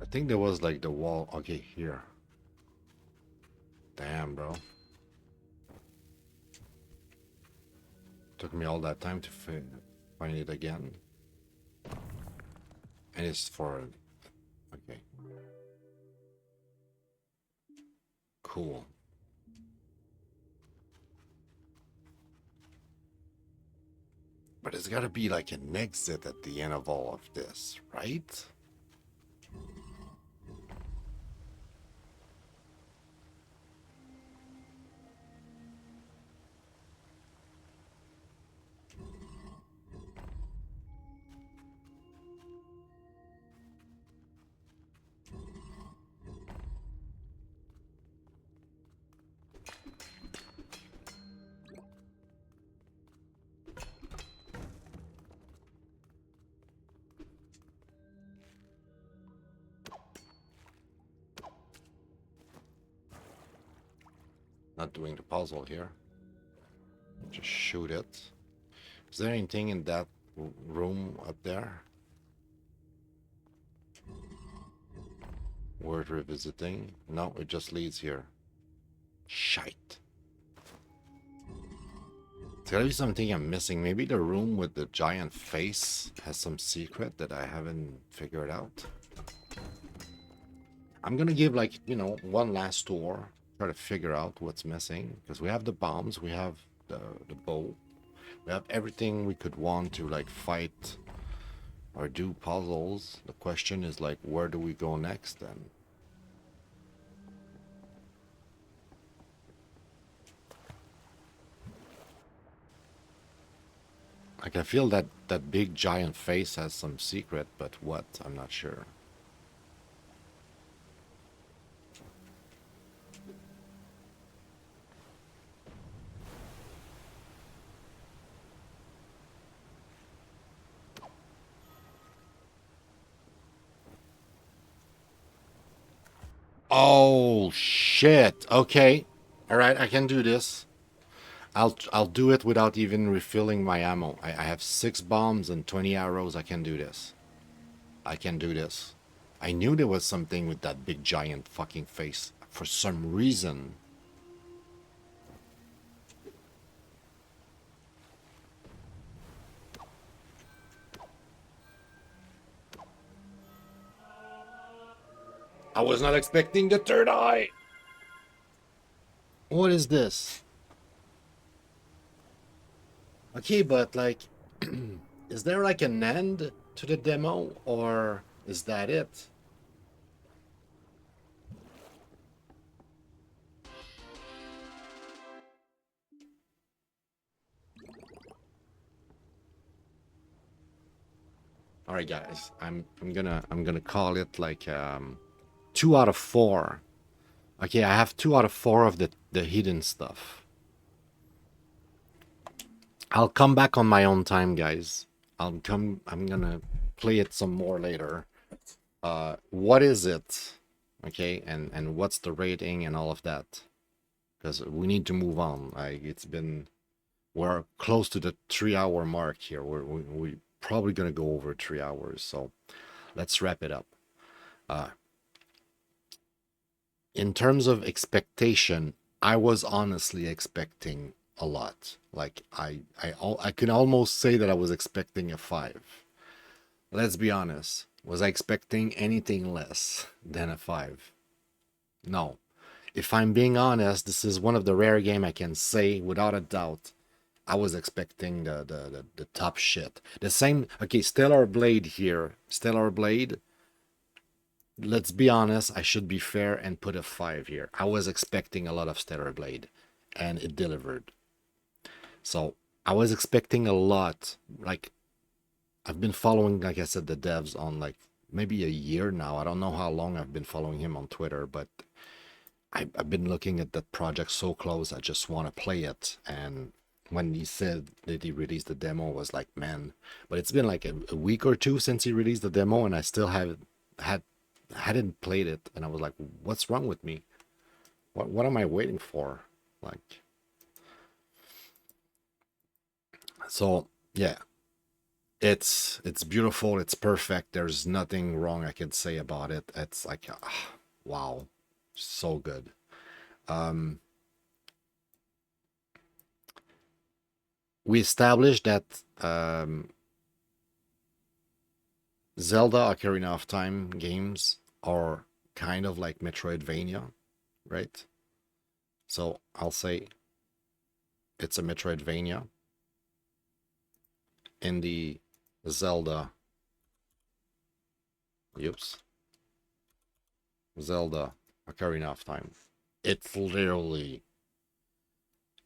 I think there was like the wall. Okay, here. Damn, bro. Took me all that time to find it again. And it's for... Okay. Cool. But there's gotta be like an exit at the end of all of this, right? Not doing the puzzle here. Just shoot it. Is there anything in that room up there worth revisiting? No, it just leads here. Shite. There's gotta be something I'm missing. Maybe the room with the giant face has some secret that I haven't figured out. I'm gonna give, like, you know, one last tour. Try to figure out what's missing. Because we have the bombs, we have the bow. We have everything we could want to, like, fight or do puzzles. The question is, like, where do we go next then? Like, I feel that that big giant face has some secret, but what? I'm not sure. Oh, shit. Okay. All right, I can do this. I'll do it without even refilling my ammo. I have 6 bombs and 20 arrows. I can do this. I can do this. I knew there was something with that big giant fucking face. For some reason, I was not expecting the third eye. What is this? Okay, but like, is there like an end to the demo, or is that it? All right, guys, I'm gonna call it like 2 out of 4. Okay, I have 2 out of 4 of the hidden stuff. I'll come back on my own time, guys. I'm gonna play it some more later. What is it? Okay, and what's the rating and all of that? Because we need to move on. Like we're close to the 3-hour mark here. We probably gonna go over 3 hours. So let's wrap it up. In terms of expectation, I was honestly expecting a lot. Like I can almost say that I was expecting a 5. Let's be honest. Was I expecting anything less than a 5? No. If I'm being honest, this is one of the rare game I can say without a doubt I was expecting the top shit. The same. Okay, Stellar Blade here. Stellar Blade. Let's be honest. I should be fair and put a 5 here. I was expecting a lot of Stellar Blade, and it delivered. So I was expecting a lot. Like I've been following, like I said, the devs on like maybe a year now. I don't know how long I've been following him on Twitter, but I've been looking at that project so close. I just want to play it. And when he said that he released the demo, I was like, man. But it's been like a week or two since he released the demo, and I still hadn't played it. And I was like, what's wrong with me? What am I waiting for? Like, so yeah, it's beautiful. It's perfect. There's nothing wrong I could say about it. It's like, wow, so good. We established that Zelda Ocarina of Time games are kind of like Metroidvania, right? So I'll say it's a Metroidvania in the Zelda. Zelda Ocarina of Time. It's literally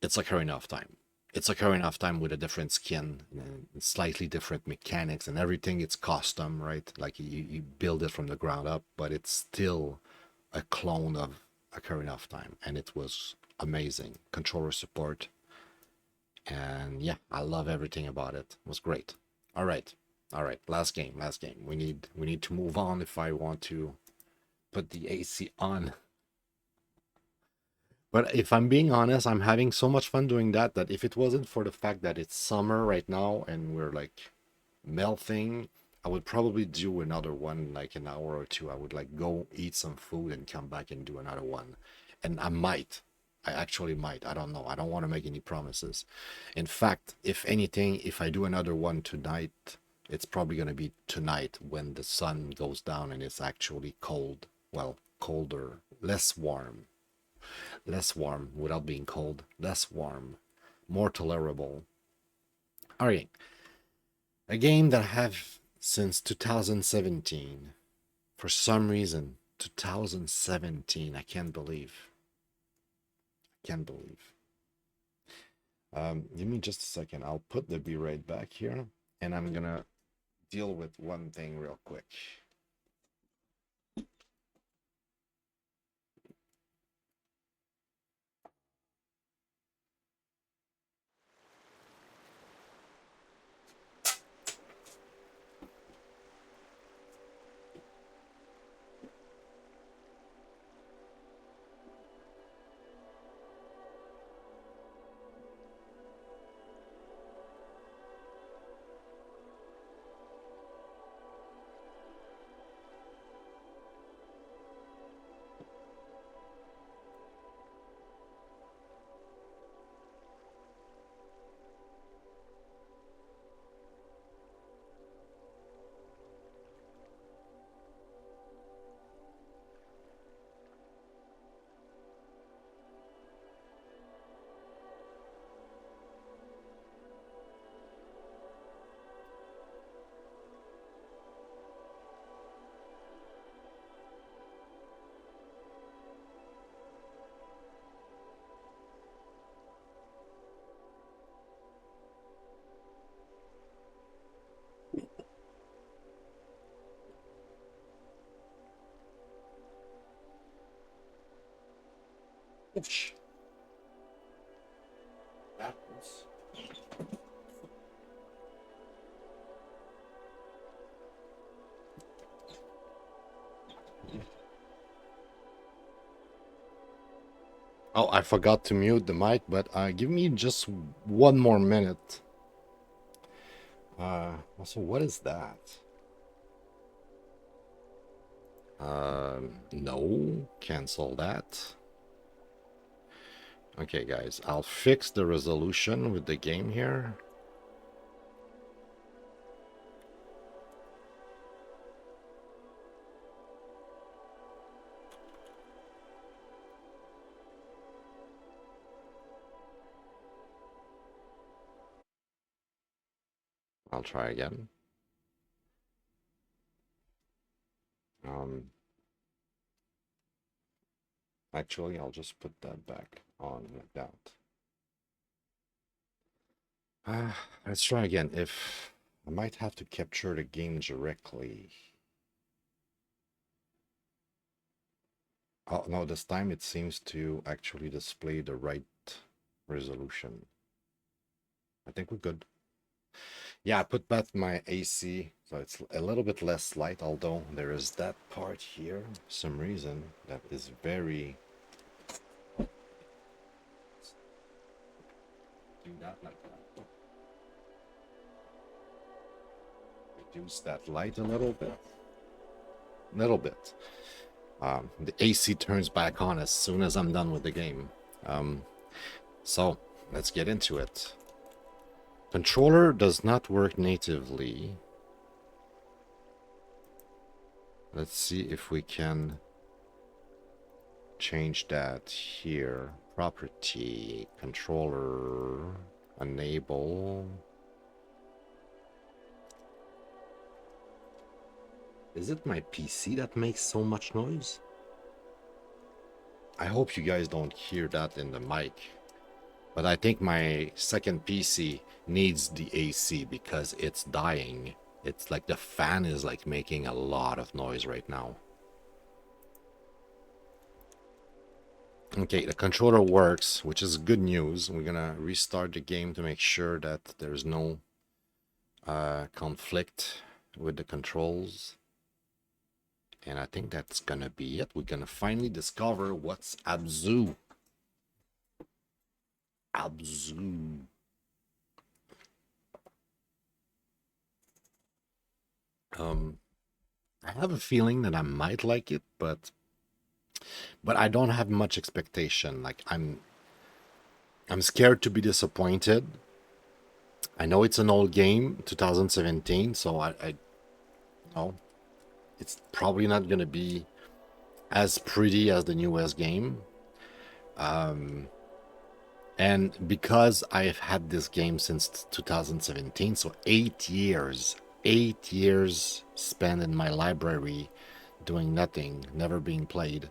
it's Ocarina of Time. It's Ocarina of Time with a different skin, and slightly different mechanics, and everything. It's custom, right? Like you build it from the ground up, but it's still a clone of Ocarina of Time, and it was amazing. Controller support, and yeah, I love everything about it. It was great. All right, all right. Last game. We need to move on if I want to put the AC on. But if I'm being honest, I'm having so much fun doing that that if it wasn't for the fact that it's summer right now and we're like melting, I would probably do another one like an hour or two. I would like go eat some food and come back and do another one. And I might. I actually might. I don't know. I don't want to make any promises. In fact, if anything, if I do another one tonight, it's probably going to be tonight when the sun goes down and it's actually cold. Well, colder, less warm without being cold, less warm, more tolerable. All right, a game that I have since 2017. For some reason, 2017, I can't believe. Give me just a second. I'll put the B right back here, and I'm gonna deal with one thing real quick. Oops. That was... Oh, I forgot to mute the mic, but give me just one more minute. Also, what is that? No, cancel that. Okay, guys, I'll fix the resolution with the game here. I'll try again. Actually, I'll just put that back on like that. Let's try again. If I might have to capture the game directly. Oh, no, this time it seems to actually display the right resolution. I think we're good. Yeah, I put back my AC, so it's a little bit less light, although there is that part here, for some reason, that is very... Do that like that. Reduce that light a little bit. The AC turns back on as soon as I'm done with the game. So let's get into it. Controller does not work natively. Let's see if we can change that here. Property, controller, enable. Is it my PC that makes so much noise? I hope you guys don't hear that in the mic. But I think my second PC needs the AC because it's dying. It's like the fan is like making a lot of noise right now. Okay, the controller works, which is good news. We're gonna restart the game to make sure that there's no conflict with the controls. And I think that's gonna be it. We're gonna finally discover what's ABZû. ABZû. I have a feeling that I might like it, but I don't have much expectation. Like I'm scared to be disappointed. I know it's an old game, 2017, so I know it's probably not gonna be as pretty as the newest game. And because I've had this game since 2017, so 8 years spent in my library doing nothing, never being played.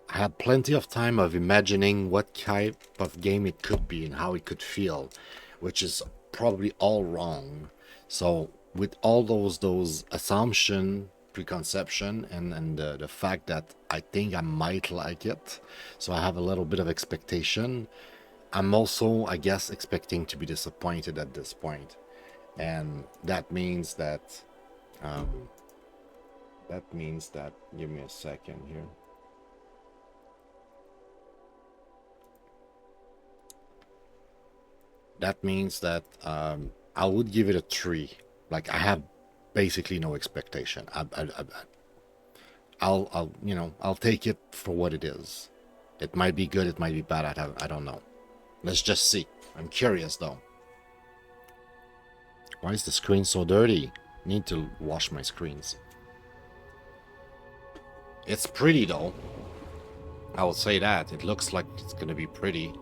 I had plenty of time of imagining what type of game it could be and how it could feel, which is probably all wrong. So with all those assumption, preconception, and the fact that I think I might like it, so I have a little bit of expectation. I'm also, I guess, expecting to be disappointed at this point, and that means that give me a second here. That means that I would give it a 3. Like I have basically no expectation. I'll I'll take it for what it is. It might be good, it might be bad. I don't know. Let's just see. I'm curious though. Why is the screen so dirty? Need to wash my screens. It's pretty though. I will say that. It looks like it's gonna be pretty.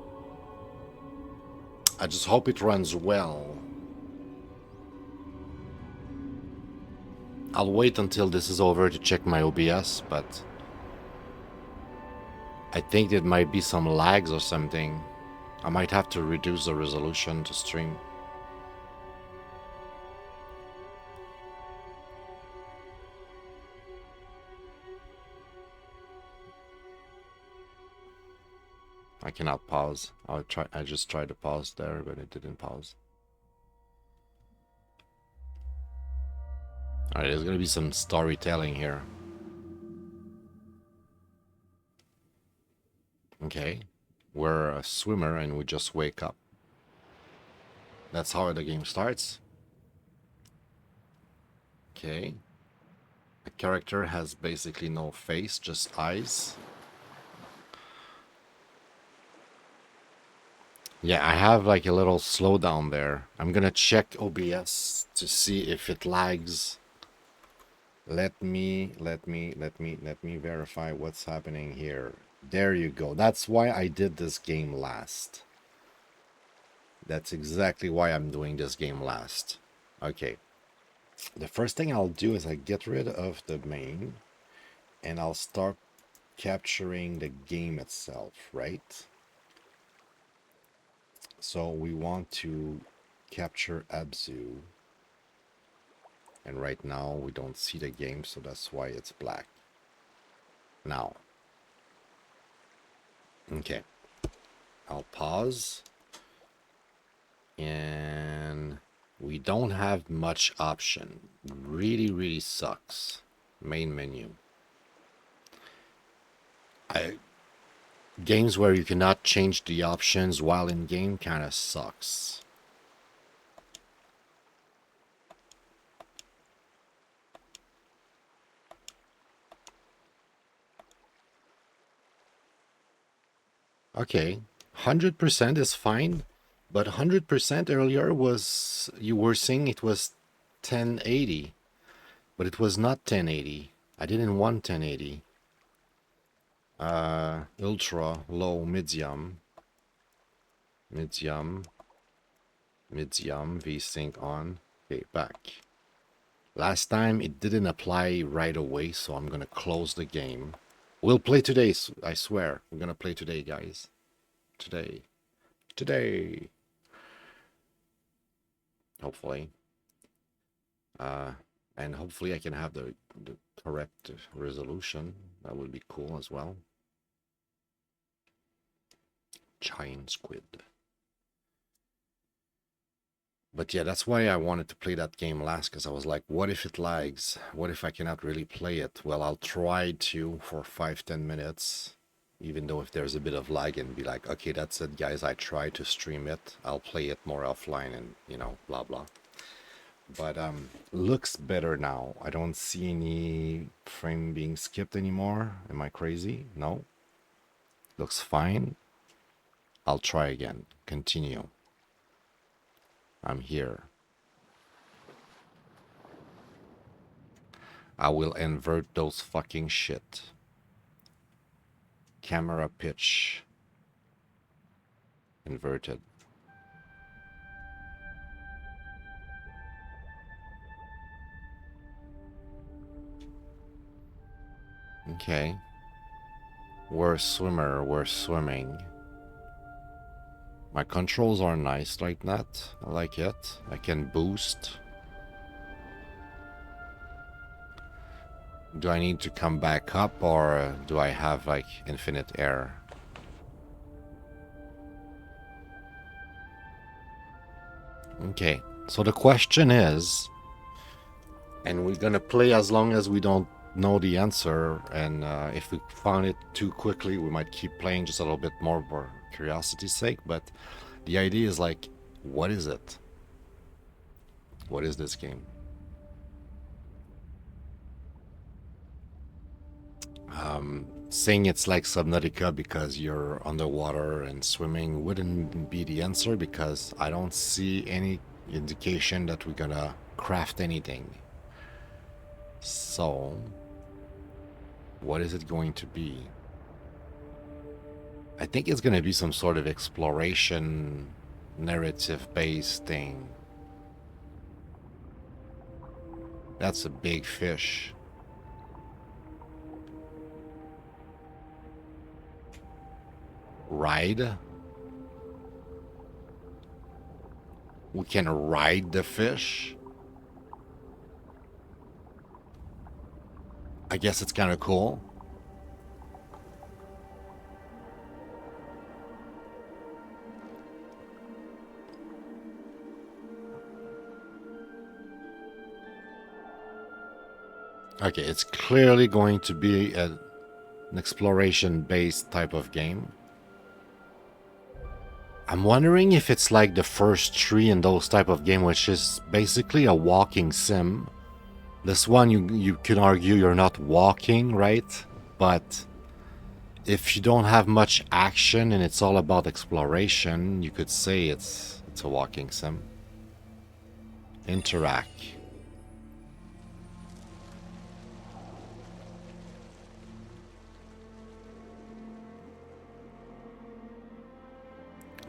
I just hope it runs well. I'll wait until this is over to check my OBS, but I think there might be some lags or something. I might have to reduce the resolution to stream. I cannot pause. I just tried to pause there, but it didn't pause. Alright, there's gonna be some storytelling here. Okay. We're a swimmer and we just wake up. That's how the game starts. Okay. The character has basically no face, just eyes. Yeah, I have like a little slowdown there. I'm gonna check OBS to see if it lags. Let me verify what's happening here. There you go. That's why I did this game last. That's exactly why I'm doing this game last. Okay. The first thing I'll do is I get rid of the main and I'll start capturing the game itself, right? So we want to capture ABZÜ. And right now we don't see the game, so that's why it's black. Now. Okay. I'll pause. And we don't have much option. Really sucks. Main menu. Games where you cannot change the options while in game kind of sucks. Okay, 100% is fine, but 100% earlier was, you were saying it was 1080, but it was not 1080. I didn't want 1080. Ultra, low, medium, VSync on. Okay, back. Last time it didn't apply right away, so I'm gonna close the game. We'll play today, I swear. We're gonna play today, guys. Today. Hopefully. And hopefully I can have the correct resolution. That would be cool as well. Giant squid. But yeah, that's why I wanted to play that game last, because I was like, what if it lags? What if I cannot really play it? Well, I'll try to for 5-10 minutes, even though if there's a bit of lag, and be like, okay, that's it, guys. I tried to stream it. I'll play it more offline and, you know, blah, blah. But looks better now. I don't see any frame being skipped anymore. Am I crazy? No. Looks fine. I'll try again. Continue. I'm here. I will invert those fucking shit. Camera pitch. Inverted. Okay. We're a swimmer. We're swimming. My controls are nice like that. I like it. I can boost. Do I need to come back up, or do I have like infinite air? Okay, so the question is, and we're gonna play as long as we don't know the answer, and if we found it too quickly, we might keep playing just a little bit more for curiosity's sake. But the idea is like, what is it? What is this game? Saying it's like Subnautica because you're underwater and swimming wouldn't be the answer, because I don't see any indication that we're gonna craft anything. So, what is it going to be? I think it's gonna be some sort of exploration, narrative-based thing. That's a big fish. Ride? We can ride the fish? I guess it's kind of cool. Okay, it's clearly going to be an exploration-based type of game. I'm wondering if it's like the first tree in those type of game, which is basically a walking sim. This one, you could argue you're not walking, right? But if you don't have much action and it's all about exploration, you could say it's a walking sim. Interact.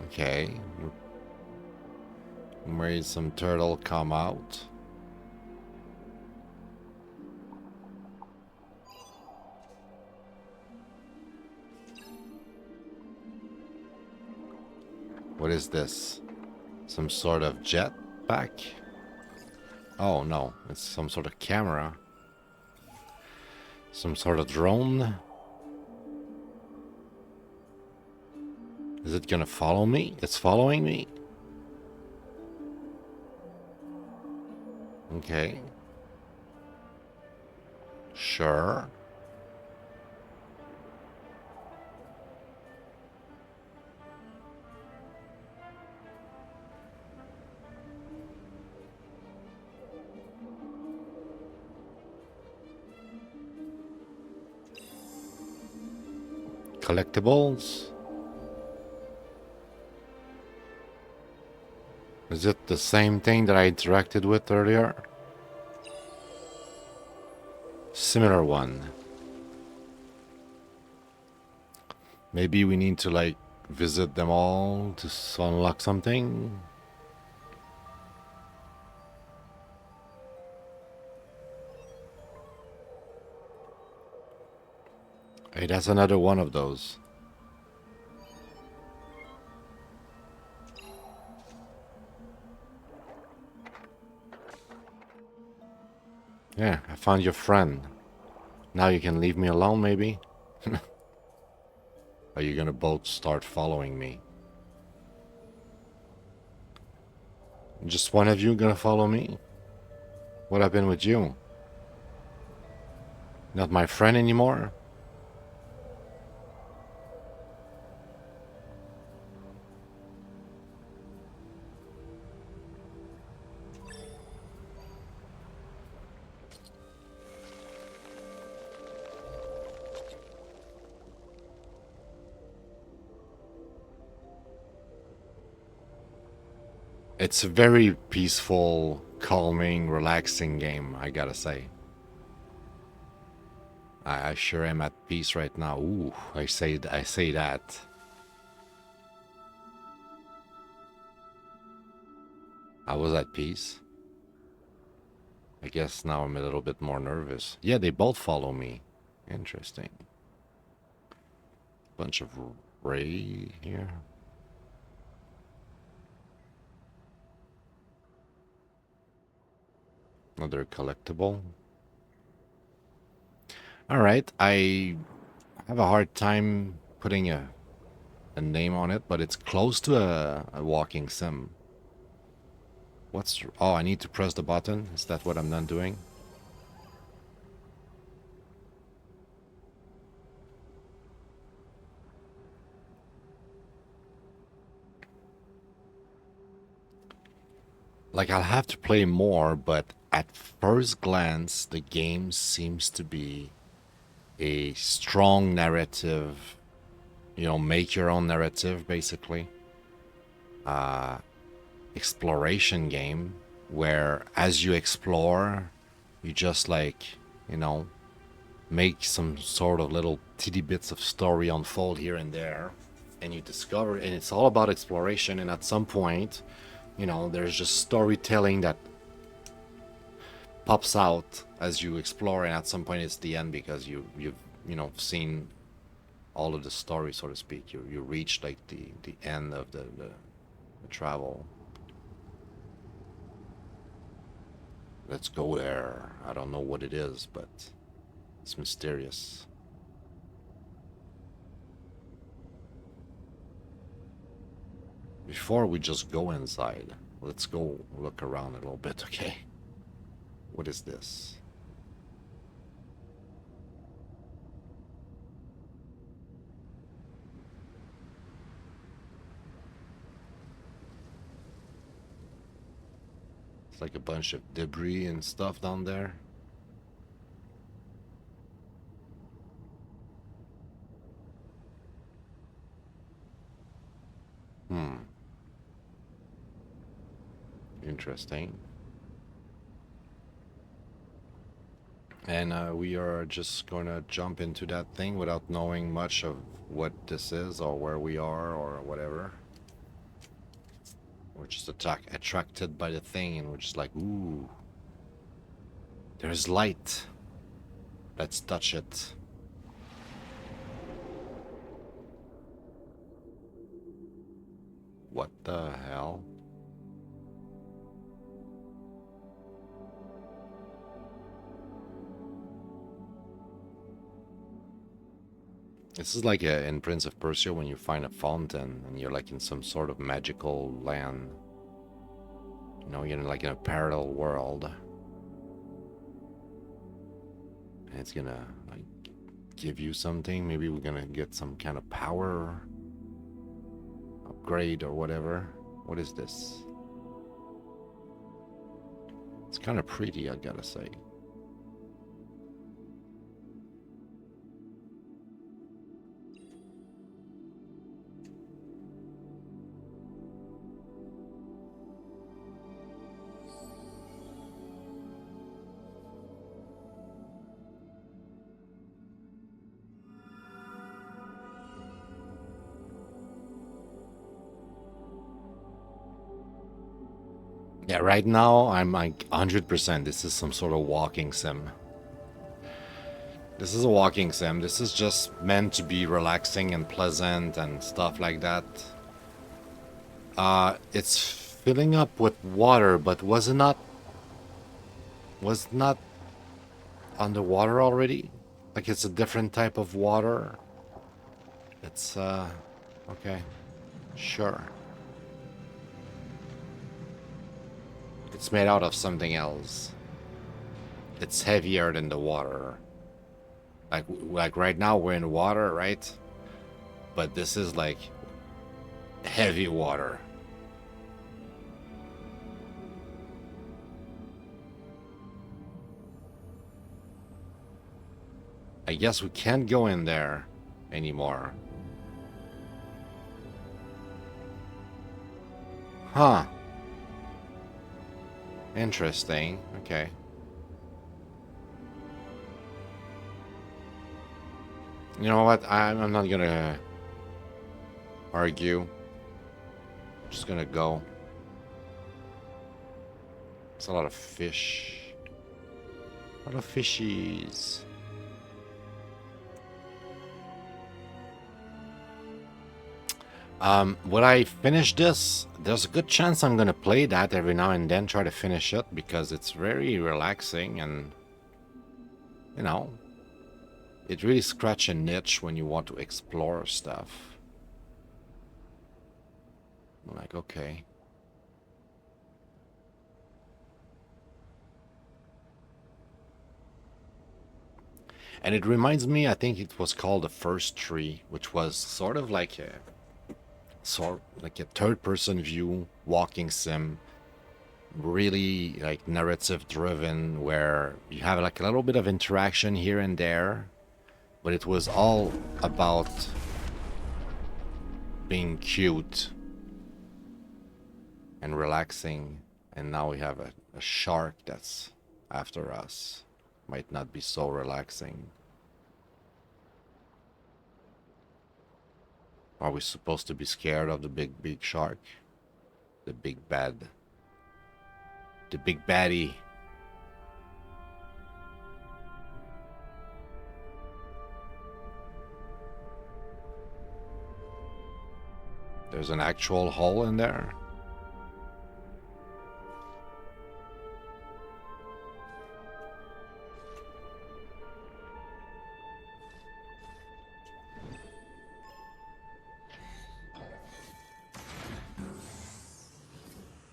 Okay. Made some turtle come out. What is this? Some sort of jetpack? Oh no, it's some sort of camera. Some sort of drone. Is it gonna follow me? It's following me? Okay. Sure. Collectibles? Is it the same thing that I interacted with earlier? Similar one. Maybe we need to like visit them all to unlock something. Hey, that's another one of those. Yeah, I found your friend. Now you can leave me alone, maybe? Are you gonna both start following me? Just one of you gonna follow me? What happened with you? Not my friend anymore? It's a very peaceful, calming, relaxing game, I gotta say. I sure am at peace right now. Ooh, I say that. I was at peace. I guess now I'm a little bit more nervous. Yeah, they both follow me. Interesting. Bunch of Ray here. Another collectible. Alright, I have a hard time putting a name on it, but it's close to a walking sim. What's... Oh, I need to press the button? Is that what I'm not doing? Like, I'll have to play more, but at first glance, the game seems to be a strong narrative, you know, make your own narrative, basically. Exploration game where as you explore, you just like, you know, make some sort of little titty bits of story unfold here and there, and you discover, and it's all about exploration, and at some point, you know, there's just storytelling that pops out as you explore, and at some point it's the end because you've you know seen all of the story, so to speak. You reach like the end of the travel. Let's go there. I don't know what it is, but it's mysterious. Before we just go inside, let's go look around a little bit, okay? What is this? It's like a bunch of debris and stuff down there. Interesting. And we are just gonna jump into that thing without knowing much of what this is or where we are or whatever. We're just attracted by the thing and we're just like, ooh, there's light. Let's touch it. What the hell? This is like in Prince of Persia when you find a fountain and you're like in some sort of magical land. You know, you're like in a parallel world. And it's gonna like give you something. Maybe we're gonna get some kind of power upgrade or whatever. What is this? It's kind of pretty, I gotta say. Yeah, right now I'm like 100%. This is some sort of walking sim. This is a walking sim. This is just meant to be relaxing and pleasant and stuff like that. It's filling up with water, but was not underwater already? Like it's a different type of water. It's okay. Sure. It's made out of something else. It's heavier than the water. Like right now we're in water, right? But this is like heavy water. I guess we can't go in there anymore. Huh. Interesting. Okay. You know what? I'm not gonna argue. I'm just gonna go. It's a lot of fish. A lot of fishies. When I finish this, there's a good chance I'm gonna play that every now and then, try to finish it, because it's very relaxing and, you know, it really scratches a niche when you want to explore stuff. I'm like, okay. And it reminds me, I think it was called The First Tree, which was sort of like a third-person view walking sim, really like narrative driven, where you have like a little bit of interaction here and there, but it was all about being cute and relaxing. And now we have a shark that's after us. Might not be so relaxing. Are we supposed to be scared of the big shark? The big bad. The big baddie. There's an actual hole in there.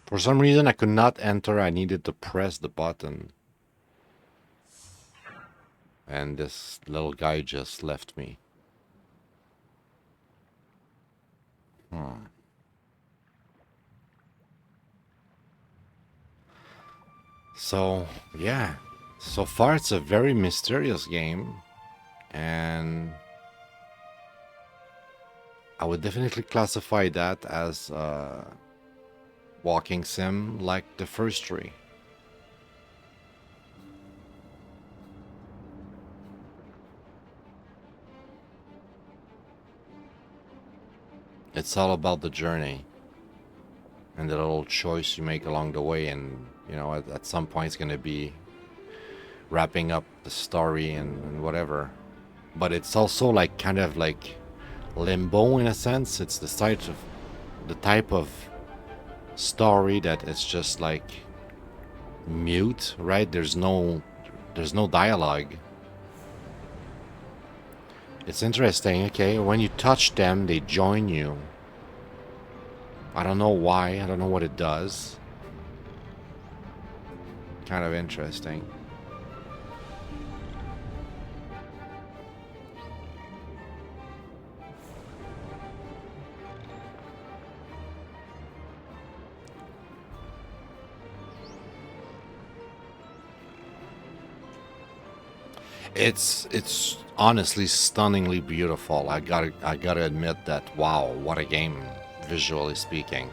For some reason I could not enter. I needed to press the button. And this little guy just left me. So, yeah. So far, it's a very mysterious game. And I would definitely classify that as walking sim like the first three. It's all about the journey and the little choice you make along the way, and you know, at some point it's gonna be wrapping up the story and whatever. But it's also like kind of like limbo in a sense. It's the type of story that it's just like mute, right? There's no dialogue. It's interesting. Okay, when you touch them, they join you. I don't know why. I don't know what it does. Kind of interesting. It's honestly stunningly beautiful. I gotta admit that. Wow, what a game, visually speaking.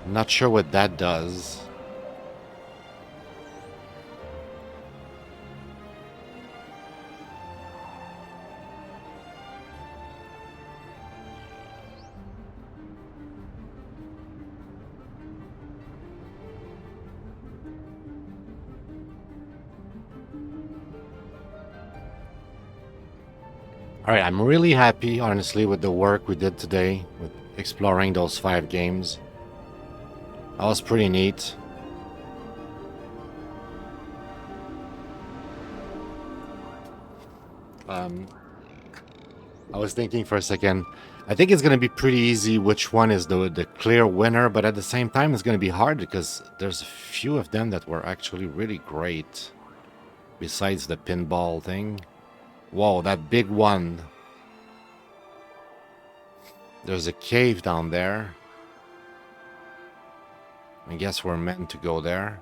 Not sure what that does. All right, I'm really happy, honestly, with the work we did today with exploring those 5 games. That was pretty neat. I was thinking for a second. I think it's gonna be pretty easy which one is the clear winner, but at the same time, it's gonna be hard because there's a few of them that were actually really great. Besides the pinball thing. Whoa, that big one. There's a cave down there. I guess we're meant to go there.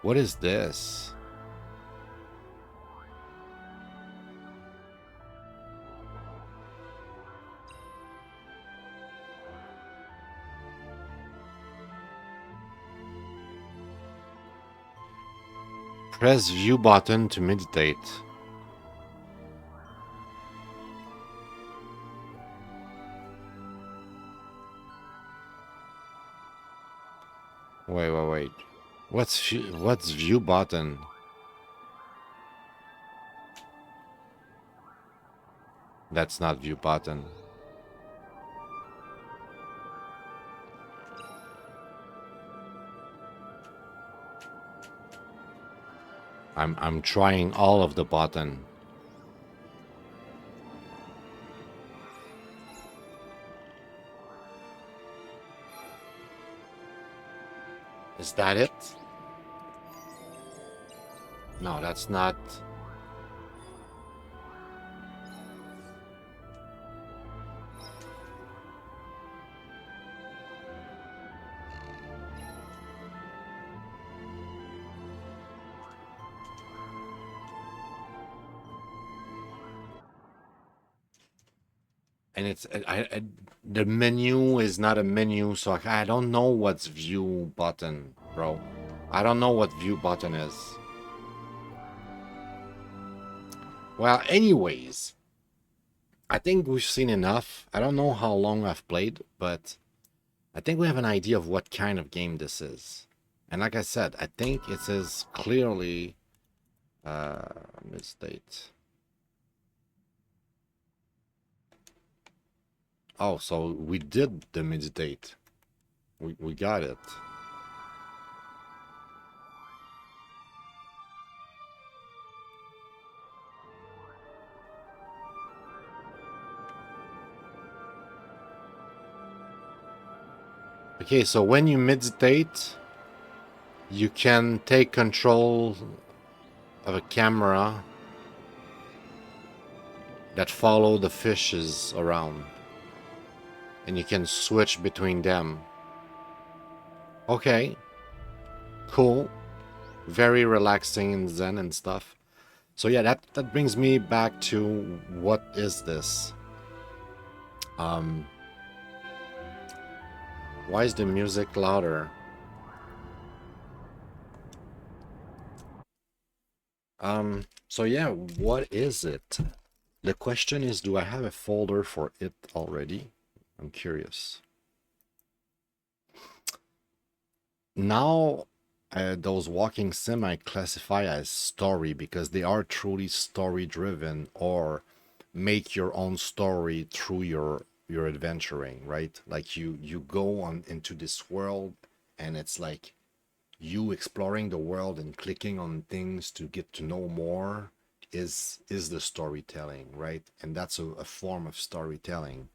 What is this? Press view button to meditate. Wait. What's view button? That's not view button. I'm trying all of the button. Is that it? No, that's not. And it's the menu is not a menu, so I don't know what's view button, bro. I don't know what view button is. Well, anyways, I think we've seen enough. I don't know how long I've played, but I think we have an idea of what kind of game this is. And like I said, I think it is clearly mid-state. Oh, so we did the mid-state. We got it. Okay, so when you meditate, you can take control of a camera that follow the fishes around, and you can switch between them. Okay, cool. Very relaxing and zen and stuff. So yeah, that brings me back to what is this? Um, why is the music louder? So yeah, what is it? The question is, do I have a folder for it already? I'm curious. Now, those walking sim I classify as story because they are truly story driven, or make your own story through your adventuring, right? Like you go on into this world, and it's like you exploring the world and clicking on things to get to know more is the storytelling, right? And that's a form of storytelling.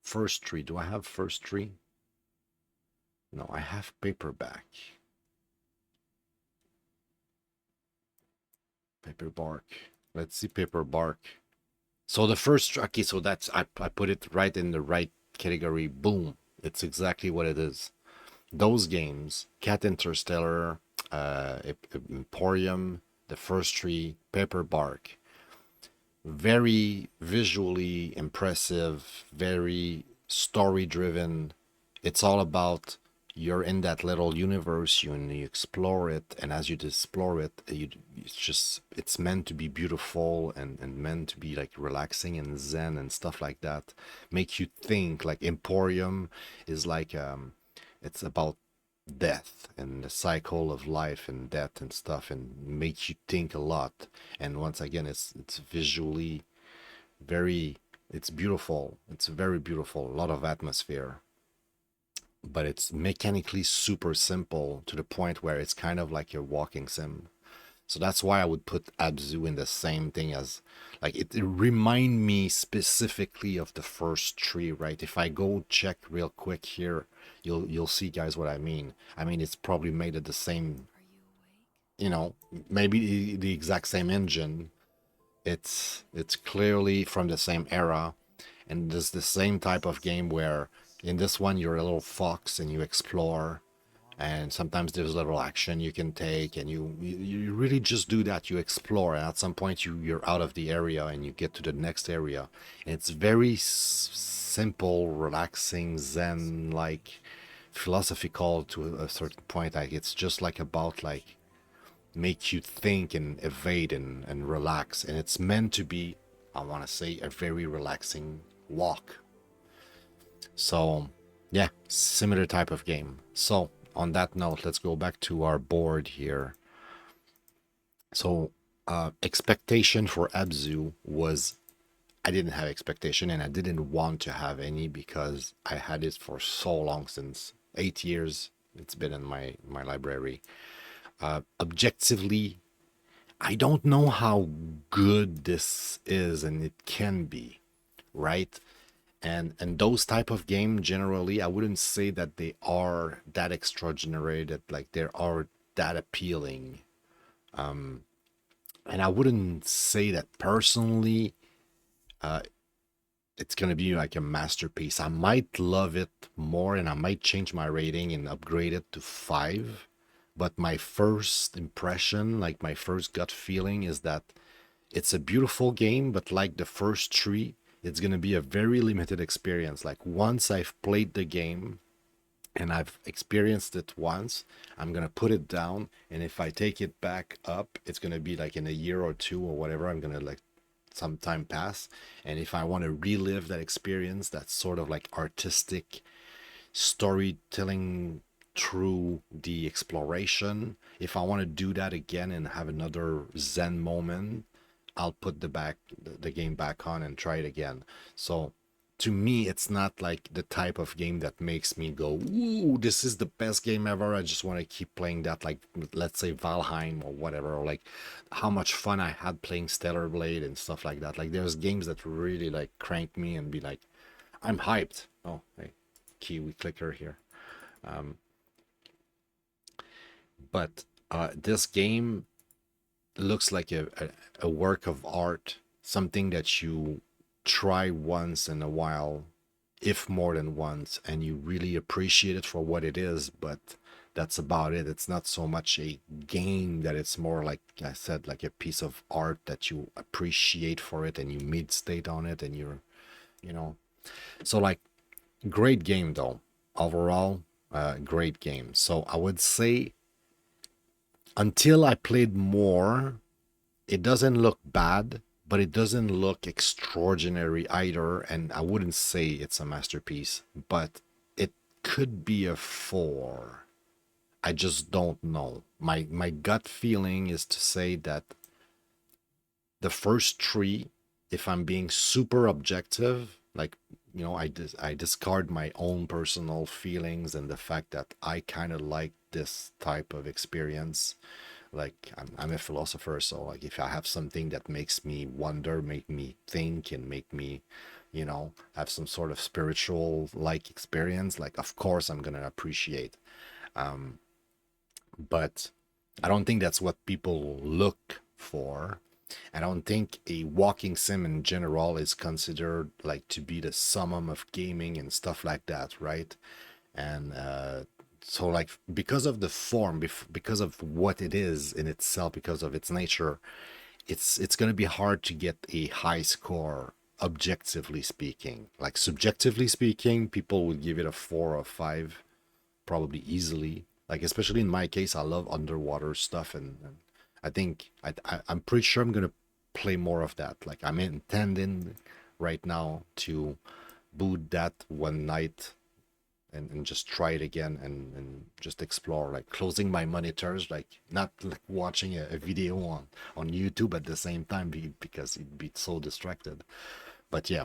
First tree, do I have first tree? No, I have paperback. Paper bark. Let's see paper bark. So the first, okay, so that's, I put it right in the right category. Boom. It's exactly what it is. Those games, Cat Interstellar, Emporium, The First Tree, Paper Bark, very visually impressive, very story driven. It's all about you're in that little universe, you explore it, and as you explore it, it's meant to be beautiful and meant to be like relaxing and zen and stuff like that. Make you think. Like Emporium is like it's about death and the cycle of life and death and stuff, and makes you think a lot. And once again, it's visually very, it's beautiful. It's very beautiful, a lot of atmosphere, but it's mechanically super simple to the point where it's kind of like your walking sim. So that's why I would put ABZÜ in the same thing as, like, it remind me specifically of the first tree, right? If I go check real quick here, you'll see, guys, what I mean. I mean, it's probably made of the same, you know, maybe the exact same engine. It's clearly from the same era, and it's the same type of game where in this one you're a little fox and you explore, and sometimes there's a little action you can take, and you really just do that. You explore, and at some point you're out of the area and you get to the next area, and it's very simple, relaxing, zen like philosophical to a certain point. Like it's just like about like make you think and evade and relax, and it's meant to be, I want to say, a very relaxing walk. So yeah, similar type of game. So on that note, let's go back to our board here. So expectation for ABZÜ was, I didn't have expectation, and I didn't want to have any because I had it for so long, since 8 years it's been in my library. Objectively, I don't know how good this is, and it can be, right? And those type of game, generally, I wouldn't say that they are that extraordinary, that like they are that appealing. And I wouldn't say that personally it's gonna be like a masterpiece. I might love it more, and I might change my rating and upgrade it to 5. But my first impression, like my first gut feeling, is that it's a beautiful game, but like the first tree, it's gonna be a very limited experience. Like once I've played the game and I've experienced it once, I'm gonna put it down, and if I take it back up, it's gonna be like in a year or two or whatever. I'm gonna like some time pass, and if I want to relive that experience, that's sort of like artistic storytelling through the exploration, if I want to do that again and have another zen moment, I'll put the game back on and try it again. So to me, it's not like the type of game that makes me go, ooh, this is the best game ever. I just want to keep playing that, like let's say Valheim or whatever, or like how much fun I had playing Stellar Blade and stuff like that. Like there's games that really like crank me and be like, I'm hyped. Oh, hey, Kiwi clicker here. But this game looks like a work of art, something that you try once in a while, if more than once, and you really appreciate it for what it is, but that's about it. It's not so much a game, that it's more like I said, like a piece of art that you appreciate for it and you meditate on it and you're, you know. So like, great game though. Overall, great game. So I would say until I played more, it doesn't look bad, but it doesn't look extraordinary either. And I wouldn't say it's a masterpiece, but it could be a 4. I just don't know. My gut feeling is to say that the first 3, if I'm being super objective, like, I discard my own personal feelings and the fact that I kind of like this type of experience. Like, I'm a philosopher, so like if I have something that makes me wonder, make me think, and make me, have some sort of spiritual like experience, like of course I'm gonna appreciate. But I don't think that's what people look for. I don't think a walking sim in general is considered like to be the summum of gaming and stuff like that, right? And so like, because of the form, because of what it is in itself, because of its nature, it's going to be hard to get a high score, objectively speaking. Like, subjectively speaking, people would give it a 4 or 5 probably easily. Like, especially in my case, I love underwater stuff, and I think I'm pretty sure I'm gonna play more of that. Like, I'm intending right now to boot that one night and just try it again, and just explore, like closing my monitors, like not like watching a video on YouTube at the same time, because you'd be so distracted. But yeah,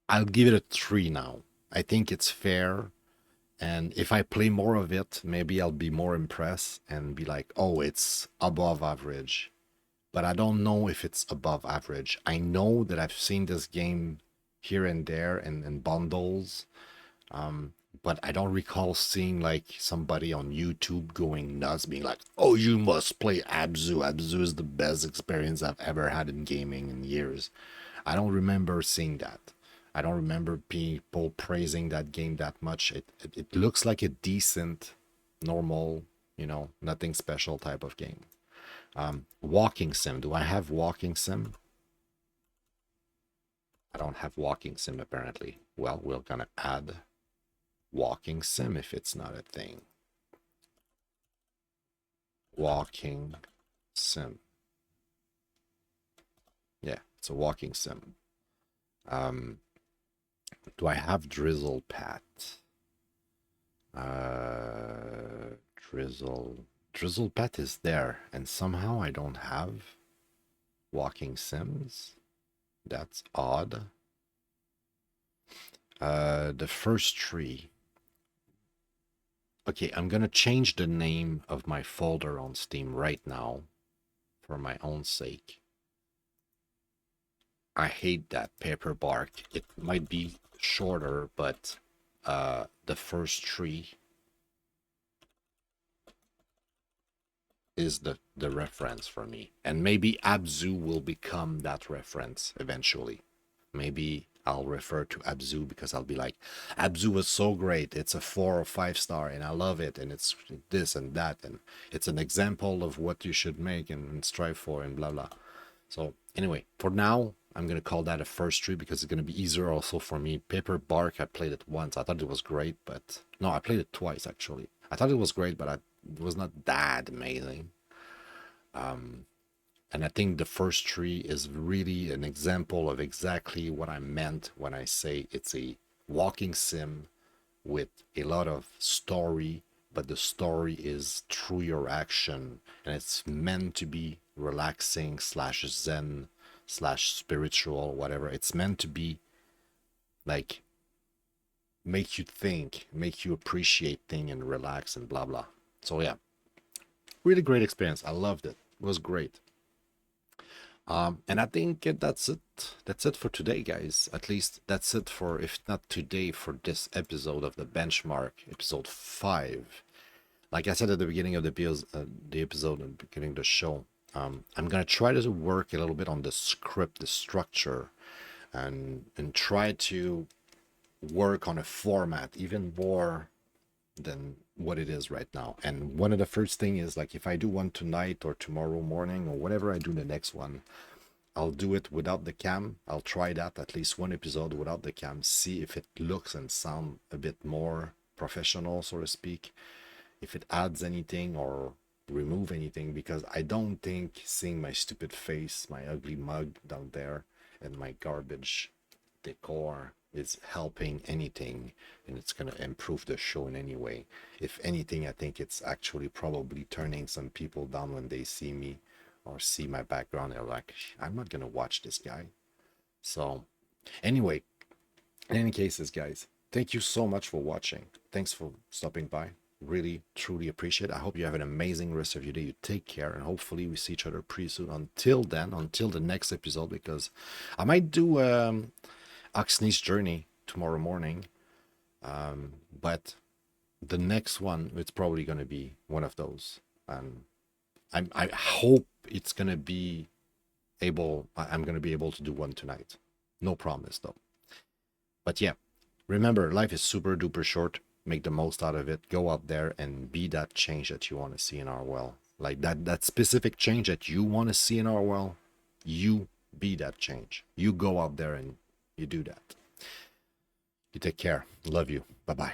I'll give it a 3 now. I think it's fair. And if I play more of it, maybe I'll be more impressed and be like, oh, it's above average. But I don't know if it's above average. I know that I've seen this game here and there in bundles, but I don't recall seeing like somebody on YouTube going nuts, being like, oh, you must play ABZÜ. ABZÜ is the best experience I've ever had in gaming in years. I don't remember seeing that. I don't remember people praising that game that much. It looks like a decent, normal, nothing special type of game. Walking sim. Do I have walking sim? I don't have walking sim apparently. Well, we're gonna add walking sim if it's not a thing. Walking sim. Yeah, it's a walking sim. Do I have Drizzle Pat? Drizzle Pat is there, and somehow I don't have walking sims. That's odd. The first 3. Okay, I'm gonna change the name of my folder on Steam right now for my own sake. I hate that paper bark. It might be shorter, but the first 3 is the reference for me. And maybe ABZÜ will become that reference eventually. Maybe I'll refer to ABZÜ because I'll be like, ABZÜ was so great. It's a 4 or 5 star and I love it. And it's this and that. And it's an example of what you should make and strive for and blah, blah. So anyway, for now, I'm going to call that a first 3 because it's going to be easier also for me. Paper Bark, I played it once. I thought it was great, but no, I played it twice actually. I thought it was great, but it was not that amazing. And I think the first 3 is really an example of exactly what I meant when I say it's a walking sim with a lot of story, but the story is through your action, and it's meant to be relaxing slash zen slash spiritual, whatever. It's meant to be like make you think, make you appreciate things and relax and blah blah. So yeah, really great experience. I loved it. It was great. And I think that's it. That's it for today, guys. At least that's it for, if not today, for this episode of the Benchmark, episode 5. Like I said at the beginning of the episode, and beginning of the show, I'm gonna try to work a little bit on the script, the structure, and try to work on a format even more than what it is right now. And one of the first thing is like if I do one tonight or tomorrow morning or whatever I do the next one, I'll do it without the cam. I'll try that at least one episode without the cam, see if it looks and sound a bit more professional, so to speak, if it adds anything or remove anything, because I don't think seeing my stupid face, my ugly mug down there, and my garbage decor is helping anything, and it's going to improve the show in any way. If anything, I think it's actually probably turning some people down when they see me or see my background. They're like, I'm not going to watch this guy. So anyway, in any cases, guys, thank you so much for watching. Thanks for stopping by. Really, truly appreciate it. I hope you have an amazing rest of your day. You take care, and hopefully we see each other pretty soon. Until then, until the next episode, because I might do Oxney's Journey tomorrow morning. But the next one, it's probably going to be one of those. And I hope it's going to be I'm going to be able to do one tonight. No promise, though. But yeah, remember, life is super duper short. Make the most out of it. Go out there and be that change that you want to see in our world. Like that specific change that you want to see in our world, you be that change. You go out there and you do that. You take care. Love you. Bye-bye.